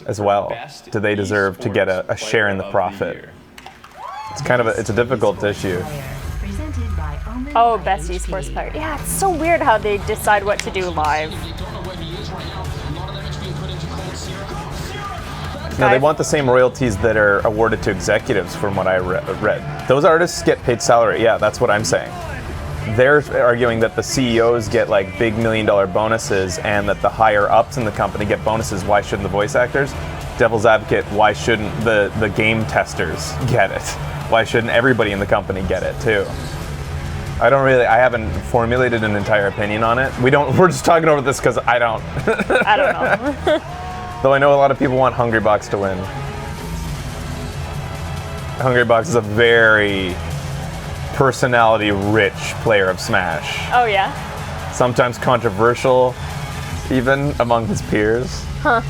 As well. Do they deserve to get a share in the profit? It's kind of it's a difficult issue. Oh, best esports player. Yeah, it's so weird how they decide what to do live. No, they want the same royalties that are awarded to executives, from what I read. Those artists get paid salary. Yeah, that's what I'm saying. They're arguing that the CEOs get like big $1 million bonuses and that the higher ups in the company get bonuses. Why shouldn't the voice actors? Devil's Advocate, why shouldn't the game testers get it? Why shouldn't everybody in the company get it too? I haven't formulated an entire opinion on it. We're just talking over this because I don't. I don't know. Though I know a lot of people want Hungrybox to win. Hungrybox is a very personality-rich player of Smash. Oh, yeah? Sometimes controversial, even among his peers. Huh.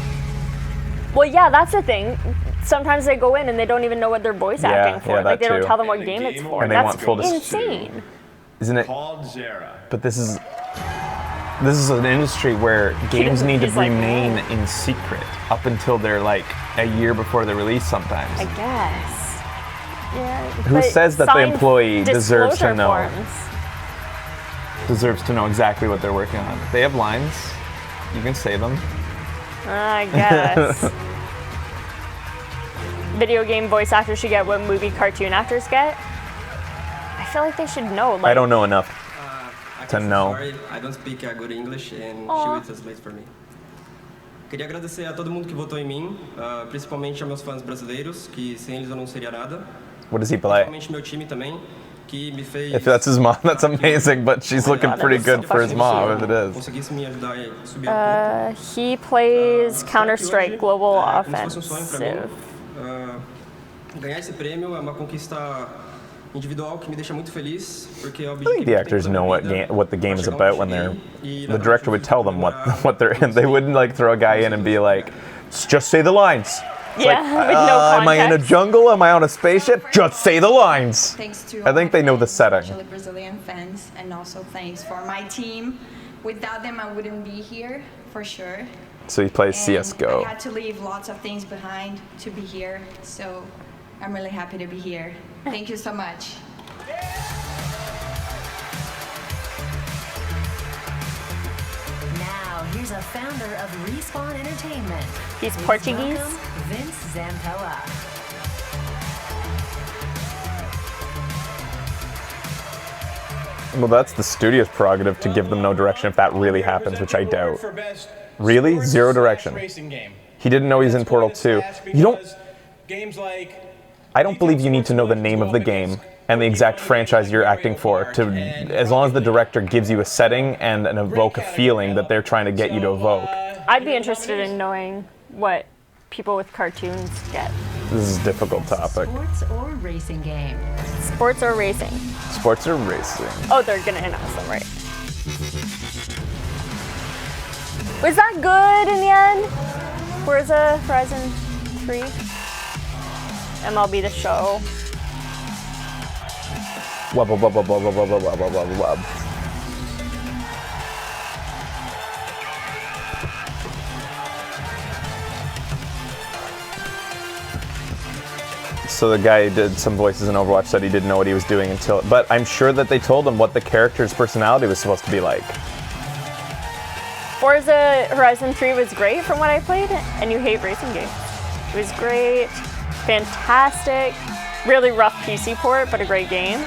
Well, yeah, that's the thing. Sometimes they go in and they don't even know what they're voice acting for. Like, they don't tell them what game it's for. And they That's want full insane. Isn't it? But this is an industry where games need to remain in secret up until they're like a year before they're released sometimes. I guess. Yeah. Who says that the employee deserves to know? Forms. Deserves to know exactly what they're working on. They have lines. You can say them. I guess. Video game voice actors should get what movie cartoon actors get. I feel like they should know. Like, I don't know enough to know. Sorry, I don't speak good English and she will translate for me. Queria agradecer a todo mundo que votou em mim, principalmente aos meus fãs brasileiros, que sem eles eu não seria nada. What does he play? Principalmente meu time também, que me fez. If that's his mom, that's amazing, but she's looking pretty good for his mom, if it is. Conseguisse me ajudar a subir he plays Counter-Strike Global Offensive. Ganhar esse prêmio é uma conquista individual que me deixa muito feliz, porque I think the actors know what the game is about when the director would tell them what they're in. They wouldn't like throw a guy in and be like, just say the lines. It's yeah, like, with no context. am I in a jungle? Am I on a spaceship? Just say the lines. Thanks to I think they know the setting. Especially Brazilian fans, and also thanks for my team. Without them, I wouldn't be here for sure. So he plays CS:GO. I had to leave lots of things behind to be here, so I'm really happy to be here. Thank you so much. Now, here's a founder of Respawn Entertainment. He's Please Portuguese? welcome Vince Zampella. Well, that's the studio's prerogative to give them no direction if that really happens, which I doubt. Really? Zero direction. He didn't know he's in Portal 2. You don't... I don't believe you need to know the name of the game and the exact franchise you're acting for, as long as the director gives you a setting and evoke a feeling that they're trying to get you to evoke. I'd be interested in knowing what people with cartoons get. This is a difficult topic. Sports or racing game? Sports or racing? Sports or racing? Oh, they're gonna announce them, right? Was that good in the end? Forza Horizon 3? MLB The Show. Wub, wub, wub, wub, wub, wub, wub, wub, wub, wub, wub. So the guy who did some voices in Overwatch said he didn't know what he was doing until... But I'm sure that they told him what the character's personality was supposed to be like. Forza Horizon 3 was great from what I played, and you hate racing games. It was great, fantastic, really rough PC port, but a great game.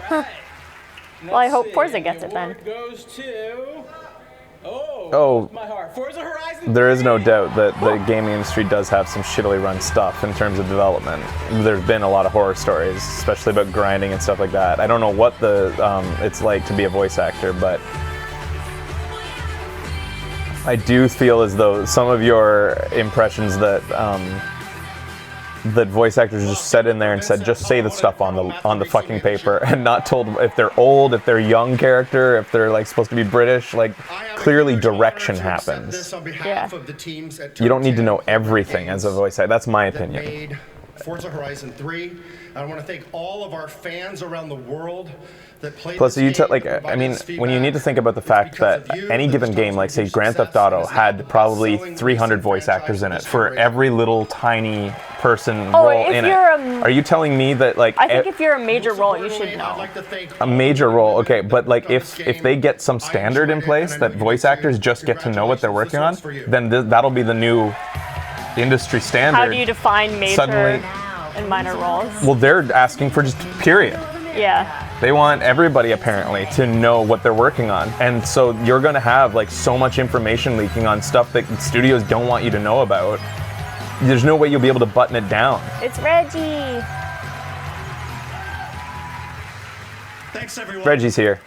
Huh. Well, I hope Forza gets it then. Goes to... my heart. Forza Horizon. There is no doubt that the gaming industry does have some shittily run stuff in terms of development. There's been a lot of horror stories, especially about grinding and stuff like that. I don't know what the it's like to be a voice actor, but I do feel as though some of your impressions that that voice actors just sat in there and said, just say the stuff on the fucking paper, and not told if they're old, if they're a young character, if they're like supposed to be British. Like, clearly direction happens. Yeah. You don't need to know everything as a voice actor. That's my opinion. Made Forza Horizon 3. I want to thank all of our fans around the world that played Plus, this game, I mean, when you need to think about the fact that any given game, like say Grand Theft Auto, had probably 300 voice actors in it for every little tiny person role in it. Are you telling me that like? I think if you're a major role, you should know. A major role, okay, but like if they get some standard in place that voice actors just get to know what they're working on, then that'll be the new industry standard. How do you define major and minor roles? Well, they're asking for just period. Yeah. They want everybody apparently to know what they're working on. And so you're going to have like so much information leaking on stuff that studios don't want you to know about. There's no way you'll be able to button it down. It's Reggie. Thanks, everyone. Reggie's here.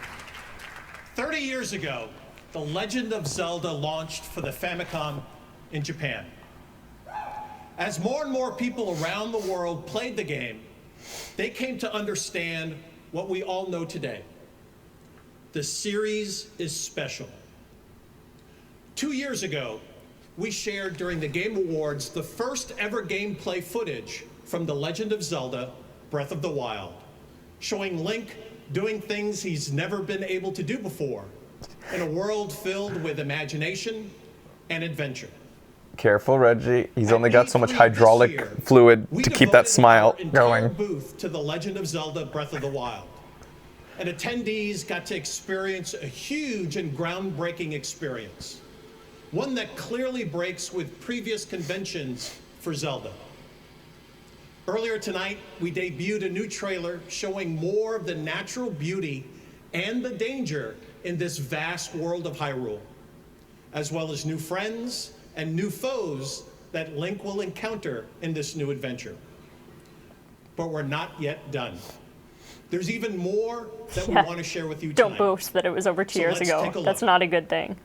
30 years ago, The Legend of Zelda launched for the Famicom in Japan. As more and more people around the world played the game, they came to understand what we all know today. The series is special. 2 years ago, we shared during the Game Awards the first ever gameplay footage from The Legend of Zelda: Breath of the Wild, showing Link doing things he's never been able to do before in a world filled with imagination and adventure. Careful, Reggie. He's only got so much hydraulic fluid to keep that smile going. Booth to The Legend of Zelda: Breath of the Wild. And attendees got to experience a huge and groundbreaking experience. One that clearly breaks with previous conventions for Zelda. Earlier tonight, we debuted a new trailer showing more of the natural beauty and the danger in this vast world of Hyrule, as well as new friends and new foes that Link will encounter in this new adventure. But we're not yet done. There's even more that we want to share with you tonight. Don't boast that it was over 2 years ago. That's not a good thing.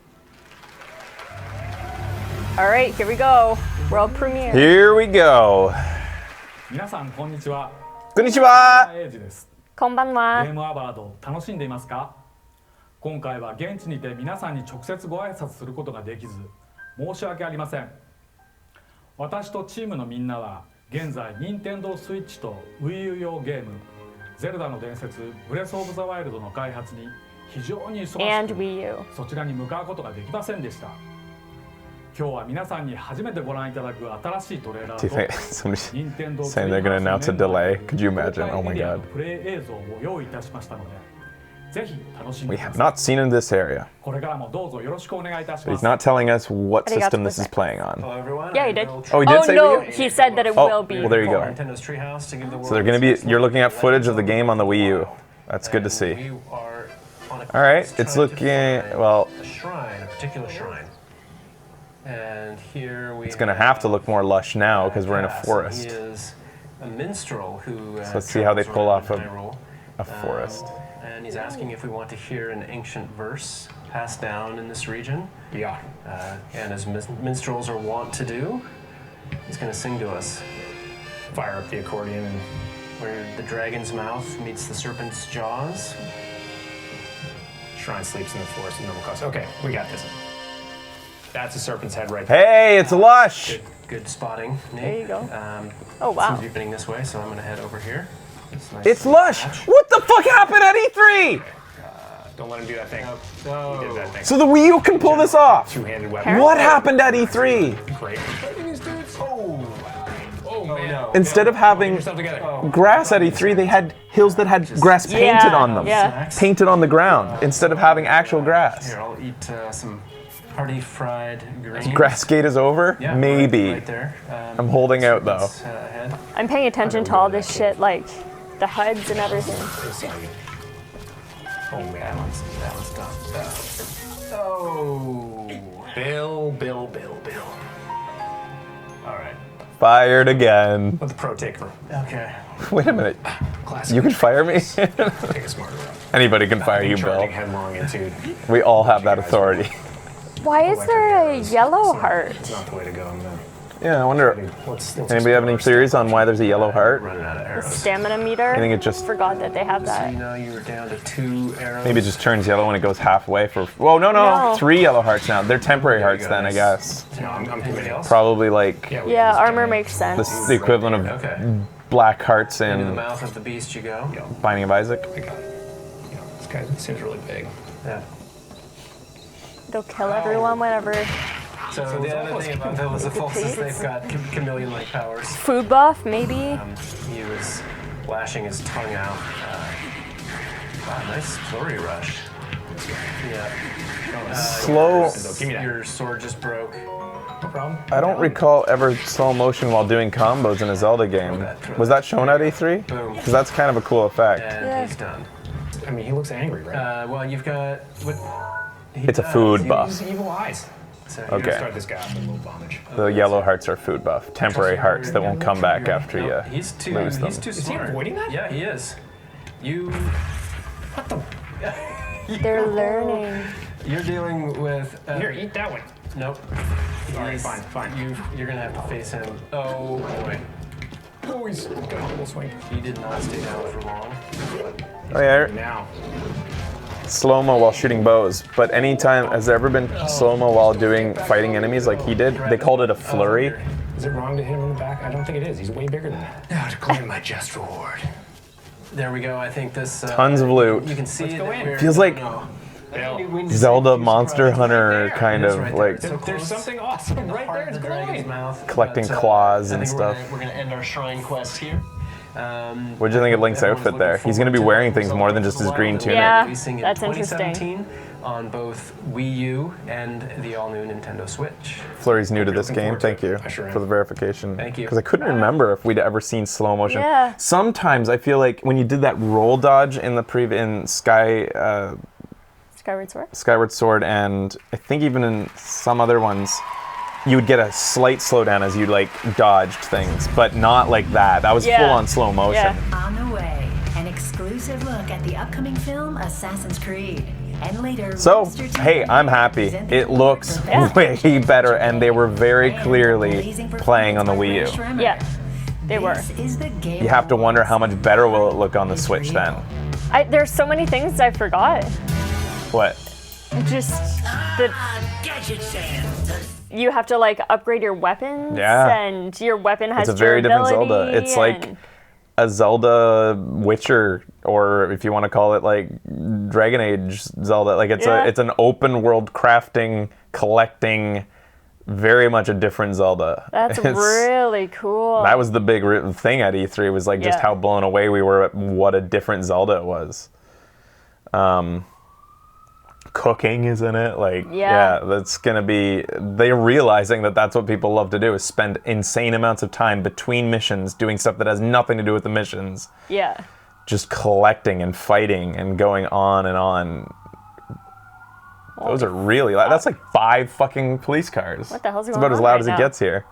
All right, here we go. World premiere. Here we go. 皆さんこんにちは。こんにちは。エイジです。こんばんは。ゲームアワード楽しんでいますか？今回は現地にて皆さんに直接ご挨拶することができず申し訳ありません。私とチームのみんなは現在任天堂スイッチと Wii U 用ゲームゼルダの伝説ブレスオブザワイルドの開発に非常に忙しくそちらに向かうことができませんでした。今日は皆さんに初めてご覧いただく新しいトレーラーと任天堂 saying they're gonna announce a delay. Could you imagine? Oh my god. プレイ映像を用意いたしましたのでぜひ楽しみ We に。 have not seen in this area. これからもどうぞよろしくお願いいたし But ま he's す。 not telling us what system this is playing on. Yeah, he did. Oh, he did say no, Wii U? he said that it will be. Well, there you go. So they're gonna be. You're looking at footage of the game on the Wii U. That's good to see. All right, it's looking well. A shrine, a particular shrine. And here we It's gonna have to look more lush now because we're in a forest. He is a minstrel who. So let's see how they pull off a forest. And he's asking if we want to hear an ancient verse passed down in this region. Yeah. And as minstrels are wont to do, he's going to sing to us. Fire up the accordion. And where the dragon's mouth meets the serpent's jaws. Shrine sleeps in the forest of normal cost. Okay, we got this. That's a serpent's head right there. Hey, it's lush! Good spotting, Nate. There you go. Oh, wow. Seems to be opening this way, so I'm going to head over here. Nice It's lush! What the fuck happened at E3? Don't let him do that thing. No. He did that thing. So the Wii U can pull this off. Two-handed weapon. What happened at E3? Great. Oh man. No. Instead of having grass at E3, they had hills that had grass painted on them. Painted on the ground, instead of having actual grass. Here, I'll eat some hearty fried greens. Grass gate is over? Yeah, maybe. right there. I'm holding out though. I'm paying attention to all this shit, like the HUDs and everything. Oh man, that was tough. Oh, Bill. All right. Fired again. With the pro taker. Okay. Wait a minute. Classic. You can fire me? Take a smarter route. Anybody can fire you, Bill. Charging headlong into. We all have that authority. Why is there a yellow heart? It's not the way to go. Yeah, I wonder. Anybody have any theories on why there's a yellow heart? The stamina meter? I think it just forgot that they have that. You know, you were down to 2 arrows. Maybe it just turns yellow when it goes halfway for. Whoa, no. 3 yellow hearts now. They're temporary hearts then, I guess. No, I'm committing. Probably like. Yeah, armor makes sense. The equivalent of black hearts Into the in mouth of the beast you go. Binding of Isaac. I got it. This guy seems really big. Yeah. They'll kill everyone whenever. So the other thing about Villas of False is they've got chameleon-like powers. Food buff, maybe? He was lashing his tongue out. Wow, nice flurry rush. Yeah. Slow. Your sword just broke. No problem. I don't recall ever slow motion while doing combos in a Zelda game. Was that shown at E3? Boom. Because that's kind of a cool effect. And he's done. I mean, he looks angry, right? Well, you've got what? It's a food buff. He's evil eyes. So you're Okay. gonna start this guy off with a little bondage. The yellow hearts are food buff. Temporary hearts that won't come back after you He's too lose them. smart. Is he avoiding that? Yeah, he is. You. What the? They're learning. You're dealing with. Here, eat that one. Nope. All right, fine. You're gonna have to face him. Oh boy. Oh, he's got a little swing. He did not stay down for long. Oh yeah. Now. Slow-mo while shooting bows, but anytime, has there ever been slow-mo while fighting enemies like he did? They called it a flurry. Is it wrong to hit him in the back? I don't think it is. He's way bigger than that. Now to claim my just reward. There we go. I think this. Tons of loot. You can see that we're. Feels like Zelda Monster Hunter kind of like There's something awesome right there. It's glowing. collecting claws and stuff. We're gonna end our shrine quest here. What do you think of Link's outfit there? He's going to be wearing things more than just his green tunic. Yeah, Releasing in that's interesting. 2017 on both Wii U and the all-new Nintendo Switch. Flurry's new to this game. Thank you for the verification. Thank you. Because I couldn't remember if we'd ever seen slow motion. Yeah. Sometimes I feel like when you did that roll dodge in the Skyward Sword? Skyward Sword, and I think even in some other ones, you would get a slight slowdown as you like dodged things, but not like that. That was full on slow motion. On the way, an exclusive look at the upcoming film Assassin's Creed. And later, So, Rooster Teeth hey, I'm happy. It looks way better, and they were very clearly playing on the Wii U. Yeah, they were. You have to wonder how much better will it look on the Switch then. There's so many things I forgot. What? Just the. You have to like upgrade your weapons, and your weapon has It's a very different durability, Zelda. It's like a Zelda Witcher, or if you want to call it like Dragon Age Zelda. Like it's it's an open world crafting, collecting, very much a different Zelda. That's really cool. That was the big thing at E3 was like just how blown away we were at what a different Zelda it was. Cooking is in it, like that's gonna be. They're realizing that that's what people love to do is spend insane amounts of time between missions doing stuff that has nothing to do with the missions. Yeah. Just collecting and fighting and going on and on. Those are really loud. That's like 5 fucking police cars. What the hell's It's going about as on loud right as now? it gets here.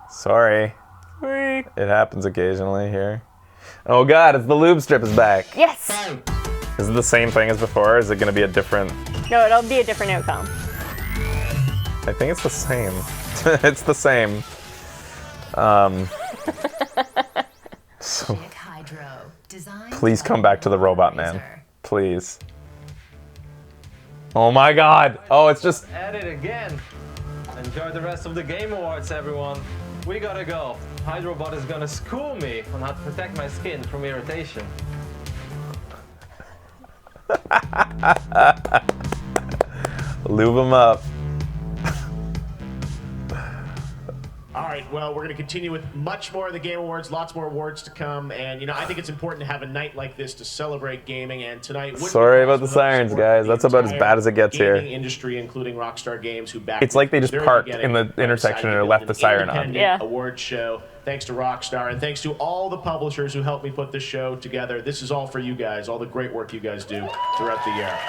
Sorry. Sorry. It happens occasionally here. Oh god, it's the lube strip is back. Yes. Is it the same thing as before? Or is it going to be a different? No, it'll be a different outcome. I think it's the same. It's the same. So, please come back to the robot man. Please. Oh my god. Oh, it's just. At it again. Enjoy the rest of the Game Awards, everyone. We gotta go. Hydrobot is gonna school me on how to protect my skin from irritation. Lube him up. All right, well, we're going to continue with much more of the Game Awards, lots more awards to come, and, you know, I think it's important to have a night like this to celebrate gaming, and tonight... Sorry about the sirens, guys. That's about as bad as it gets here. Industry, including Rockstar Games, who backed it's like they just parked in the intersection and left the siren on. Yeah. Award show. Thanks to Rockstar, and thanks to all the publishers who helped me put this show together. This is all for you guys, all the great work you guys do throughout the year.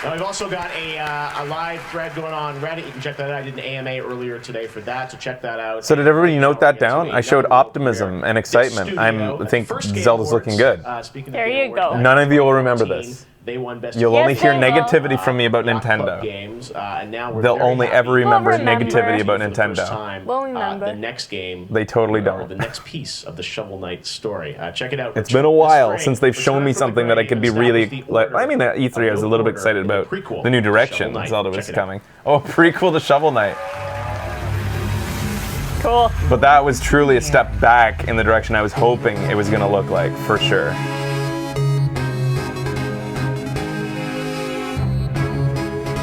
Now, we've also got a live thread going on Reddit. You can check that out. I did an AMA earlier today for that, so check that out. So did everybody note that down? I showed optimism and excitement. I think Zelda's looking good. There you go. None of you will remember this. They won Best You'll only hear negativity from me about Nintendo. They'll only ever remember negativity about Nintendo. We'll remember. The next game. They totally don't. The next piece of the Shovel Knight story. Check it out. It's been a while since they've shown me something that I could be really... I mean, at E3 I was a little bit excited about the new direction that Zelda was coming. Oh, prequel to Shovel Knight. Cool. But that was truly a step back in the direction I was hoping it was going to look like, for sure.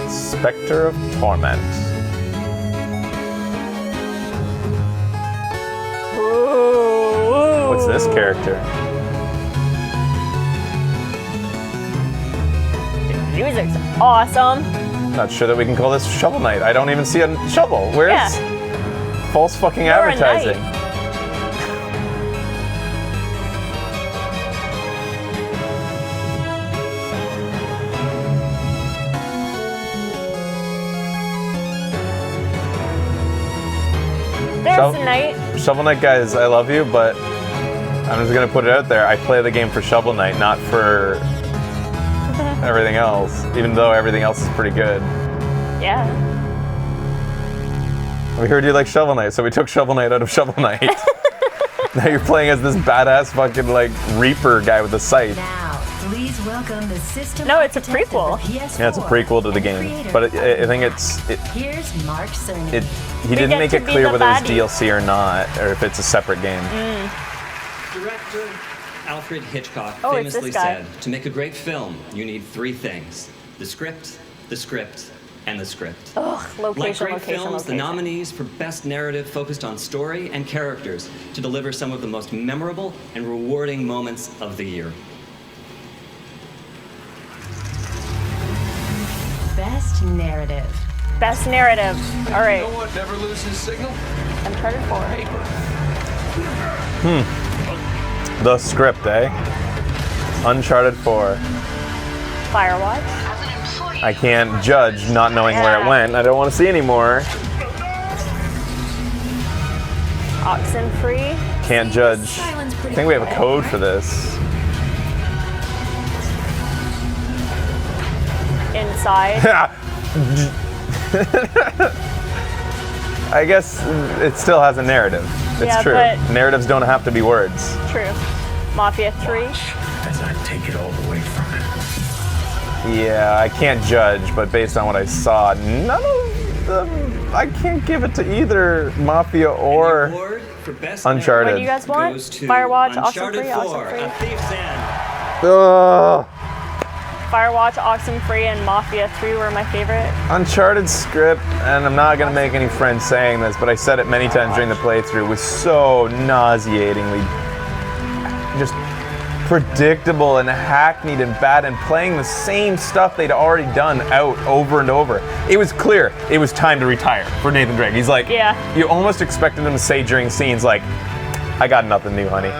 Specter of Torment. Ooh. What's this character? The music's awesome. Not sure that we can call this Shovel Knight. I don't even see a shovel. Where's false fucking You're advertising? Shovel Knight guys, I love you, but I'm just gonna put it out there. I play the game for Shovel Knight, not for everything else, even though everything else is pretty good. Yeah. We heard you like Shovel Knight, so we took Shovel Knight out of Shovel Knight. Now you're playing as this badass fucking like Reaper guy with a scythe. Now, please welcome the system. No, it's a prequel. Yeah, it's a prequel to the game, but I think Here's Mark Cerny. He didn't make it clear whether it was DLC or not, or if it's a separate game. Director Alfred Hitchcock Oh, famously said, to make a great film, you need three things: the script, and the script. Ugh, location, Like great location, films, the location. nominees for Best Narrative focused on story and characters to deliver some of the most memorable and rewarding moments of the year. Best narrative. Best narrative. All right. You know what never loses signal? Uncharted 4. The script, eh? Uncharted 4. Firewatch. I can't judge not knowing where it went. I don't want to see anymore. Oxenfree. Can't judge. I think we have a code for this. Inside. I guess it still has a narrative. It's Yeah, true. but- Narratives don't have to be words. True. Mafia 3. As I take it all away from him. Yeah, I can't judge, but based on what I saw, none of them, I can't give it to either Mafia or Uncharted. What do you guys want? Firewatch, Oxenfree, Oxenfree. Ugh. Firewatch, Oxenfree, and Mafia 3 were my favorite. Uncharted script, and I'm not gonna make any friends saying this, but I said it many times during the playthrough, was so nauseatingly just predictable and hackneyed and bad, and playing the same stuff they'd already done out over and over. It was clear it was time to retire for Nathan Drake. He's like, yeah. You almost expected him to say during scenes like, I got nothing new, honey.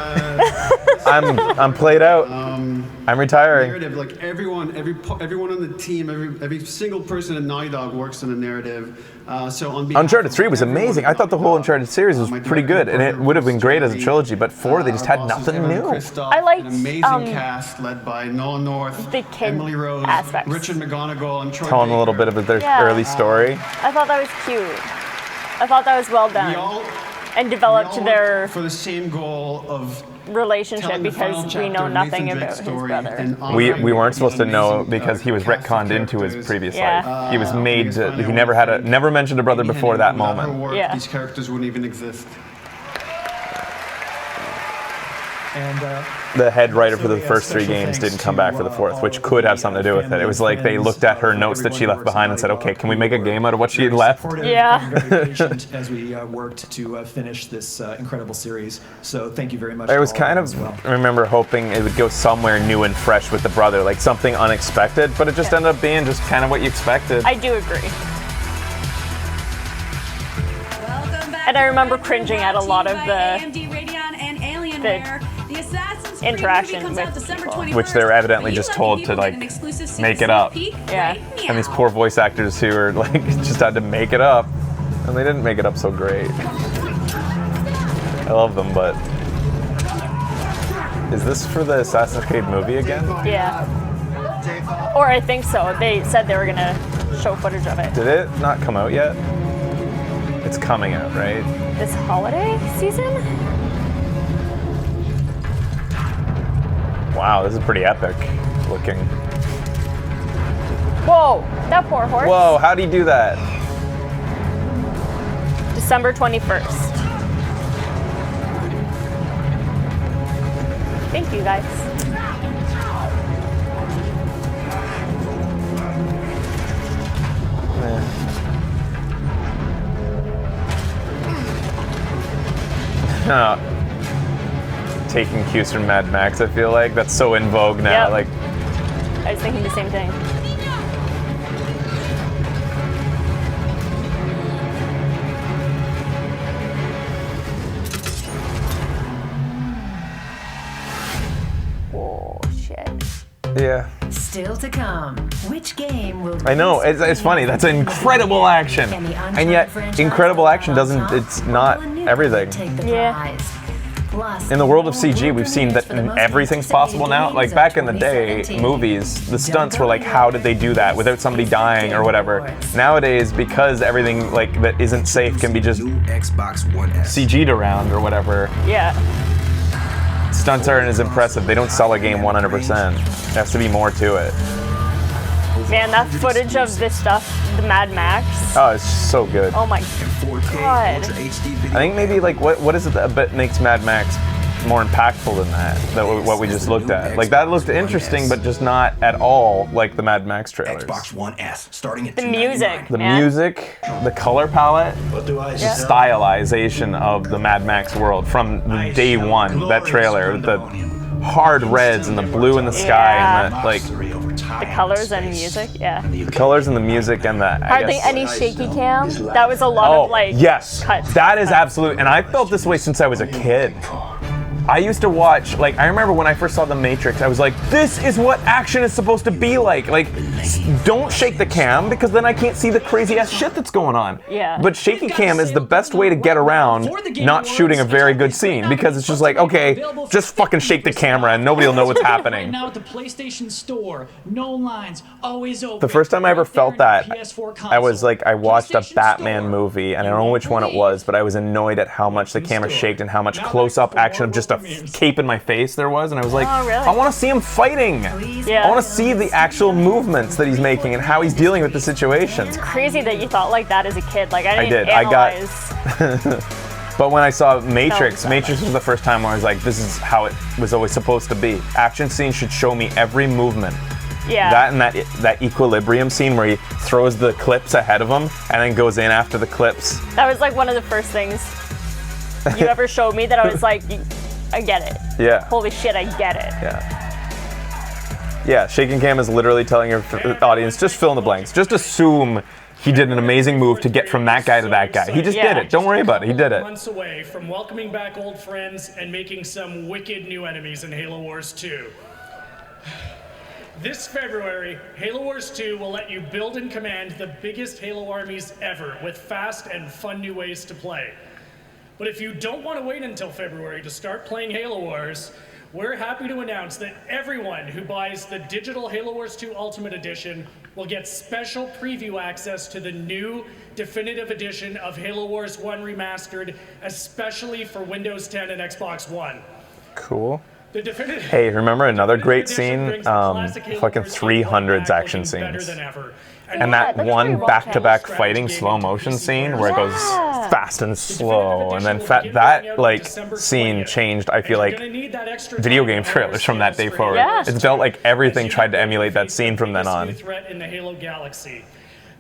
I'm played out. I'm retiring. Narrative, like everyone on the team, every single person at Naughty Dog works on a narrative. So on behalf Uncharted 3 was amazing. I thought the whole Uncharted series was pretty good, and it would have been great as a trilogy, but 4, they just had nothing new. I liked an amazing cast led by Nolan North, the kid Emily Rose, aspects. Richard McGonigal, and Troy Telling a little Baker. bit of their Yeah. early story. I thought that was cute. I thought that was well done. And developed We all their work for the same goal of relationship telling the final because we chapter know of nothing Nathan about Drake's his story brother. and We weren't supposed to know because he was retconned into his previous life. He was made to, he never mentioned a brother before that Without her moment. work, Yeah. these characters wouldn't even exist. And the head writer for the first 3 games didn't come back for the 4th, which could have something to do with it. It was like they looked at her notes that she left behind and said, okay, can we make a game out of what she had left? Yeah. And very patient as we worked to finish this incredible series. So thank you very much. I was kind of, I remember hoping it would go somewhere new and fresh with the brother, like something unexpected, but it just ended up being just kind of what you expected. I do agree. And I remember cringing at a lot of the interaction with people. Which they're evidently just told to like make it up. Yeah. And these poor voice actors who are like just had to make it up, and they didn't make it up so great. I love them, but is this for the Assassin's Creed movie again? Yeah. Or I think so. They said they were gonna show footage of it. Did it not come out yet? It's coming out, right? This holiday season? Wow, this is pretty epic looking. Whoa, that poor horse. Whoa, how'd he do that? December 21st. Thank you, guys. Taking cues from Mad Max, I feel like. That's so in vogue now. Yep. Like, I was thinking the same thing. Oh, shit. yeah. Still to come. Which game will I know, it's funny. That's incredible action. And yet, incredible action doesn't, it's not everything. Yeah. In the world of CG, we've seen that everything's possible now. Like back in the day, movies, the stunts were like, how did they do that without somebody dying or whatever? Nowadays, because everything like that isn't safe can be just CG'd around or whatever. Yeah. Stunts aren't as impressive. They don't sell a game 100%. There has to be more to it. Man, that footage of this stuff, the Mad Max. Oh, it's so good. Oh my god. I think maybe like what is it that makes Mad Max more impactful than that what we just looked at? Like that looked interesting, but just not at all like the Mad Max trailers. Xbox One S, starting at the music. The music, the color palette, the stylization of the Mad Max world from day one. That trailer, the hard reds and the blue in the sky and the like. The colors and music, yeah. The colors and the music and the hardly any shaky cam. That was a lot of like yes, cuts. that is absolute. And I felt this way since I was a kid. I used to watch, like, I remember when I first saw The Matrix, I was like, this is what action is supposed to be like. Like, don't shake the cam because then I can't see the crazy ass shit that's going on. Yeah. But shaky cam is the best way to get around not shooting a very good scene because it's just like, okay, just fucking shake the camera and nobody will know what's happening. Now at the PlayStation Store, no lines, always open. The first time I ever felt that, I was like, I watched a Batman movie, and I don't know which one it was, but I was annoyed at how much the camera shaked and how much close-up action of just a cape in my face there was, and I was like, oh, really? I want to see him fighting. Yeah. I want to see the actual movements that he's making and how he's dealing with the situation. It's crazy that you thought like that as a kid. Like I didn't did. analyze. But when I saw Matrix was the first time where I was like, this is how it was always supposed to be. Action scenes should show me every movement. Yeah. That and that equilibrium scene where he throws the clips ahead of him and then goes in after the clips. That was like one of the first things you ever showed me that I was like, I get it. Yeah. Holy shit, I get it. Yeah. Yeah, shaking cam is literally telling your audience, just fill in the blanks. Just assume he did an amazing move to get from that guy to that guy. He just did it. Don't worry about it. He did it. Months away from welcoming back old friends and making some wicked new enemies in Halo Wars 2. This February, Halo Wars 2 will let you build and command the biggest Halo armies ever with fast and fun new ways to play. But if you don't want to wait until February to start playing Halo Wars, we're happy to announce that everyone who buys the digital Halo Wars 2 Ultimate Edition will get special preview access to the new definitive edition of Halo Wars 1 Remastered, especially for Windows 10 and Xbox One. Cool. The definitive. Hey, remember another great Edition scene? brings the classic Halo Fucking Wars 300s action looking better scenes. than ever. And that one back-to-back fighting slow motion scene where it goes fast and slow, and then that like scene changed. I feel like video game trailers from that day forward. Yeah. It felt like everything tried to emulate that scene from then on. Threat in the Halo galaxy.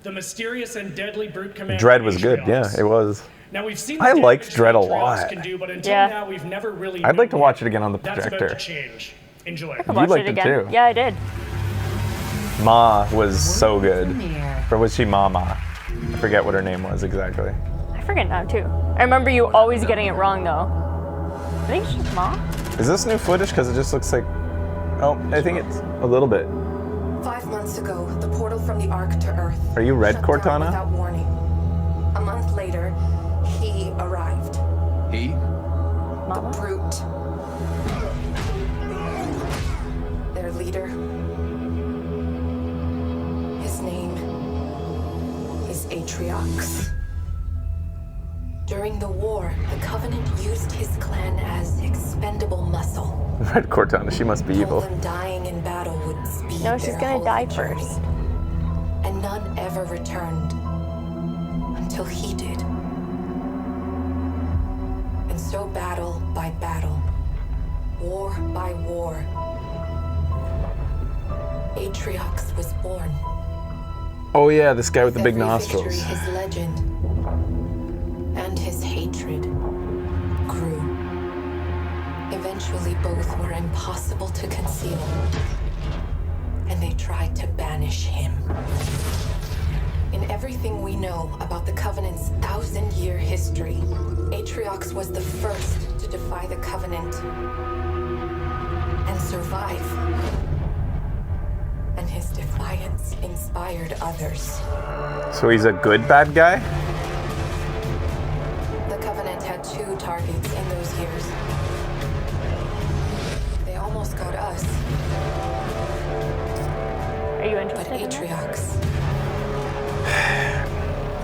The mysterious and deadly brute commander. Dread was good, yeah, it was. Now we've seen I the liked damage Dread a Atriox lot. can do, but until now we've never really I'd like to known watch it again on the that's about projector. to change. Enjoy. I could You watch liked it it again. too. Yeah, I did. Ma was so good. Or was she Mama? I forget what her name was exactly. I forget now too. I remember you always getting it wrong though. I think she's Mom. Is this new footage? Because it just looks like... Oh, I think it's a little bit. 5 months ago, the portal from the Ark to Earth. Are you Red shut down Cortana? Without warning. A month later, he arrived. He? The brute. Their leader. His name is Atriox. During the war, the Covenant used his clan as expendable muscle. Red Cortana, she must be evil. Told them dying in battle would speed No, she's their gonna holy die journey. first. And none ever returned until he did. And so battle by battle, war by war, Atriox was born. Oh yeah, this guy with the big Every nostrils. victory, his legend and his hatred grew. Eventually, both were impossible to conceal, and they tried to banish him. In everything we know about the Covenant's 1,000-year history, Atriox was the first to defy the Covenant and survive. And his defiance inspired others. So he's a good bad guy? The Covenant had 2 targets in those years. They almost got us. Are you interested? But Atriox,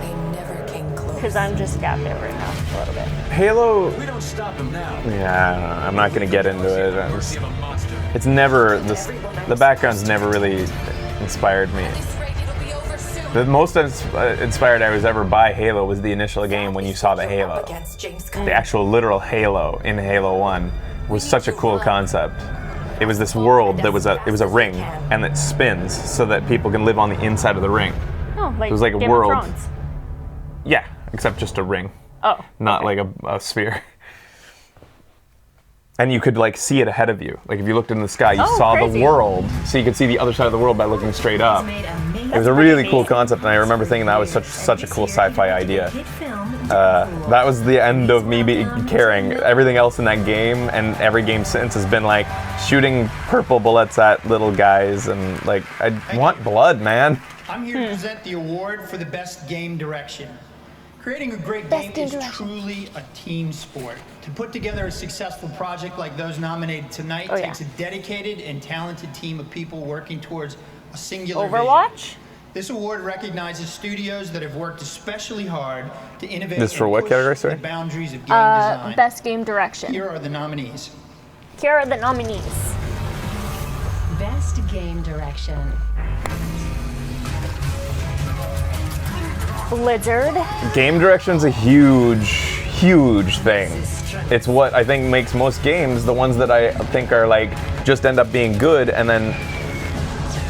they never came close. Because I'm just captive right now, a little bit. Halo... We don't stop him now. Yeah, I don't know. I'm not going to get into it. It's never... The background's never really inspired me. The most inspired I was ever by Halo was the initial game when you saw the Halo. The actual literal Halo in Halo 1 was such a cool concept. It was this world that was a ring and that spins so that people can live on the inside of the ring. Oh, like it was like a Game world. of Thrones. Yeah, except just a ring. Oh. Not like a sphere. And you could like see it ahead of you. Like if you looked in the sky, you saw crazy. the world, so you could see the other side of the world by looking straight up. It was a really cool concept, and I remember thinking that was such a cool sci-fi idea. That was the end of me caring. Everything else in that game and every game since has been like shooting purple bullets at little guys, and like I want blood, man. I'm here to present the award for the best game direction. Creating a great game is truly a team sport. To put together a successful project like those nominated tonight takes a dedicated and talented team of people working towards a singular Overwatch? vision. This award recognizes studios that have worked especially hard to innovate This for and what push category, the sorry? boundaries of game design. Best game direction. Here are the nominees. Here are the nominees. Best game direction. Blizzard. Game direction's a huge thing. It's what I think makes most games, the ones that I think are like just end up being good, and then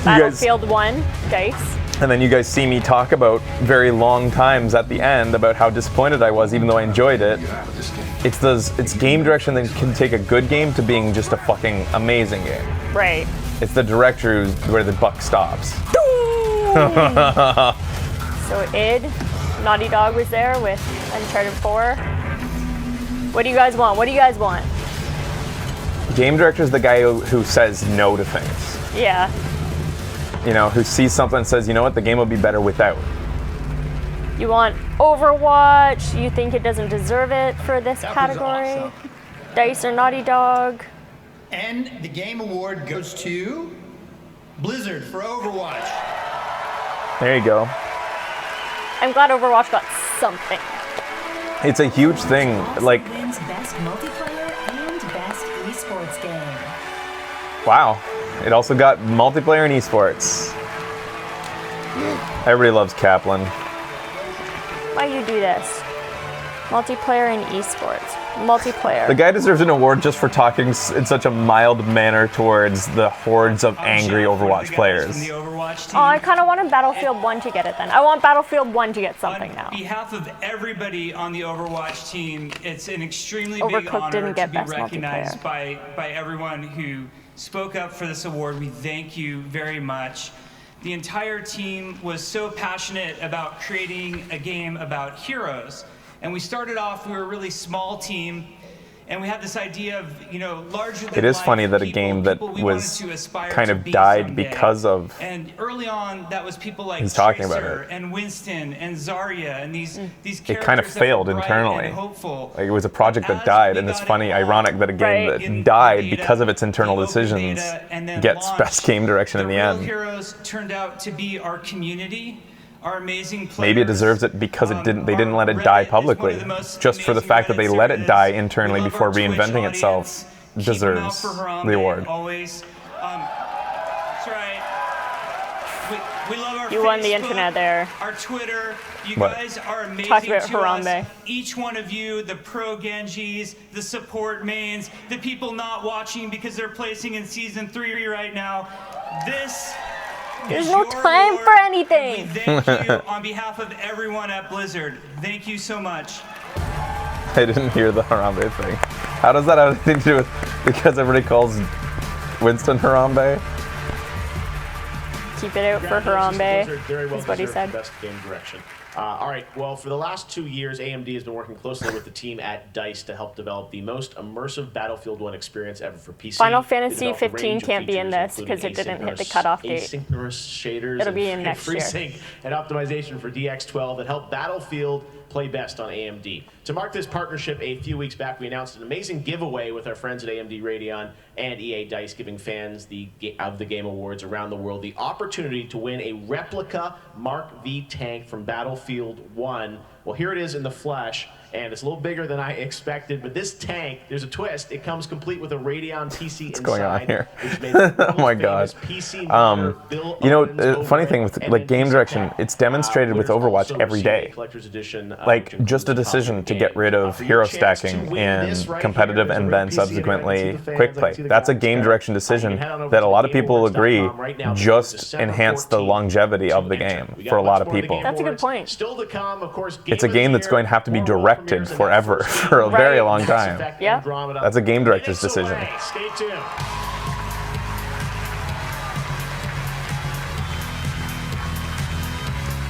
Battlefield 1, DICE. And then you guys see me talk about very long times at the end about how disappointed I was, even though I enjoyed it. It's game direction that can take a good game to being just a fucking amazing game. Right. It's the director where the buck stops. So id, Naughty Dog was there with Uncharted 4. What do you guys want? What do you guys want? Game director is the guy who says no to things. Yeah. You know, who sees something and says, you know what, the game will be better without. You want Overwatch? You think it doesn't deserve it for this category? Awesome. DICE or Naughty Dog? And the game award goes to Blizzard for Overwatch. There you go. I'm glad Overwatch got something. It's a huge thing. Like, Wins Best Multiplayer and Best esports game. Wow. It also got multiplayer and esports. Everybody loves Kaplan. Why you do this? Multiplayer and esports. Multiplayer. The guy deserves an award just for talking in such a mild manner towards the hordes of angry Overwatch players. Oh, I kind of wanted Battlefield 1 to get it then. I want Battlefield 1 to get something now. On behalf of everybody on the Overwatch team, it's an extremely Overcooked big honor didn't get to be best recognized multiplayer. by everyone who spoke up for this award. We thank you very much. The entire team was so passionate about creating a game about heroes. And we started off, we were a really small team, and we had this idea of, larger than It is life funny that a people, game that people we was wanted to aspire kind to of be died someday. because of. And early on, that was people like He's talking about Tracer it. and Winston and Zarya and these characters It kind of that failed were bright internally. and hopeful. Like it was a project that died, and it's funny, ironic that a game that died because of its internal decisions gets best game direction in the Real end. heroes turned out to be our community, our amazing players. Maybe it deserves it because it didn't. They didn't let it die publicly. Just for the fact that they let it die internally before reinventing itself deserves the award. Always. That's right. We love our You won the internet there. Our Twitter. You What? guys are amazing Talk about to Harambe. us. Each one of you, the pro Genjis, the support mains, the people not watching because they're placing in season 3 right now. There's no time for anything. Thank you on behalf of everyone at Blizzard. Thank you so much. I didn't hear the Harambe thing. How does that have anything to do with because everybody calls Winston Harambe? Keep it out for Harambe, is what he said. Best game direction. All right, well, for the last 2 years, AMD has been working closely with the team at DICE to help develop the most immersive Battlefield 1 experience ever for PC. Final They Fantasy developed a 15 range of can't be in features, this because it including didn't hit the cutoff date. asynchronous shaders, It'll be in and next year. FreeSync and optimization for DX12 that help Battlefield play best on AMD. To mark this partnership, a few weeks back, we announced an amazing giveaway with our friends at AMD Radeon and EA DICE, giving fans of the Game Awards around the world the opportunity to win a replica Mark V tank from Battlefield 1. Well, here it is in the flesh, and it's a little bigger than I expected, but this tank, there's a twist. It comes complete with a Radeon PC What's inside. going on here? Which made the Oh my famous God. PC maker Bill You know, Owens the go funny red, thing with and like then game PC direction, Tech. it's demonstrated with There's Overwatch also every received a day. collector's edition, Like just a decision to get rid of hero stacking in competitive and then subsequently quick play. That's a game direction decision that a lot of people will agree just enhanced the longevity of the game for a lot of people. That's a good point. Still to come, of course. It's a game that's going to have to be directed forever for a very long time. Yeah. That's a game director's decision. Stay tuned.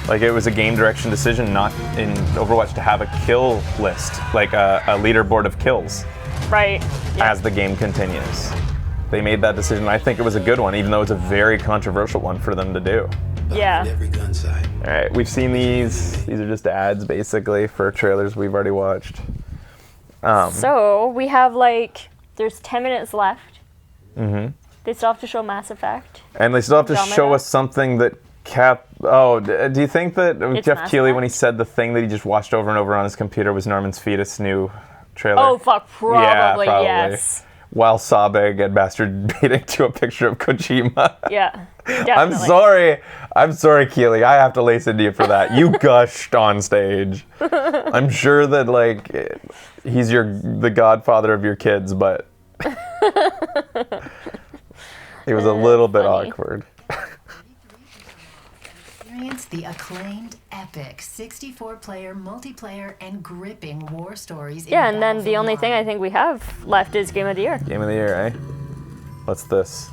Like it was a game direction decision not in Overwatch to have a kill list, like a leaderboard of kills. Right. As the game continues. They made that decision. I think it was a good one, even though it's a very controversial one for them to do. Yeah. All right, we've seen these. These are just ads, basically, for trailers we've already watched. So we have there's 10 minutes left. Mm-hmm. They still have to show Mass Effect. And they still have to Andromeda. show us something that do you think that It's Jeff Mass Keighley, Effect? when he said the thing that he just watched over and over on his computer was Norman's Fetus new trailer? Oh, fuck, probably, Yeah, probably. yes. While sobbing and masturbating to a picture of Kojima. Yeah, I'm definitely. sorry, Keighley. I have to lace into you for that. You gushed on stage. I'm sure that he's the godfather of your kids, but it was a little bit awkward. Experience the acclaimed, epic 64-player multiplayer and gripping war stories. Yeah, and then the only thing I think we have left is Game of the Year. Game of the Year, eh? What's this?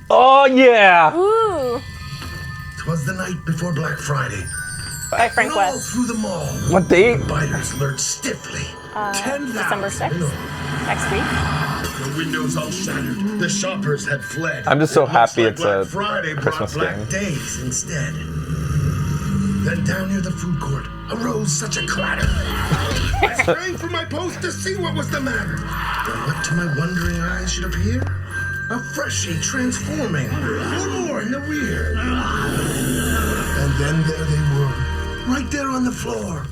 Oh, yeah! Ooh! 'Twas the night before Black Friday. By Frank All West. through the mall. What date? Biters lurked stiffly. December 6th. Next week. The windows all shattered. The shoppers had fled. I'm just so It looks happy like it's Black a Friday Christmas brought Black game. Days instead. Then down near the food court arose such a clatter. I sprang from my post to see what was the matter. Then what to my wondering eyes should appear? A freshie transforming, one more in the rear. And then there they were, right there on the floor.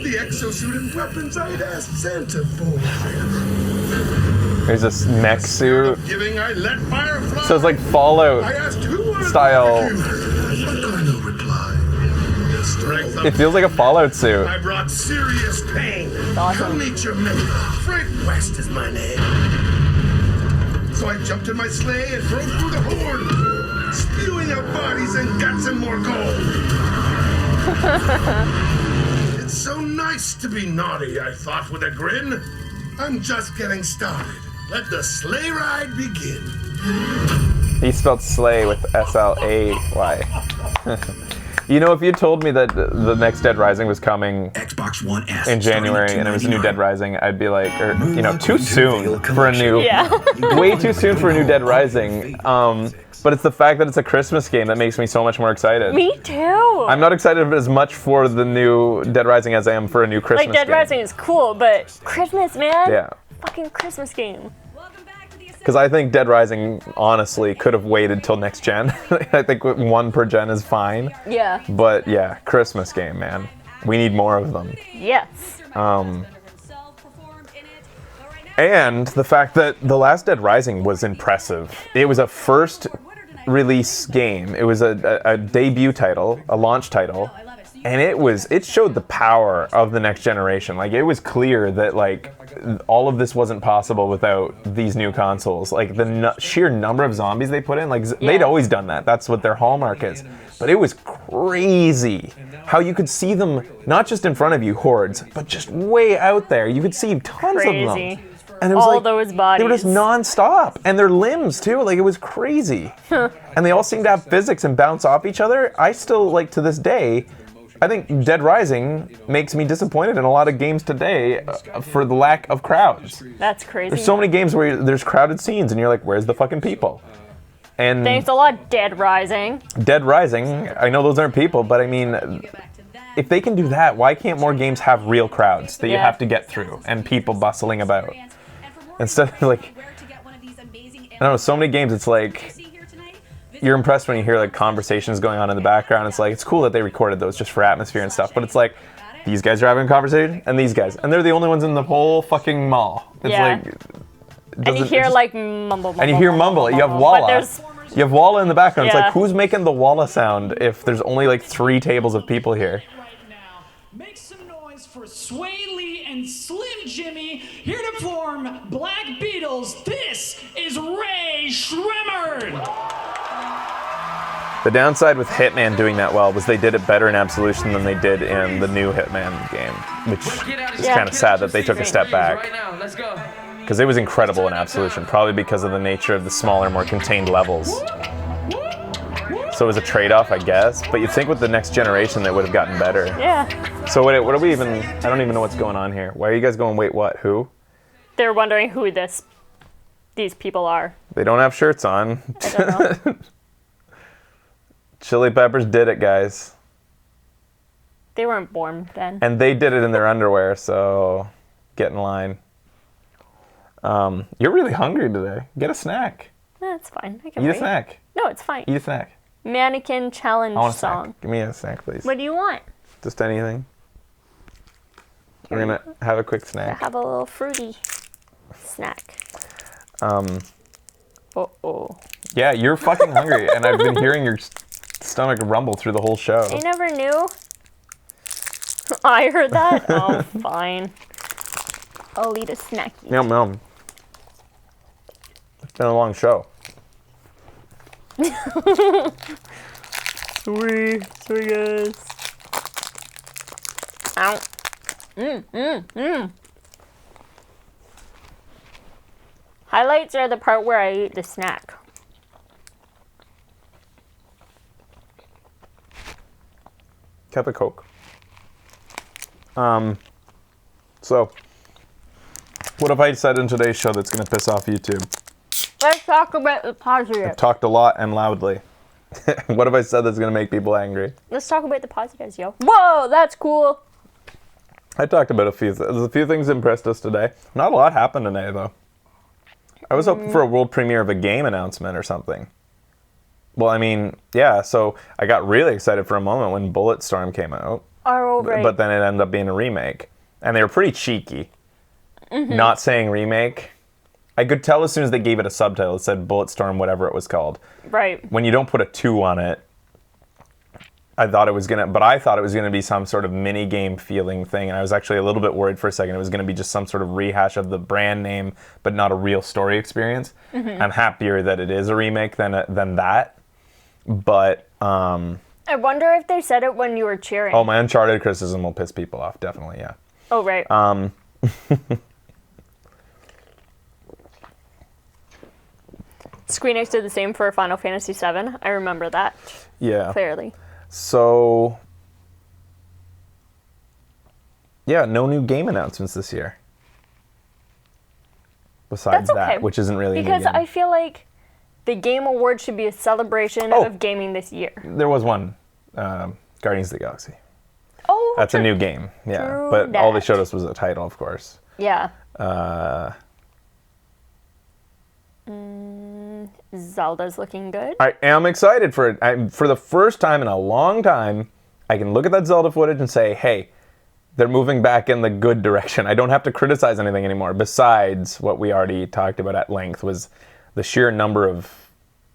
the exosuit and weapons I'd asked Santa for. There's this mech suit. Giving, I let fire fly. So it's like Fallout I asked who was style. I got no reply. The strength of It feels like a Fallout suit. I brought serious pain. Awesome. Come meet your mentor. Frank West is my name. So I jumped in my sleigh and drove through the horde, spewing out bodies and guts and more gold. It's so nice to be naughty, I thought with a grin. I'm just getting started. Let the sleigh ride begin. He spelled slay with S-L-A-Y. You know, if you told me that the next Dead Rising was coming Xbox One S in January and it was a new Dead Rising, I'd be like, you know, too soon for a new, way too soon for a new Dead Rising. But it's the fact that it's a Christmas game that makes me so much more excited. Me too. I'm not excited as much for the new Dead Rising as I am for a new Christmas Like, Dead game. Rising is cool, but Christmas, man. Yeah. Fucking Christmas game. Because I think Dead Rising, honestly, could have waited till next gen. I think one per gen is fine. Yeah. But yeah, Christmas game, man. We need more of them. Yes. And the fact that the last Dead Rising was impressive. It was a first release game. It was a debut title, a launch title. And it showed the power of the next generation. Like, it was clear that, like, all of this wasn't possible without these new consoles. Like, the sheer number of zombies they put in, like, they'd always done that. That's what their hallmark is. But it was crazy how you could see them, not just in front of you, hordes, but just way out there. You could see tons of them. And it was all like, those bodies. They were just non-stop. And their limbs, too. Like, it was crazy. And they all seemed to have physics and bounce off each other. I still, like, to this day, I think Dead Rising makes me disappointed in a lot of games today for the lack of crowds. That's crazy. There's so many games where there's crowded scenes and you're like, where's the fucking people? And Thanks a lot, Dead Rising. Dead Rising, I know those aren't people, but I mean, if they can do that, why can't more games have real crowds that you have to get through and people bustling about? Instead of like, I don't know, so many games it's like, you're impressed when you hear like conversations going on in the background. It's like, it's cool that they recorded those just for atmosphere and stuff, but it's like, these guys are having a conversation and these guys, and they're the only ones in the whole fucking mall. It's like, and you hear like mumble. And you hear mumble. You have Walla. You have Walla in the background. It's like, who's making the Walla sound if there's only like 3 tables of people here? Make some noise for Sway Lee and Slim Jimmy, here to form Black Beatles. This is Ray Shremmerd. The downside with Hitman doing that well was they did it better in Absolution than they did in the new Hitman game, which is kind of sad that they took a step back. Because it was incredible in Absolution, probably because of the nature of the smaller, more contained levels. So it was a trade-off, I guess. But you'd think with the next generation they would have gotten better. Yeah. So what are we even... I don't even know what's going on here. Why are you guys going, wait, what, who? They're wondering who these people are. They don't have shirts on. I don't know. Chili Peppers did it, guys. They weren't born then. And they did it in their underwear, so get in line. You're really hungry today. Get a snack. That's fine. I can Eat wait. a snack. No, it's fine. Eat a snack. Mannequin challenge I want a song. snack. Give me a snack, please. What do you want? Just anything. We're gonna have a quick snack. Have a little fruity snack. Uh-oh. Yeah, you're fucking hungry, and I've been hearing your stomach rumble through the whole show. I never knew. I heard that? Oh, fine. I'll eat a snacky. Yum, yum. It's been a long show. Sweet guys. Ow. Highlights are the part where I eat the snack. Cup of Coke. So, what have I said in today's show that's going to piss off YouTube? Let's talk about the positives. I've talked a lot and loudly. What have I said that's going to make people angry? Let's talk about the positives, yo. Whoa, that's cool. I talked about a few things that impressed us today. Not a lot happened today, though. I was hoping for a world premiere of a game announcement or something. Well, I mean, yeah, so I got really excited for a moment when Bulletstorm came out. Oh, right. But then it ended up being a remake. And they were pretty cheeky. Mm-hmm. Not saying remake. I could tell as soon as they gave it a subtitle, it said Bulletstorm, whatever it was called. Right. When you don't put a 2 on it, I thought it was gonna be some sort of mini game feeling thing, and I was actually a little bit worried for a second it was gonna be just some sort of rehash of the brand name, but not a real story experience. Mhm. I'm happier that it is a remake than that. But I wonder if they said it when you were cheering. oh, my Uncharted criticism will piss people off, definitely, yeah. Oh, right. Squeenix did the same for Final Fantasy VII. I remember that. Yeah. Clearly. So, yeah, no new game announcements this year. Besides That's okay, that, which isn't really because a new game. I feel like the Game Awards should be a celebration of gaming this year. There was one, Guardians of the Galaxy. Oh, that's true. a new game, yeah. True But all they that. showed us was a title, of course. Yeah. Zelda's looking good. I am excited for it. For the first time in a long time, I can look at that Zelda footage and say, hey, they're moving back in the good direction. I don't have to criticize anything anymore. Besides what we already talked about at length was the sheer number of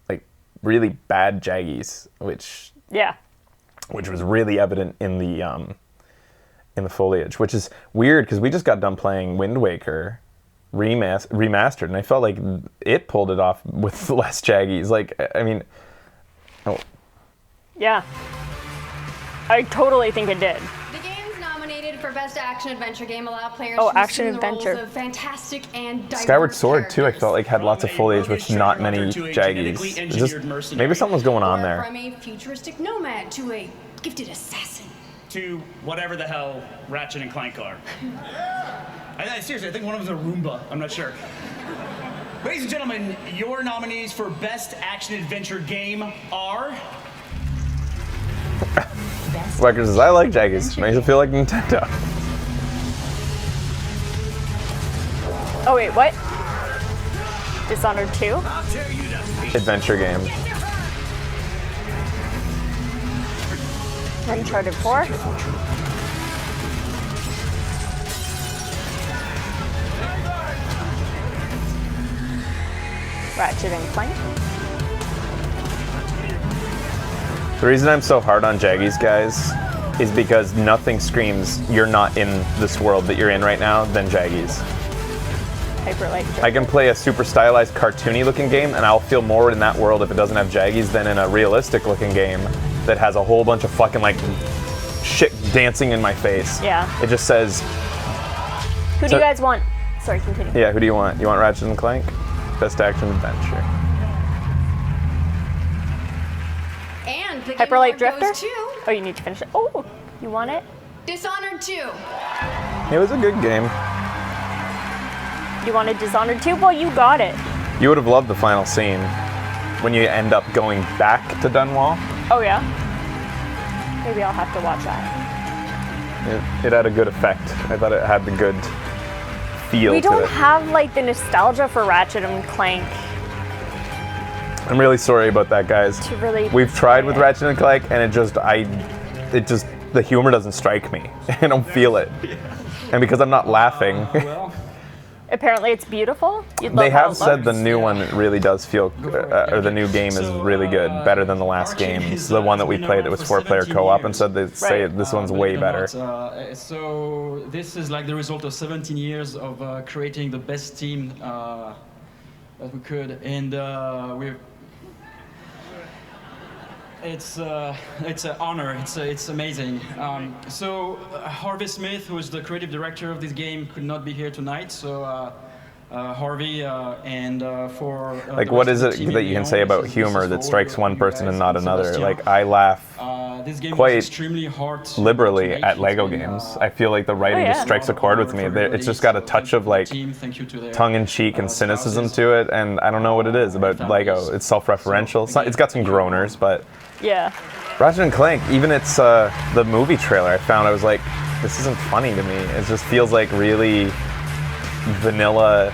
like really bad jaggies, which was really evident in the foliage, which is weird because we just got done playing Wind Waker remastered, and I felt like it pulled it off with less jaggies. Like, I mean, Yeah. I totally think it did. The games nominated for Best Action Adventure Game allow players Oh, to action assume the adventure. roles of fantastic and diverse Skyward Sword too, I felt like had lots of foliage with not many jaggies. It's just, maybe something was going on Or there. from a futuristic nomad to a gifted assassin. To whatever the hell Ratchet and Clank are. Seriously, I think one of them's a Roomba. I'm not sure. Ladies and gentlemen, your nominees for Best Action Adventure Game are... Wecker says, I like jaggies. Makes it feel like Nintendo. Oh, wait, what? Dishonored 2? Adventure game. Uncharted 4? Ratchet and Clank? The reason I'm so hard on jaggies, guys, is because nothing screams you're not in this world that you're in right now than jaggies. Hyper Light Drifter. I can play a super stylized, cartoony looking game, and I'll feel more in that world if it doesn't have jaggies than in a realistic looking game that has a whole bunch of fucking like shit dancing in my face. Yeah. It just says. Who do you guys want? Sorry, continue. Yeah, who do you want? You want Ratchet and Clank? Best Action Adventure. And the Hyper Light Game Award Drifter? goes to Oh, you need to finish it. Oh, you want it? Dishonored 2. It was a good game. You wanted Dishonored 2? Well, you got it. You would have loved the final scene when you end up going back to Dunwall. Oh, yeah? Maybe I'll have to watch that. It had a good effect. I thought it had the good feel We to don't it. have, like, the nostalgia for Ratchet and Clank. I'm really sorry about that, guys. To really We've tried with Ratchet and Clank, and the humor doesn't strike me. I don't feel it. And because I'm not laughing. Apparently it's beautiful. You'd love They how have it said the looks. new one really does feel, or the new game is really good, better than the last game. It's the one that we played that was 4-player co-op, and said they say this one's way better. So this is like the result of 17 years of creating the best team that we could, and we're. It's an honor. It's amazing. So Harvey Smith, who is the creative director of this game, could not be here tonight. So Harvey and for Like, the what rest is of it the team that in you can Lyon, say about this is humor for that strikes one person and not another? Sebastian. Like, I laugh This game was quite extremely hard to liberally make. at Lego It's been, games. I feel like the writing just strikes a chord with me. It's just got a touch of like tongue-in-cheek and cynicism to it, and I don't know what it is about Lego. It's self-referential. It's got some groaners, but Yeah. Ratchet and Clank, even it's the movie trailer I found, I was like, this isn't funny to me. It just feels like really vanilla,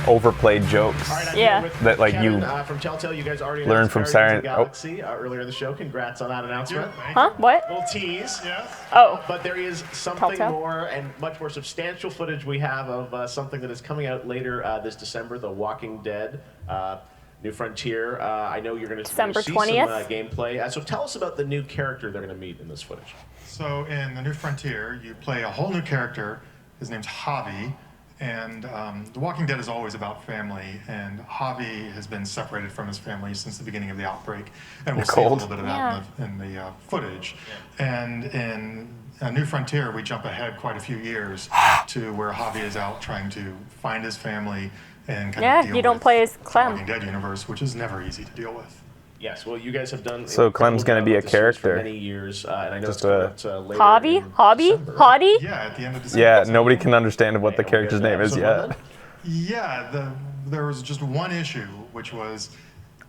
overplayed jokes. All right, I'm Yeah. here with That, like, Kevin, you from Telltale. You guys already learn announced from Guardians of the Siren- Galaxy earlier in the show. Congrats on that announcement. Huh? What? Little tease. Yeah. Oh. But there is something Telltale? more and much more substantial footage we have of something that is coming out later this December, The Walking Dead. New Frontier. I know you're going to December see 20th. some gameplay. So tell us about the new character they're going to meet in this footage. So in the New Frontier, you play a whole new character. His name's Javi, and The Walking Dead is always about family, and Javi has been separated from his family since the beginning of the outbreak, and we'll see a little bit of that in the footage. And in New Frontier, we jump ahead quite a few years to where Javi is out trying to find his family and kind of deal you don't with play as the Clem. Walking Dead universe, which is never easy to deal with. Yes, well, you guys have done. So Clem's going to be a this series character. For many years, and I know Just it's coming out later. Hobby? Hobby? Hottie? Yeah, at the end of December. Yeah, nobody can understand what the character's name is yet. Yeah, there was just one issue, which was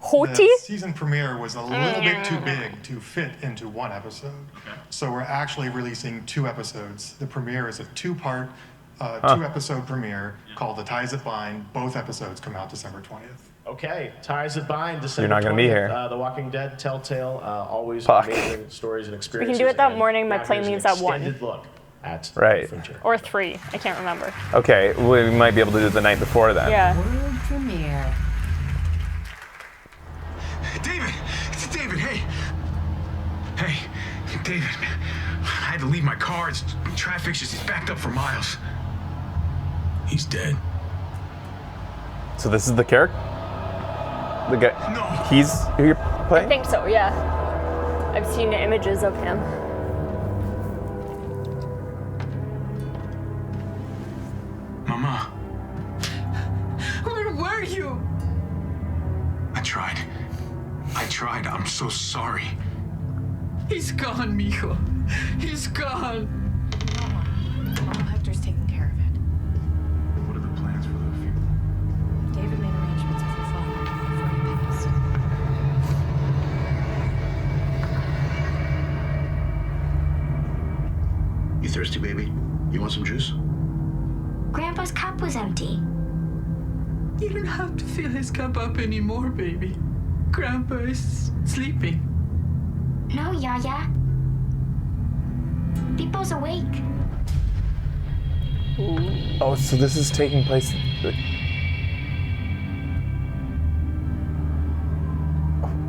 Hottie? the season premiere was a little bit too big to fit into one episode. So we're actually releasing 2 episodes. The premiere is a 2-part, 2-episode premiere called The Ties That Bind. Both episodes come out December 20th. Okay, Ties That Bind, December You're not gonna be 20th. here. The Walking Dead, Telltale, always Fuck. amazing stories and We experiences. can do it that and morning. My now plane here's an leaves at 1. extended look at Right. Frontier. Or 3. I can't remember. Okay, we might be able to do it the night before then. Yeah. World premiere. David! It's David, hey! Hey, David, man. I had to leave my car. It's traffic's just backed up for miles. He's dead. So this is the character? The guy? No. He's who you're I playing? think so, yeah. I've seen images of him. Mama, Where were you? I tried. I'm so sorry. He's gone, mijo. He's gone. Mama, Hector's taking care of it. What are the plans for the funeral? David made arrangements with your father before he passed. You thirsty, baby? You want some juice? Grandpa's cup was empty. You don't have to fill his cup up anymore, baby. Grandpa is sleeping. No, Yaya. Beepo's awake. Oh, so this is taking place.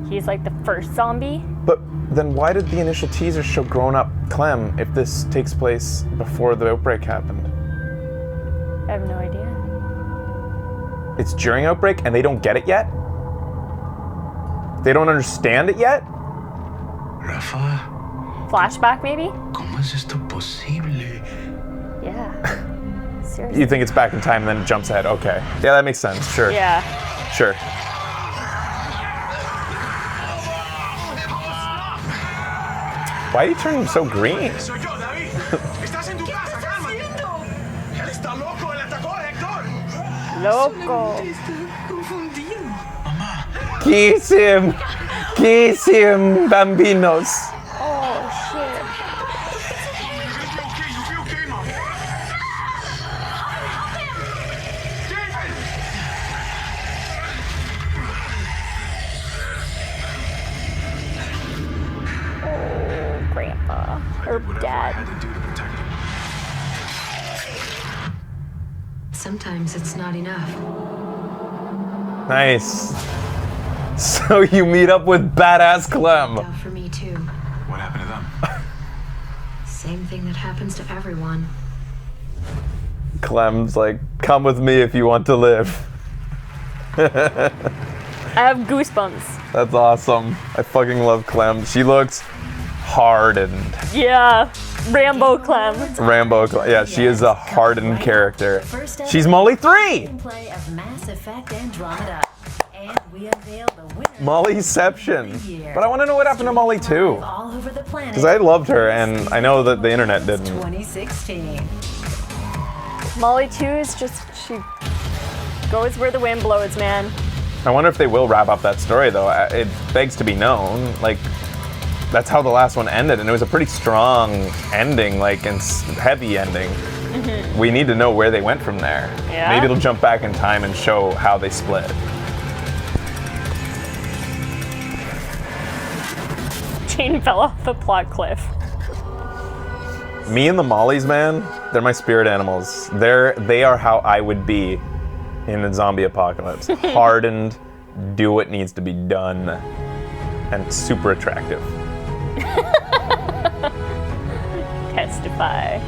He's like the first zombie. But then why did the initial teaser show grown-up Clem if this takes place before the outbreak happened? I have no idea. It's during outbreak and they don't get it yet? They don't understand it yet? Rafa, Flashback, maybe? ¿cómo es esto posible? Yeah. Seriously. You think it's back in time and then it jumps ahead. Okay. Yeah, that makes sense. Sure. Yeah. Sure. Why are you turning so green? Soy yo, David. Estás en tu casa, cálmate. Él está loco, él atacó a Héctor. Loco. Kiss him! Kiss him, bambinos! Oh, shit. You'll be okay, Mom. David! Oh, Grandpa. Or Dad. Sometimes it's not enough. Nice. So you meet up with badass Clem. Out for me too. What happened to them? Same thing that happens to everyone. Clem's like, come with me if you want to live. I have goosebumps. That's awesome. I fucking love Clem. She looks hardened. Yeah. Rambo Clem. Rambo Clem. Yeah, she is a hardened character. She's Molly 3! Gameplay of Mass Effect Andromeda. And we unveil the winner. Mollyception. But I want to know what happened to Molly 2. All over the planet. Because I loved her, and I know that the internet didn't. 2016. Molly 2 is just, she goes where the wind blows, man. I wonder if they will wrap up that story, though. It begs to be known. Like, that's how the last one ended, and it was a pretty strong ending, like, and heavy ending. We need to know where they went from there. Yeah. Maybe it'll jump back in time and show how they split. Jane fell off the plot cliff. Me and the Mollies, man, they're my spirit animals. They are how I would be in a zombie apocalypse. Hardened, do what needs to be done, and super attractive. Testify.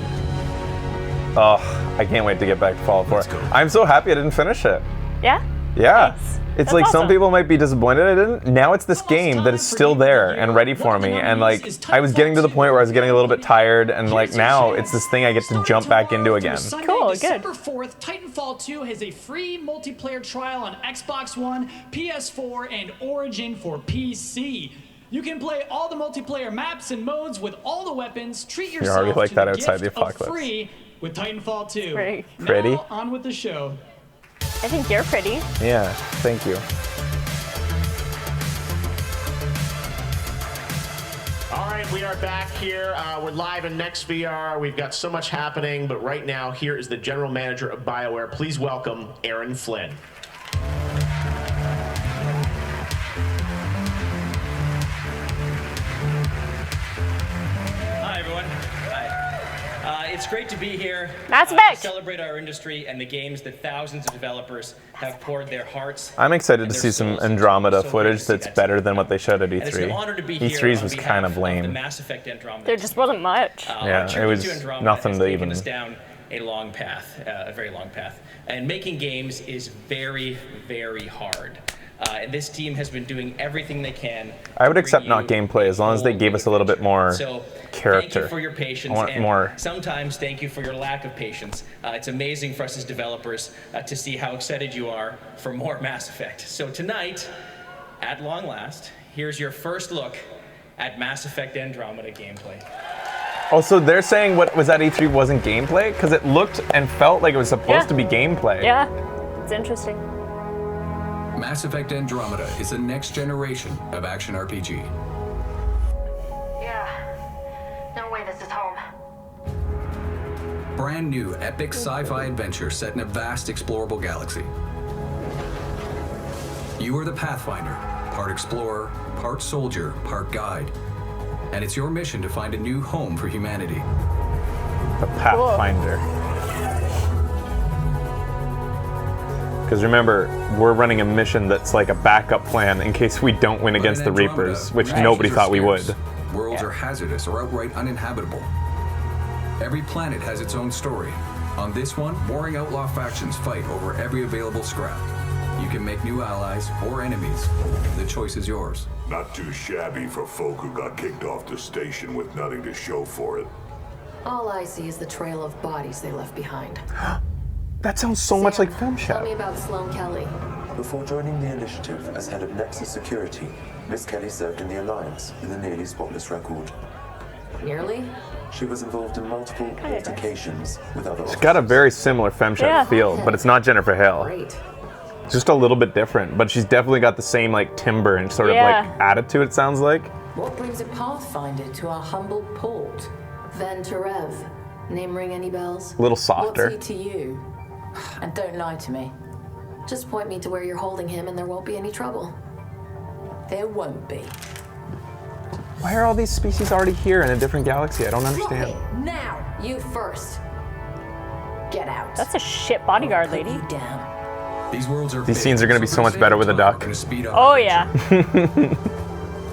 Oh, I can't wait to get back to Fallout 4. I'm so happy I didn't finish it. Yeah? Yeah. Nice. It's That's like awesome. some people might be disappointed I didn't. Now it's this game that is still there and ready for me. And like, I was getting to the point where I was getting a little bit tired, and like now it's this thing I get to jump back into again. Cool, good. December 4th, Titanfall 2 has a free multiplayer trial on Xbox One, PS4, and Origin for PC. You can play all the multiplayer maps and modes with all the weapons. Treat yourself already like to that the outside gift the apocalypse. of free with Titanfall 2. Pretty. Now, on with the show. I think you're pretty. Yeah, thank you. All right, we are back here. We're live in Next VR. We've got so much happening, but right now, here is the general manager of BioWare. Please welcome Aaron Flynn. Hi, everyone. Hi. It's great to be here Mass to Effect. celebrate our industry and the games that thousands of developers have poured their hearts. I'm excited to see some Andromeda footage that's better than what they showed at And it's an honor to be E3. here E3's on was behalf kind of the lame. Mass Effect Andromeda. There just wasn't much. Yeah, our journey it was to Andromeda nothing has to taken even. us down a long path, a very long path. And making games is very, very hard. And this team has been doing everything they can. I would accept not gameplay as long as they gave us a little bit more So character. thank you for your patience. I want and more. Sometimes thank you for your lack of patience. It's amazing for us as developers to see how excited you are for more Mass Effect. So tonight, at long last, here's your first look at Mass Effect Andromeda gameplay. Oh, so they're saying what was at E3 wasn't gameplay? Because it looked and felt like it was supposed to be gameplay. Yeah, it's interesting. Mass Effect Andromeda is the next generation of action RPG. Yeah. No way this is home. Brand new epic sci-fi adventure set in a vast explorable galaxy. You are the Pathfinder, part explorer, part soldier, part guide. And it's your mission to find a new home for humanity. The Pathfinder. Because remember, we're running a mission that's like a backup plan in case we don't win against the Reapers, which nobody thought we would. Worlds are hazardous or outright uninhabitable. Every planet has its own story. On this one, warring outlaw factions fight over every available scrap. You can make new allies or enemies. The choice is yours. Not too shabby for folk who got kicked off the station with nothing to show for it. All I see is the trail of bodies they left behind. That sounds so much like Film Tell Shadow. me about Sloane Kelly. Before joining the initiative as head of Nexus Security, Miss Kelly served in the Alliance with a nearly spotless record. Nearly? She was involved in multiple altercations with other It's got a very similar Femme Shadow feel, but it's not Jennifer Hale. Great. Just a little bit different, but she's definitely got the same like timbre and sort of like attitude, it sounds like. What brings a Pathfinder to our humble port? Van Terev. Name ring any bells? A little softer. What's he to you? And don't lie to me. Just point me to where you're holding him and there won't be any trouble. There won't be. Why are all these species already here in a different galaxy? I don't understand. Drop it now. You first. Get out. That's a shit bodyguard lady. These worlds are These scenes are going to be so much better with a duck. Oh yeah.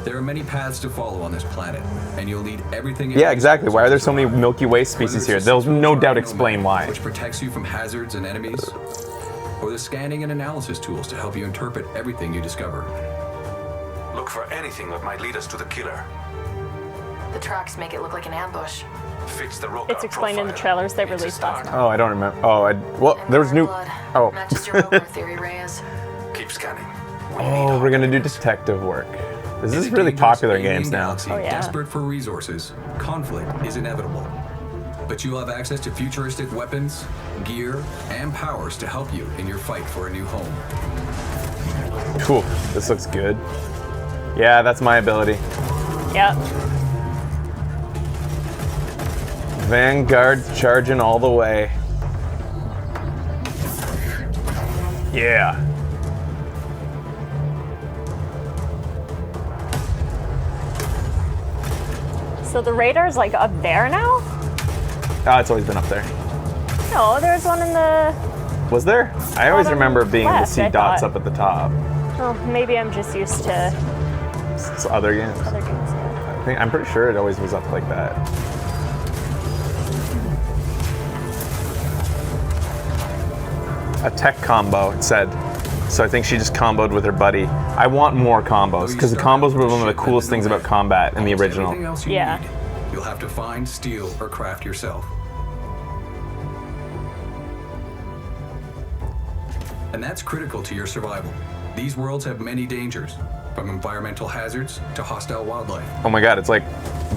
There are many paths to follow on this planet, and you'll need everything. Yeah, exactly. Why are there so many Milky Way species here? They'll no doubt explain why. Which protects you from hazards and enemies, or the scanning and analysis tools to help you interpret everything you discover. Look for anything that might lead us to the killer. The tracks make it look like an ambush. Fits the rogue It's explained in the trailers they released last month. Oh, I don't remember. Oh, well, there was new. Oh. Matches your Rover theory, Reyes. Keep scanning. Oh, we're gonna do detective work. This is really popular in games now. Desperate for resources, conflict is inevitable. But you'll have access to futuristic weapons, gear, and powers to help you in your fight for a new home. Cool. This looks good. Yeah, that's my ability. Yeah. Vanguard's charging all the way. Yeah. So the radar's like up there now? Oh, it's always been up there. No, there's one in the... Was there? I always remember being able to see left, dots thought. up at the top. Oh, maybe I'm just used to It's other games. other games. Yeah. I'm pretty sure it always was up like that. A tech combo, it said. So I think she just comboed with her buddy. I want more combos, because the combos were one of the coolest things about combat in the original. Everything else you Yeah. need, you'll have to find, steal, or craft yourself. And that's critical to your survival. These worlds have many dangers, from environmental hazards to hostile wildlife. Oh my god, it's like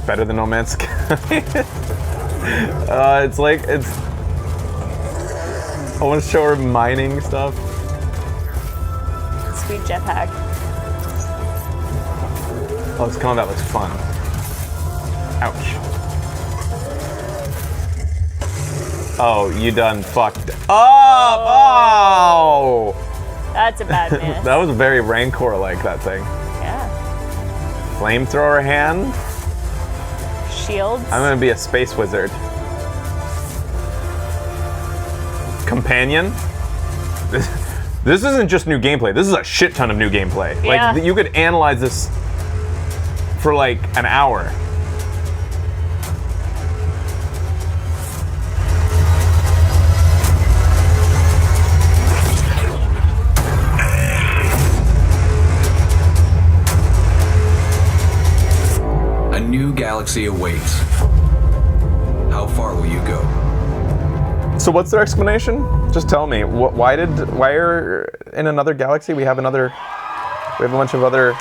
better than No Man's Sky. it's I want to show her mining stuff. Sweet jetpack. Oh, this combat looks fun. Ouch. Oh, you done fucked up. Oh! That's a bad miss. That was very Rancor-like, that thing. Yeah. Flamethrower hand. Shields. I'm gonna be a space wizard. Companion. This isn't just new gameplay. This is a shit ton of new gameplay. Yeah. Like, you could analyze this for like an hour. A new galaxy awaits. How far will you go? So what's their explanation? Just tell me. Why are in another galaxy we have a bunch of other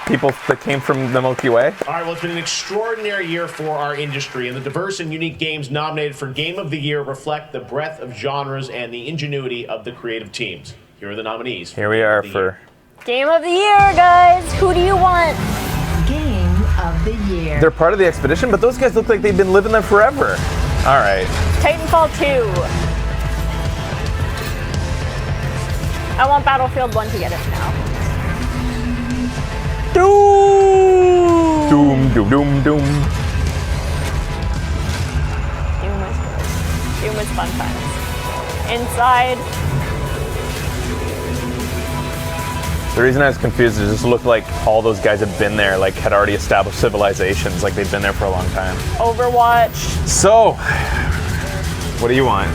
people that came from the Milky Way? All right, well, it's been an extraordinary year for our industry, and the diverse and unique games nominated for Game of the Year reflect the breadth of genres and the ingenuity of the creative teams. Here are the nominees. Here we are for Game of the Year, guys. Who do you want? Game of the Year. They're part of the expedition, but those guys look like they've been living there forever. All right. Titanfall 2. I want Battlefield 1 to get it now. Doom! Doom, doom, doom, doom. Doom was good. Doom was fun times. Inside. The reason I was confused is it just looked like all those guys had been there, like had already established civilizations, like they'd been there for a long time. Overwatch. So, what do you want?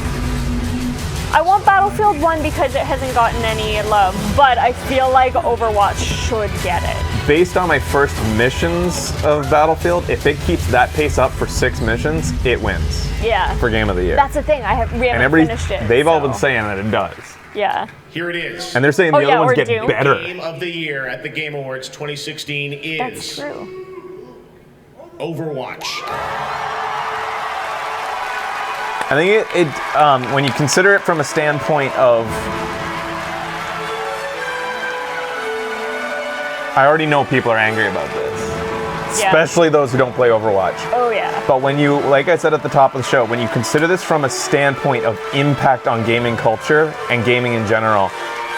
I want Battlefield 1 because it hasn't gotten any love, but I feel like Overwatch should get it. Based on my first missions of Battlefield, if it keeps that pace up for 6 missions, it wins. Yeah. For Game of the Year. That's the thing. We haven't finished it. They've all been saying that it does. Yeah. Here it is. And they're saying the other ones get better. Game of the Year at the Game Awards 2016 is... That's true. Overwatch. I think when you consider it from a standpoint of... I already know people are angry about this. Yeah. Especially those who don't play Overwatch. Oh, yeah. But when you, like I said at the top of the show, when you consider this from a standpoint of impact on gaming culture and gaming in general,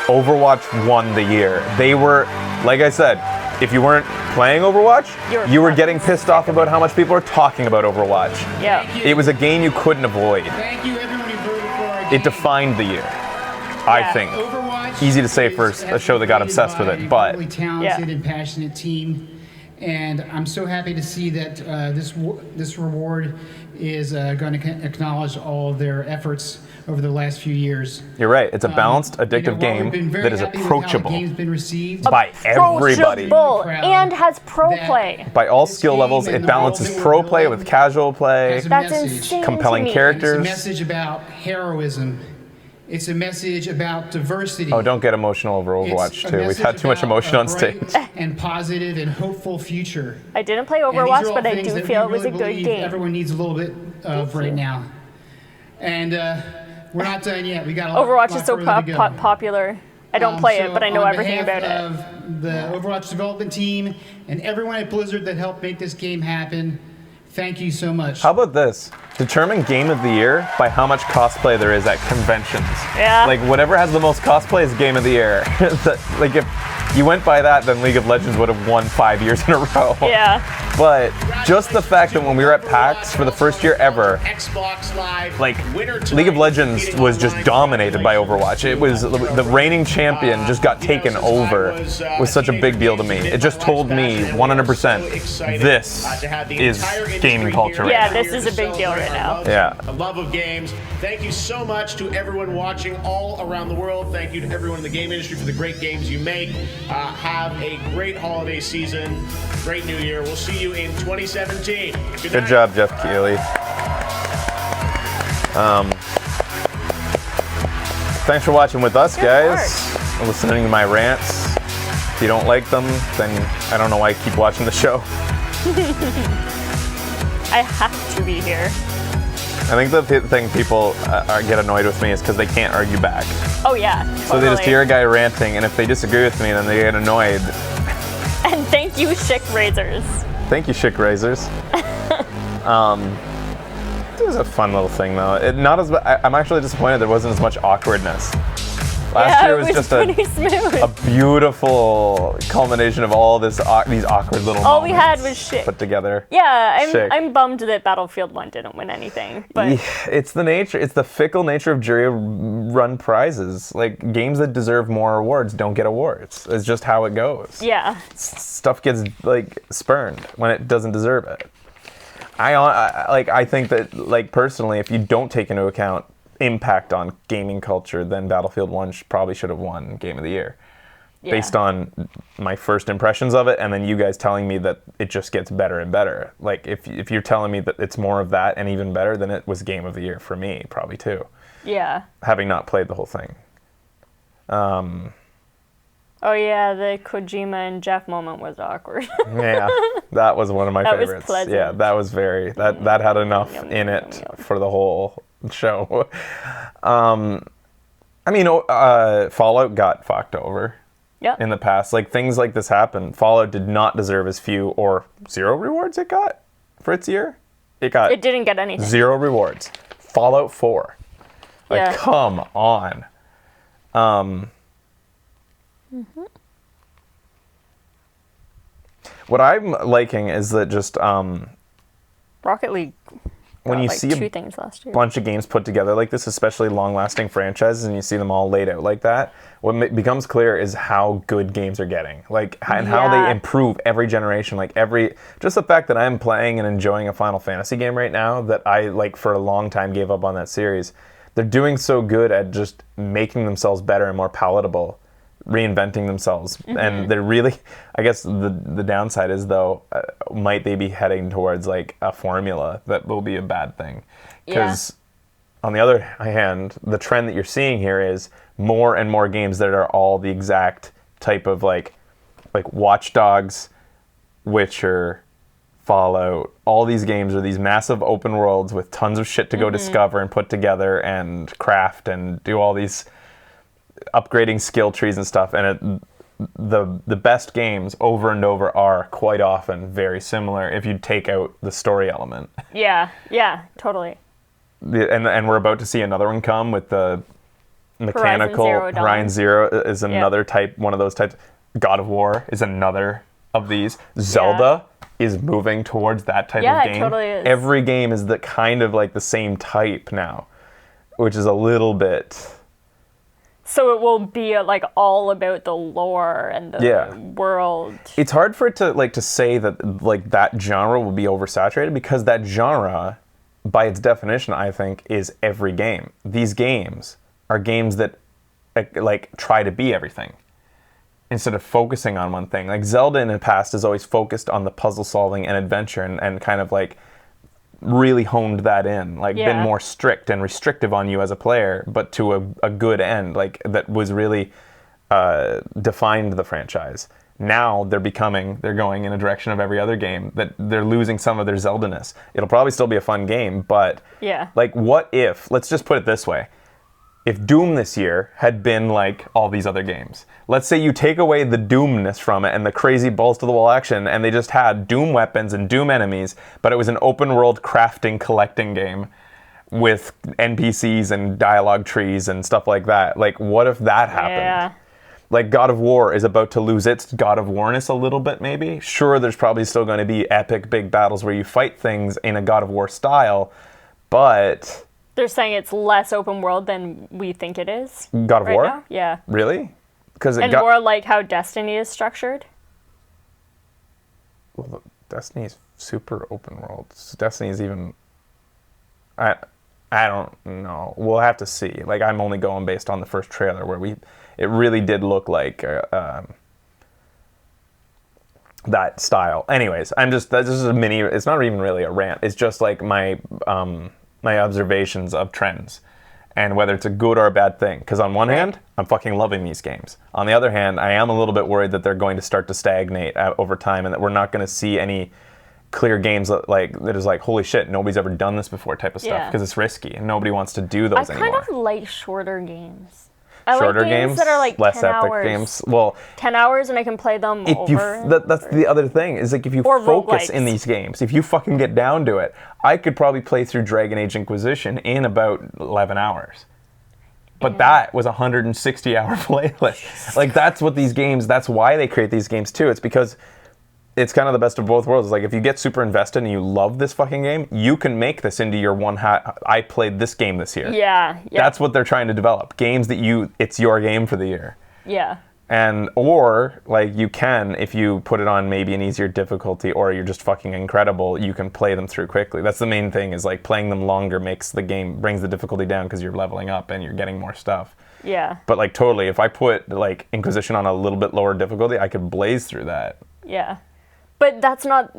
Overwatch won the year. They were, like I said, if you weren't playing Overwatch, you were getting pissed off about how much people are talking about Overwatch. Yeah. It was a game you couldn't avoid. Thank you, everyone who voted for our game. It defined the year, I think. Overwatch Easy to say for a show that got obsessed with it, but really talented and passionate team. And I'm so happy to see that this reward is going to acknowledge all of their efforts over the last few years. You're right. It's a balanced, addictive game that is approachable by everybody. And has pro play. By all skill levels, it balances pro play with casual play. That's insane. Compelling to me. characters. It's a message about heroism. It's a message about diversity. Oh, don't get emotional over Overwatch, too. We've had too much emotion on stage. And positive and hopeful future. I didn't play Overwatch, but I do feel it was a good game. Everyone needs a little bit of right now. And we're not done yet. We got a lot. Overwatch is so popular. I don't play it, but I know everything about it. On behalf of the Overwatch development team and everyone at Blizzard that helped make this game happen, Thank you so much. How about this? Determine Game of the Year by how much cosplay there is at conventions. Yeah. Like, whatever has the most cosplay is Game of the Year. Like, if you went by that, then League of Legends would have won 5 years in a row. Yeah. But just the fact that when we were at PAX for the first year ever, Xbox Live, like, League of Legends was just dominated by Overwatch. It was the reigning champion just got taken over. It was such a big deal to me. It just told me 100% this is gaming culture right Yeah, now. this is a big deal right now. Yeah. A love of games. Thank you so much to everyone watching all around the world. Thank you to everyone in the game industry for the great games you make. Have a great holiday season. Great new year. We'll see you in 2017. Good job, Jeff Keighley. Thanks for watching with us, guys. Listening to my rants. If you don't like them, then I don't know why I keep watching the show. I have to be here. I think the thing people get annoyed with me is because they can't argue back. Oh yeah. So they just hear a guy ranting, and if they disagree with me, then they get annoyed. And thank you, Schick Razors. Thank you, Schick Razors. It was a fun little thing, though. I'm actually disappointed there wasn't as much awkwardness. Last year was just a beautiful culmination of all these awkward little All we moments had was shit put together. Yeah, I'm bummed that Battlefield 1 didn't win anything. But Yeah, it's the fickle nature of jury-run prizes. Like, games that deserve more awards don't get awards. It's just how it goes. yeah. Stuff gets like spurned when it doesn't deserve it. I think that, like, personally, if you don't take into account impact on gaming culture, then Battlefield 1 probably should have won Game of the Year. Yeah. Based on my first impressions of it, and then you guys telling me that it just gets better and better. Like, if you're telling me that it's more of that and even better, then it was Game of the Year for me, probably too. Yeah. Having not played the whole thing. Oh yeah, the Kojima and Jeff moment was awkward. Yeah, that was one of my That was favorites. pleasant. Yeah, that was that had enough in it for the whole show. Fallout got fucked over. Yep. In the past, like, things like this happen. Fallout did not deserve as few or zero rewards it got for its year. It didn't get anything. 0 rewards. Fallout 4. Like, Yeah. come on. What I'm liking is that just Rocket League. when got, you like, see 2 things last year. bunch of games put together like this, especially long-lasting franchises, and you see them all laid out like that, what becomes clear is how good games are getting, like, and how they improve every generation. Like, just the fact that I'm playing and enjoying a Final Fantasy game right now that I, like, for a long time gave up on that series. They're doing so good at just making themselves better and more palatable, reinventing themselves. And they're really, I guess the downside is, though, might they be heading towards, like, a formula that will be a bad thing. Because on the other hand, the trend that you're seeing here is more and more games that are all the exact type of, like Watch Dogs, Witcher, Fallout. All these games are these massive open worlds with tons of shit to go discover and put together and craft and do all these upgrading skill trees and stuff. And the best games over and over are quite often very similar if you take out the story element. Yeah, totally. And we're about to see another one come with the mechanical. Horizon Zero is another type, one of those types. God of War is another of these. Zelda is moving towards that type of game. Yeah, it totally is. Every game is the kind of like the same type now, which is a little bit. So it will be like all about the lore and the world. It's hard for it to say that like that genre will be oversaturated, because that genre, by its definition, I think, is every game. These games are games that like try to be everything instead of focusing on one thing. Like Zelda in the past has always focused on the puzzle solving and adventure and kind of like really honed that in, like been more strict and restrictive on you as a player, but to a good end, like that was really defined the franchise. Now they're going in a direction of every other game that they're losing some of their Zelda-ness. It'll probably still be a fun game, but like, what if, let's just put it this way, if Doom this year had been like all these other games. Let's say you take away the Doomness from it and the crazy balls-to-the-wall action, and they just had Doom weapons and Doom enemies, but it was an open-world crafting, collecting game with NPCs and dialogue trees and stuff like that. Like, what if that happened? Yeah. Like, God of War is about to lose its God of War-ness a little bit, maybe. Sure, there's probably still going to be epic big battles where you fight things in a God of War style, but... They're saying it's less open world than we think it is. God of War? Now? Yeah. Really? And more like how Destiny is structured. Well, Destiny is super open world. Destiny is even... I don't know. We'll have to see. Like, I'm only going based on the first trailer where it really did look like that style. Anyways, this is a mini... It's not even really a rant. It's just like my observations of trends and whether it's a good or a bad thing. Because on one hand, I'm fucking loving these games. On the other hand, I am a little bit worried that they're going to start to stagnate over time and that we're not going to see any clear games that is like, holy shit, nobody's ever done this before type of stuff, because it's risky and nobody wants to do those anymore. I kind of like shorter games. I Shorter like games that are like less 10 epic hours. games. Well, 10 hours and I can play them over. That's the other thing, is like if you focus in these games, if you fucking get down to it, I could probably play through Dragon Age Inquisition in about 11 hours. But that was a 160-hour playlist. Like, that's what these games, that's why they create these games too. It's because it's kind of the best of both worlds. It's like, if you get super invested and you love this fucking game, you can make this into your I played this game this year. Yeah. That's what they're trying to develop. Games that it's your game for the year. Yeah. Or, like, you can, if you put it on maybe an easier difficulty or you're just fucking incredible, you can play them through quickly. That's the main thing, is like playing them longer brings the difficulty down because you're leveling up and you're getting more stuff. Yeah. But like, totally, if I put like Inquisition on a little bit lower difficulty, I could blaze through that. Yeah. But that's not...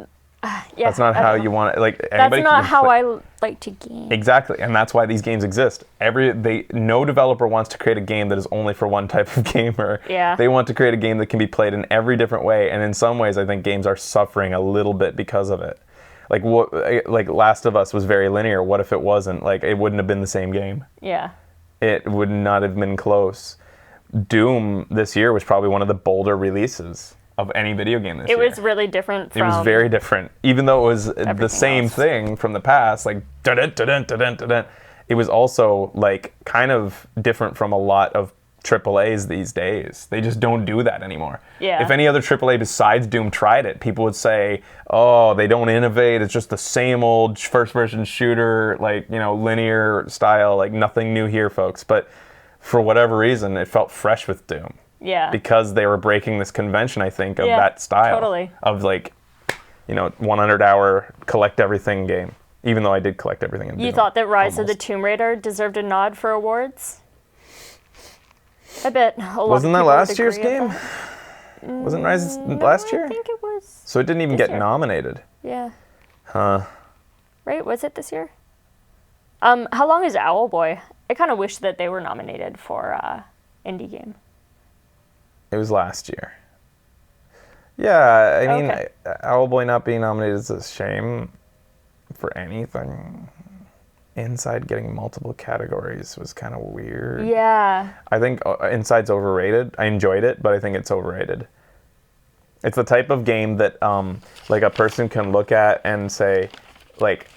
that's not how you want it. Like, that's not how I like to game. Exactly, and that's why these games exist. No developer wants to create a game that is only for one type of gamer. Yeah. They want to create a game that can be played in every different way, and in some ways, I think games are suffering a little bit because of it. Like Last of Us was very linear. What if it wasn't? Like, it wouldn't have been the same game. Yeah. It would not have been close. Doom this year was probably one of the bolder releases of any video game this year. It was really different from... It was very different. Even though it was the same thing from the past, like, dun-dun-dun-dun-dun-dun, it was also, like, kind of different from a lot of AAAs these days. They just don't do that anymore. Yeah. If any other AAA besides Doom tried it, people would say, oh, they don't innovate, it's just the same old first-person shooter, like, linear style, like, nothing new here, folks. But for whatever reason, it felt fresh with Doom. Yeah. Because they were breaking this convention, I think, of that style. Totally. Of, like, 100-hour collect everything game. Even though I did collect everything in Doom. You thought that Rise of the Tomb Raider deserved a nod for awards? I bet a lot of people Wasn't that last year's agree game? with Wasn't Rise last year? I think it was. So it didn't even this get year. nominated. Yeah. Huh. Right? Was it this year? How long is Owlboy? I kind of wish that they were nominated for indie game. It was last year. Yeah, I mean, Owlboy not being nominated is a shame for anything. Inside getting multiple categories was kind of weird. Yeah. I think Inside's overrated. I enjoyed it, but I think it's overrated. It's the type of game that, like, a person can look at and say, like,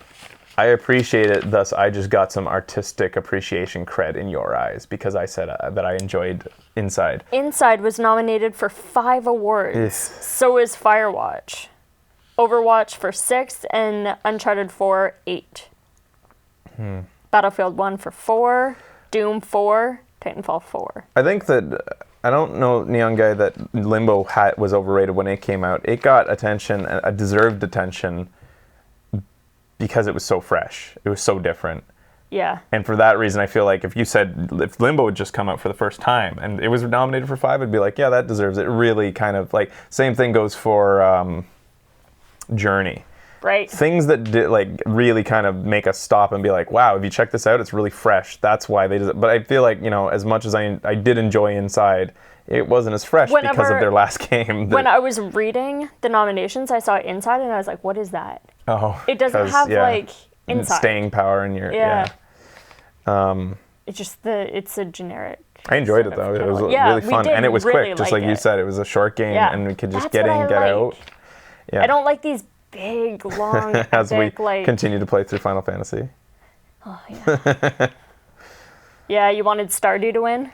I appreciate it, thus I just got some artistic appreciation cred in your eyes because I said that I enjoyed Inside. Inside was nominated for 5 awards. Yes. So is Firewatch. Overwatch for 6 and Uncharted 4, 8. Battlefield 1 for 4, Doom 4, Titanfall 4. I think that, I don't know, Neon Guy, that Limbo was overrated when it came out. It got attention, a deserved attention, because it was so fresh. It was so different. Yeah. And for that reason, I feel like if Limbo had just come out for the first time and it was nominated for 5, it'd be like, yeah, that deserves it. Really kind of like, same thing goes for Journey. Right. Things that really kind of make us stop and be like, wow, if you check this out, it's really fresh. That's why they did it. But I feel like, as much as I did enjoy Inside, it wasn't as fresh because of their last game. When I was reading the nominations, I saw Inside and I was like, what is that? Oh. It doesn't have, like, Inside. Staying power in your... Yeah. it's a generic. I enjoyed it though. It was really fun, and it was really quick, just like you said. It was a short game, and we could just get in, get out. Yeah. I don't like these big, long, as epic, we continue to play through Final Fantasy. Oh yeah. Yeah, you wanted Stardew to win.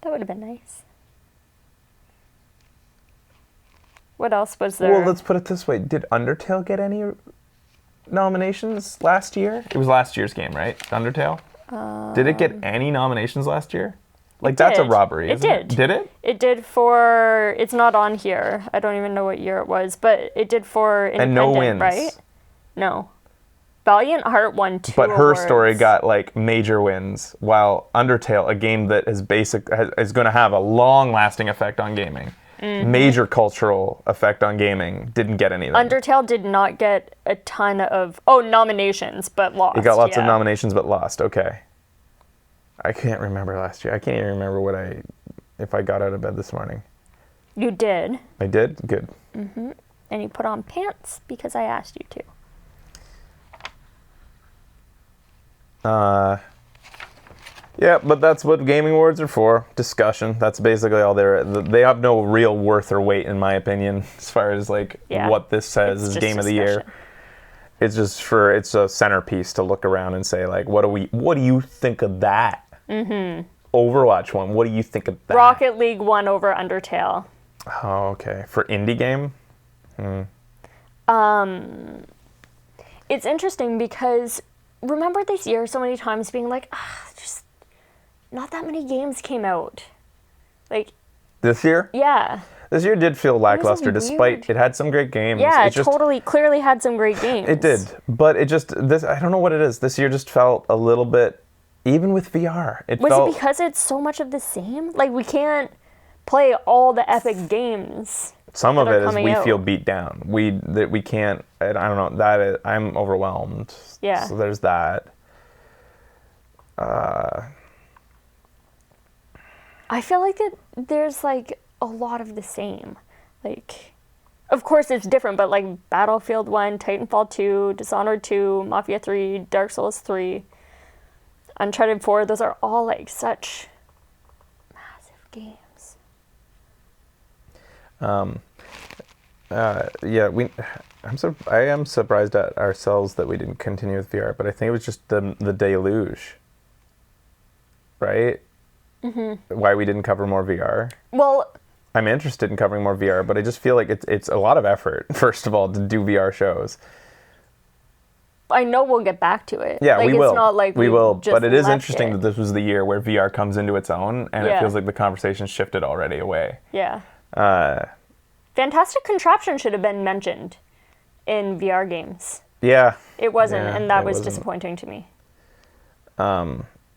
That would have been nice. What else was there? Well, let's put it this way: did Undertale get any nominations last year? It was last year's game, right? Undertale. Did it get any nominations last year? Like, that's a robbery, isn't it? Did it? It did for... It's not on here. I don't even know what year it was, but it did for Independent, and no wins, right? No. Valiant Heart won 2 But her awards. story got, like, major wins, while Undertale, a game that is going to have a long-lasting effect on gaming, major cultural effect on gaming, didn't get anything. Undertale did not get a ton of... nominations, but lost. It got lots of nominations, but lost. Okay. I can't remember last year. I can't even remember if I got out of bed this morning. You did. I did? Good. Mm-hmm. And you put on pants because I asked you to. Yeah, but that's what gaming awards are for. Discussion. That's basically all they have no real worth or weight, in my opinion, as far as what this says is game of the year. It's just it's a centerpiece to look around and say, like, what do you think of that? Mm-hmm. Overwatch won. What do you think of that? Rocket League won over Undertale. Oh, okay. For indie game? It's interesting because remember this year so many times being like, just not that many games came out. Like this year? Yeah. This year did feel lackluster, despite it had some great games. Yeah, it clearly had some great games. It did, but I don't know what it is. This year just felt a little bit, even with VR. Was it because it's so much of the same? Like, we can't play all the epic games. Some of it is we feel beat down. We can't. I don't know. I'm overwhelmed. Yeah. So there's that. I feel like there's like a lot of the same. Like, of course it's different, but like Battlefield 1, Titanfall 2, Dishonored 2, Mafia 3, Dark Souls 3, Uncharted 4, those are all like such massive games. I am surprised at ourselves that we didn't continue with VR, but I think it was just the deluge. Right? Mm-hmm. Why we didn't cover more VR? Well, I'm interested in covering more VR, but I just feel like it's a lot of effort, first of all, to do VR shows. I know we'll get back to it. Yeah, like, we will. It's not like we will, just but it is left interesting that this was the year where VR comes into its own, and it feels like the conversation shifted already away. Yeah. Fantastic Contraption should have been mentioned in VR games. Yeah. It wasn't, and that was disappointing to me.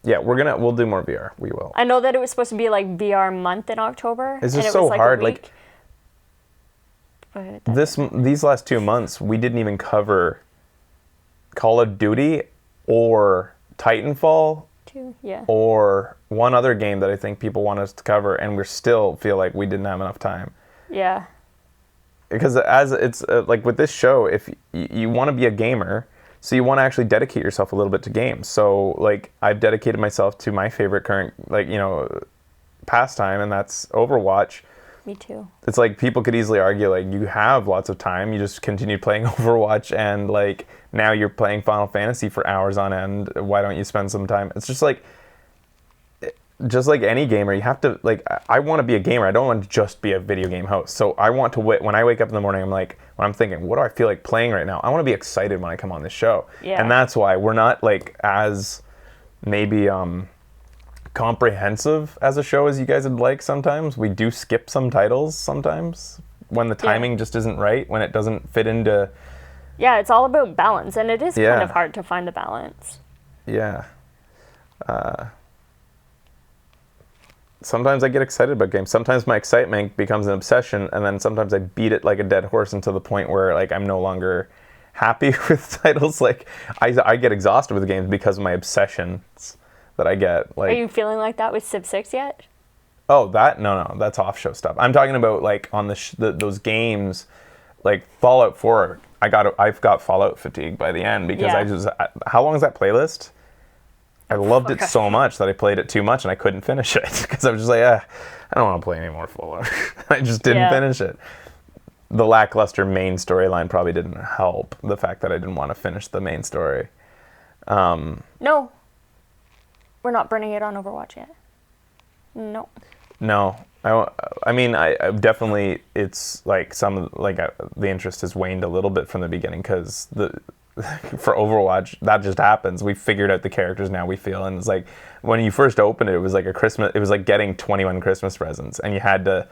Yeah, we'll do more VR. We will. I know that it was supposed to be like VR month in October. It's just so hard. Like these last 2 months, we didn't even cover Call of Duty or Titanfall or one other game that I think people want us to cover, and we still feel like we didn't have enough time. Yeah. Because as it's like with this show, if you want to be a gamer, so you want to actually dedicate yourself a little bit to games. So like I've dedicated myself to my favorite current pastime, and that's Overwatch. Me too. It's like people could easily argue like you have lots of time, you just continue playing Overwatch, and like now you're playing Final Fantasy for hours on end. Why don't you spend some time? It's just like any gamer, you have to, like, I want to be a gamer. I don't want to just be a video game host. So I want to, when I wake up in the morning, when I'm thinking, what do I feel like playing right now? I want to be excited when I come on this show. Yeah. And that's why we're not, like, as maybe comprehensive as a show as you guys would like sometimes. We do skip some titles sometimes when the timing just isn't right, when it doesn't fit into... Yeah, it's all about balance, and it is kind of hard to find the balance. Yeah. Sometimes I get excited about games. Sometimes my excitement becomes an obsession, and then sometimes I beat it like a dead horse until the point where like I'm no longer happy with titles. Like I get exhausted with games because of my obsessions that I get. Like, are you feeling like that with Civ 6 yet? Oh, no, that's off-show stuff. I'm talking about like on those games, like Fallout 4. I've got Fallout fatigue by the end because how long is that playlist? I loved it so much that I played it too much and I couldn't finish it because I was just like, I don't want to play any more Fallout. I just didn't finish it. The lackluster main storyline probably didn't help the fact that I didn't want to finish the main story. No. We're not burning it on Overwatch yet. No. No. I mean, I definitely, it's like the interest has waned a little bit from the beginning because for Overwatch, that just happens. We figured out the characters now, we feel, and it's like when you first opened it, it was like it was like getting 21 Christmas presents, and you had to,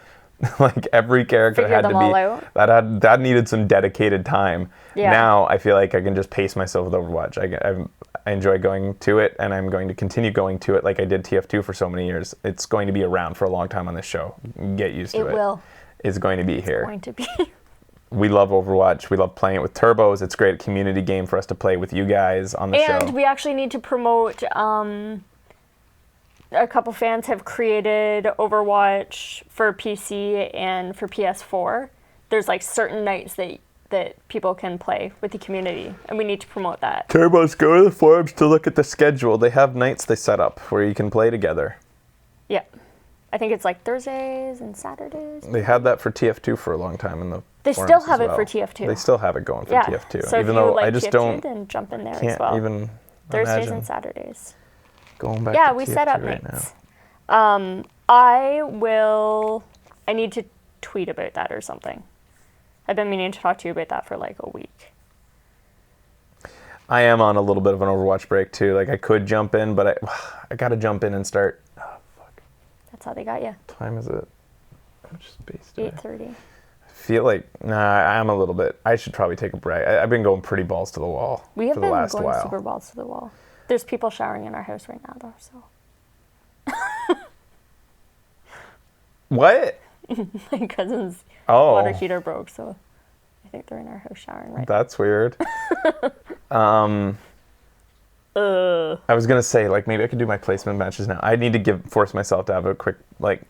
like, every character figure had them to be all out. that needed some dedicated time. Yeah. Now I feel like I can just pace myself with Overwatch. I enjoy going to it, and I'm going to continue going to it like I did TF2 for so many years. It's going to be around for a long time on this show. Get used to it. It will. It's going to be here. It's going to be. We love Overwatch. We love playing it with turbos. It's a great community game for us to play with you guys on the show. And we actually need to promote, a couple fans have created Overwatch for PC and for PS4. There's like certain nights that people can play with the community, and we need to promote that. Turbos, go to the forums to look at the schedule. They have nights they set up where you can play together. Yeah. I think it's like Thursdays and Saturdays. They had that for TF2 for a long time in the They forums still have as it well. for TF2. They still have it going for TF2. So even if you though like I just TF2, don't then jump in there can't as well. even Thursdays imagine and Saturdays. going back Yeah, to we TF2 set up right nights. now. I need to tweet about that or something. I've been meaning to talk to you about that for like a week. I am on a little bit of an Overwatch break too. Like I could jump in, but I got to jump in and start. That's how they got you. What time is it? I'm just based 8:30. I feel like I'm a little bit. I should probably take a break. I've been going pretty balls to the wall We have for been the last going while. super balls to the wall. There's people showering in our house right now, though. So. What? My cousin's Oh. water heater broke, so I think they're in our house showering right That's weird. I was gonna say like maybe I could do my placement matches now. I need to force myself to have a quick like.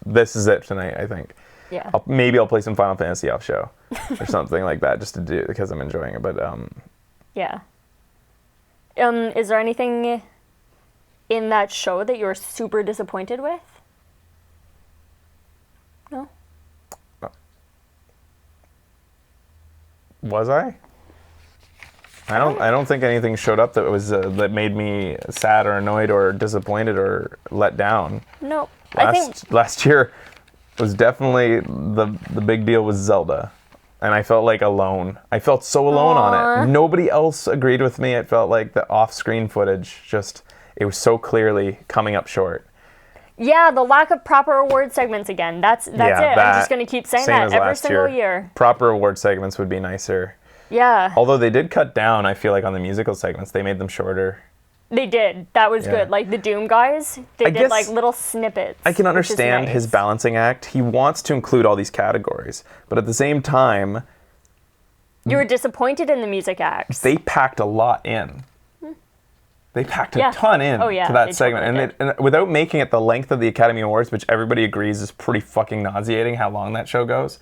This is it tonight. I think. Yeah. Maybe I'll play some Final Fantasy off show or something like that just to do because I'm enjoying it. But Yeah. Is there anything in that show that you were super disappointed with? No? Was I? I don't think anything showed up that was that made me sad or annoyed or disappointed or let down. No. Last year was definitely the big deal was Zelda. And I felt like alone. I felt so alone on it. Nobody else agreed with me. It felt like the off-screen footage it was so clearly coming up short. Yeah, the lack of proper award segments again. That's it. I'm just going to keep saying same that as every last single year. Proper award segments would be nicer. Yeah. Although they did cut down, I feel like, on the musical segments. They made them shorter. They did. That was good. Like the Doom guys, they did like little snippets. I can understand his balancing act. He wants to include all these categories, but at the same time, you were disappointed in the music acts. They packed a lot in. They packed a ton in to that segment. And without making it the length of the Academy Awards, which everybody agrees is pretty fucking nauseating how long that show goes,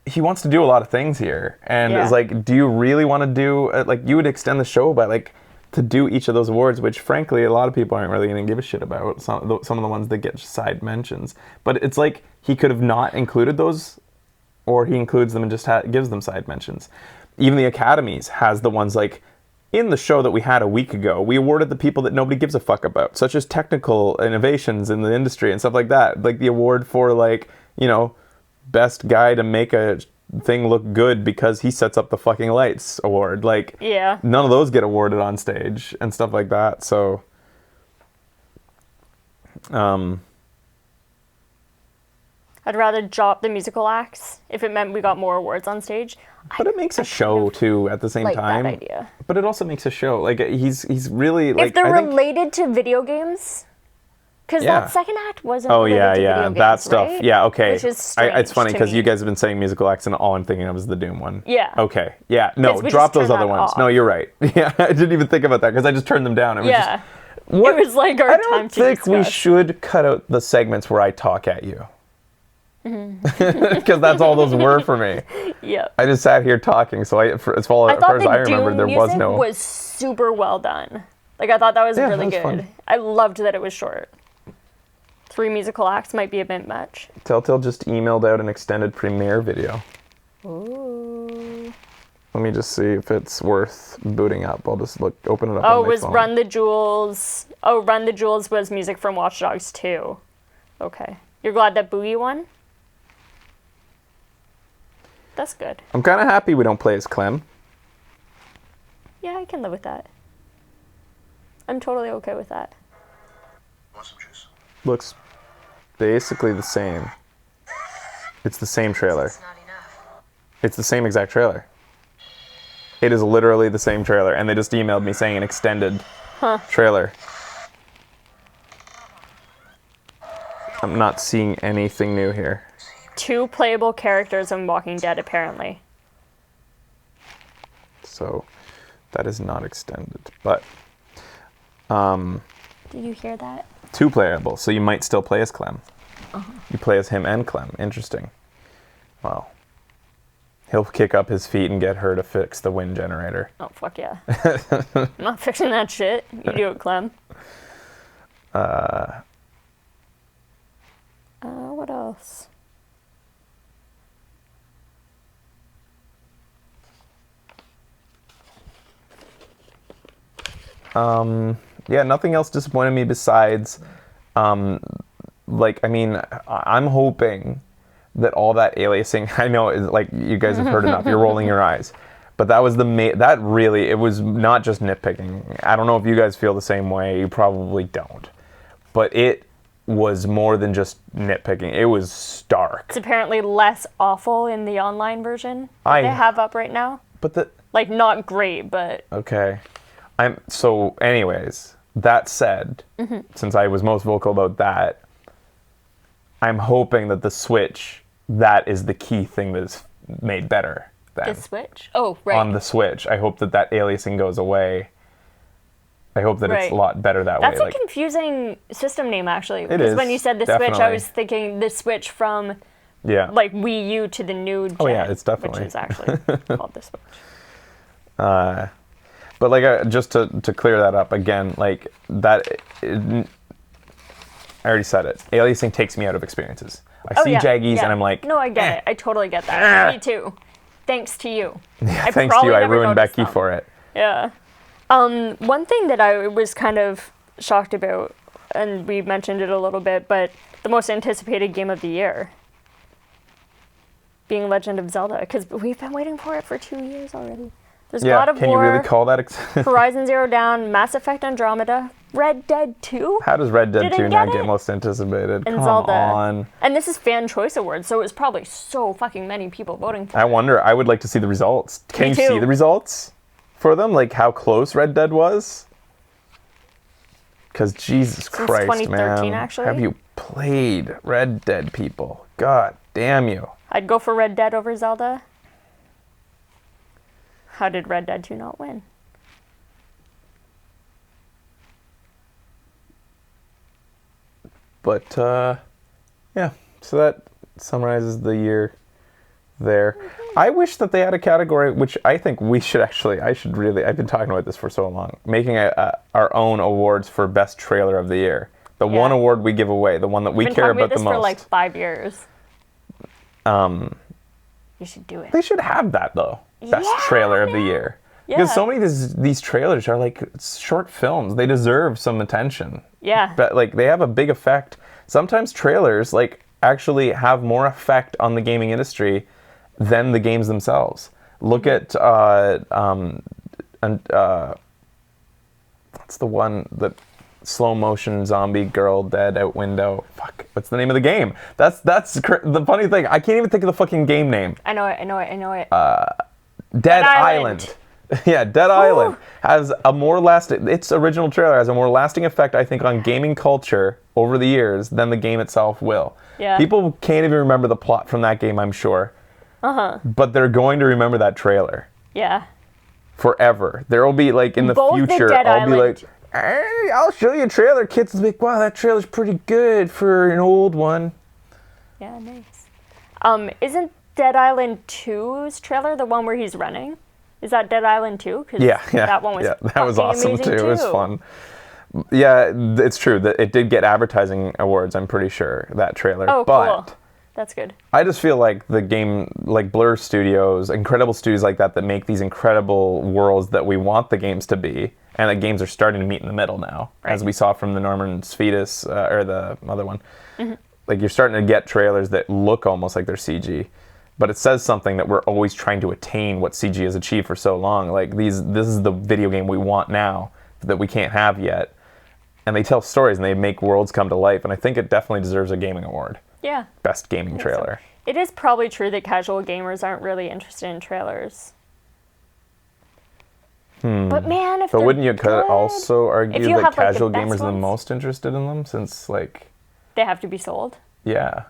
he wants to do a lot of things here. And it's like, do you really want to do, like, you would extend the show by, like, to do each of those awards, which, frankly, a lot of people aren't really going to give a shit about, some of the ones that get side mentions. But it's like, he could have not included those, or he includes them and just gives them side mentions. Even the Academies has the ones, like, in the show that we had a week ago, we awarded the people that nobody gives a fuck about, such as technical innovations in the industry and stuff like that. Like the award for, like, you know, best guy to make a thing look good because he sets up the fucking lights award. Like, none of those get awarded on stage and stuff like that. So, I'd rather drop the musical acts if it meant we got more awards on stage. But it makes a show too at the same time. That idea. But it also makes a show. Like he's really like. If they're related to video games, because that second act wasn't. Oh related to video games, that stuff. right? Yeah, okay. Which is strange it's funny because me. you guys have been saying musical acts, and all I'm thinking of is the Doom one. Yeah. Okay. Yeah. No, We drop just those turned other that ones. off. No, you're right. Yeah, I didn't even think about that because I just turned them down. It was Yeah. just, what? It was like our I time don't to think we discuss. should cut out the segments where I talk at you. Because that's all those were for me. Yeah. I just sat here talking, so as far I thought as the I remember, Doom there was music no. was super well done. Like, I thought that was Yeah, really that was good. fun. I loved that it was short. 3 musical acts might be a bit much. Telltale just emailed out an extended premiere video. Ooh. Let me just see if it's worth booting up. I'll just open it up Oh, on it my was phone. Run the Jewels. Oh, Run the Jewels was music from Watch Dogs 2. Okay. You're glad that Boogie won? That's good. I'm kind of happy we don't play as Clem. Yeah, I can live with that. I'm totally okay with that. Looks basically the same. It's the same trailer. It's the same exact trailer. It is literally the same trailer, and they just emailed me saying an extended trailer. I'm not seeing anything new here. 2 playable characters in Walking Dead, apparently. So that is not extended, but Did you hear that? 2 playable, so you might still play as Clem. Uh-huh. You play as him and Clem. Interesting. Well, he'll kick up his feet and get her to fix the wind generator. Oh, fuck yeah. I'm not fixing that shit. You do it, Clem. What else? Yeah, nothing else disappointed me besides, like, I mean, I'm hoping that all that aliasing, I know, like, you guys have heard enough, you're rolling your eyes, but that was that really, it was not just nitpicking. I don't know if you guys feel the same way, you probably don't, but it was more than just nitpicking, it was stark. It's apparently less awful in the online version that they have up right now. But like, not great, but... Okay. So anyways, that said, since I was most vocal about that, I'm hoping that the Switch, that is the key thing that is made better. Then. The Switch? Oh, right. On the Switch. I hope that aliasing goes away. I hope that it's a lot better that way. That's a confusing system name, actually. It because is, when you said the Switch, I definitely. was thinking the Switch from like Wii U to the new gen. Oh yeah, it's definitely. Which is actually called the Switch. But like, just to clear that up again, like that, I already said it. Aliasing takes me out of experiences. I see Jaggies and I'm like, no, I get it. I totally get that. Me too. Thanks to you. Yeah, thanks to you. I ruined Becky for it. Yeah. One thing that I was kind of shocked about, and we mentioned it a little bit, but the most anticipated game of the year being Legend of Zelda, because we've been waiting for it for 2 years already. There's God of War, can you really call that? Horizon Zero Dawn, Mass Effect Andromeda, Red Dead 2. How does Red Dead 2 not get most anticipated? And Come Zelda. on. And this is Fan Choice Awards, so it was probably so fucking many people voting for it. I wonder. I would like to see the results. Can you too. see the results for them? Like how close Red Dead was? Because Jesus Christ, 2013, man, actually. have you played Red Dead, people? God damn you! I'd go for Red Dead over Zelda. How did Red Dead 2 not win? But yeah, so that summarizes the year there. I wish that they had a category, which I think we should actually, I've been talking about this for so long, making our own awards for best trailer of the year. The one award we give away, the one that we care about the most. We've been talking about this for like 5 years. You should do it. They should have that though. Best trailer of the year. Yeah. Because so many of these trailers are like short films. They deserve some attention. Yeah. But like they have a big effect. Sometimes trailers like actually have more effect on the gaming industry than the games themselves. Look at what's the one that slow motion zombie girl dead out window? Fuck, what's the name of the game? That's the funny thing. I can't even think of the fucking game name. I know it. Dead Island. Yeah, Dead Island has a more lasting. Its original trailer has a more lasting effect, I think, on gaming culture over the years than the game itself will. Yeah. People can't even remember the plot from that game, I'm sure. But they're going to remember that trailer. Yeah. Forever. There will be like in the future, I'll be like, hey, I'll show you a trailer. Kids will be like, wow, that trailer's pretty good for an old one. Yeah, nice. Isn't Dead Island 2's trailer the one where he's running? Is that Dead Island 2? Yeah. That one was that was awesome too. It was too. fun. Yeah, it's true that it did get advertising awards. I'm pretty sure that trailer. Oh, but cool. That's good. I just feel like the game, like Blur Studios, incredible studios like that make these incredible worlds that we want the games to be, and the games are starting to meet in the middle now, as we saw from the Norman's Fetus or the other one. Mm-hmm. Like you're starting to get trailers that look almost like they're CG, but it says something that we're always trying to attain what CG has achieved for so long. Like this is the video game we want now that we can't have yet, and they tell stories and they make worlds come to life, and I think it definitely deserves a gaming award. Yeah. Best gaming trailer. So. It is probably true that casual gamers aren't really interested in trailers. But man, if wouldn't you also argue that casual gamers are the ones, most interested in them, since like they have to be sold? Yeah.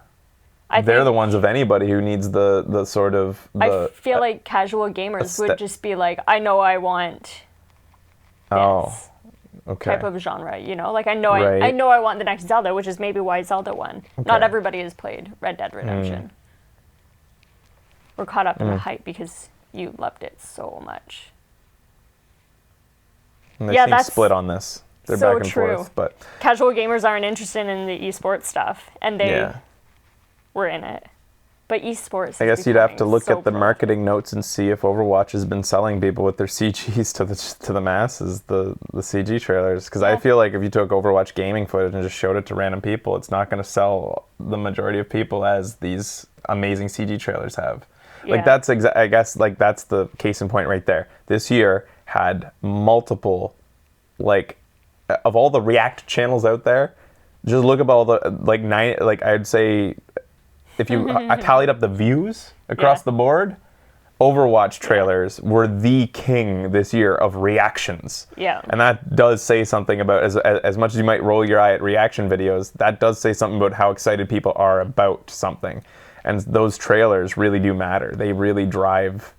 They're the ones of anybody who needs the sort of I feel like casual gamers would just be like, I know I want this type of genre, you know? Like I know I want the next Zelda, which is maybe why Zelda won. Okay. Not everybody has played Red Dead Redemption. We're caught up in the hype because you loved it so much. And they seem split on this. They're so back and forth, but casual gamers aren't interested in the esports stuff, and they were in it. But esports, I guess you'd have to look at the marketing notes and see if Overwatch has been selling people with their CGs to the masses, the CG trailers. Because I feel like if you took Overwatch gaming footage and just showed it to random people, it's not going to sell the majority of people as these amazing CG trailers have. Yeah. Like that's I guess like that's the case in point right there. This year had multiple, like, of all the React channels out there, just look at all the I'd say, if you I tallied up the views across the board, Overwatch trailers were the king this year of reactions. Yeah. And that does say something about, as much as you might roll your eye at reaction videos, that does say something about how excited people are about something. And those trailers really do matter. They really drive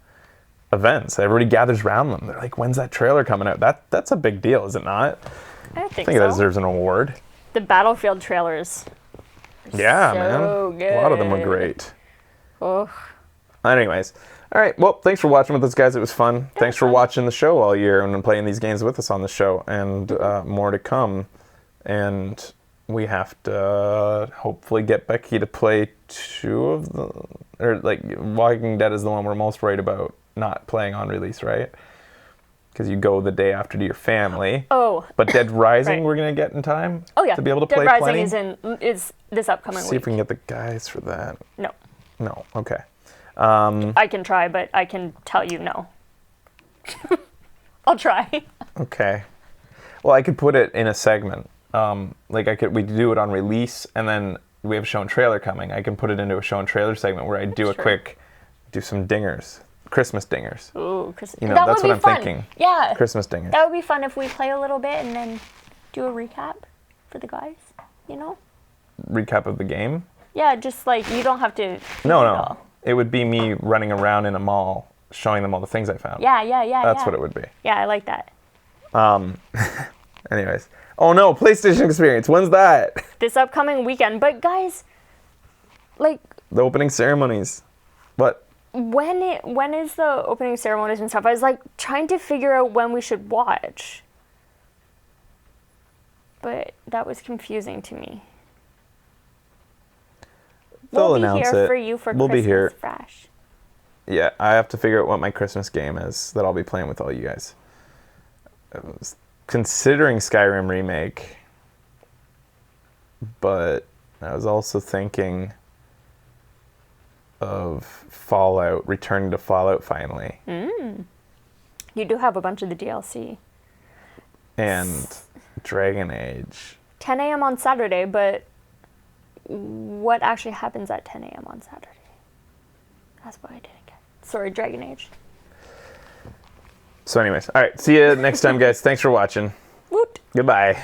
events. Everybody gathers around them. They're like, when's that trailer coming out? That's a big deal, is it not? I think that deserves an award. The Battlefield trailers. Yeah, so man. Good. A lot of them were great. Oh. Anyways. All right. Well, thanks for watching with us, guys. It was fun. Thanks for watching the show all year and playing these games with us on the show. And more to come. And we have to hopefully get Becky to play 2 of the... Or, like, Walking Dead is the one we're most worried about not playing on release, right? Because you go the day after to your family. Oh. But Dead Rising we're going to get in time? Oh, yeah. To be able to Dead play Rising plenty? is this upcoming week. See if we can get the guys for that. No. No. Okay. I can try, but I can tell you no. I'll try. Okay. Well, I could put it in a segment. We do it on release, and then we have a show and trailer coming. I can put it into a show and trailer segment where I do do some dingers. Christmas dingers. Ooh, Christmas. You know, that's what I'm thinking. Yeah. Christmas dingers. That would be fun if we play a little bit and then do a recap for the guys, you know? Recap of the game? Yeah, just like, you don't have to... No. It would be me running around in a mall, showing them all the things I found. Yeah. That's what it would be. Yeah, I like that. Anyways. Oh no, PlayStation Experience. When's that? This upcoming weekend. But guys, like... The opening ceremonies. What? When is the opening ceremonies and stuff? I was like trying to figure out when we should watch. But that was confusing to me. They'll announce it. We'll be here for you for Christmas Fresh. Yeah, I have to figure out what my Christmas game is that I'll be playing with all you guys. I was considering Skyrim Remake, but I was also thinking of Fallout, returning to Fallout finally. You do have a bunch of the DLC. And Dragon Age. 10 a.m. on Saturday, but what actually happens at 10 a.m. on Saturday? That's what I didn't get. Sorry, Dragon Age. So anyways, all right. See you next time, guys. Thanks for watching. Woot. Goodbye.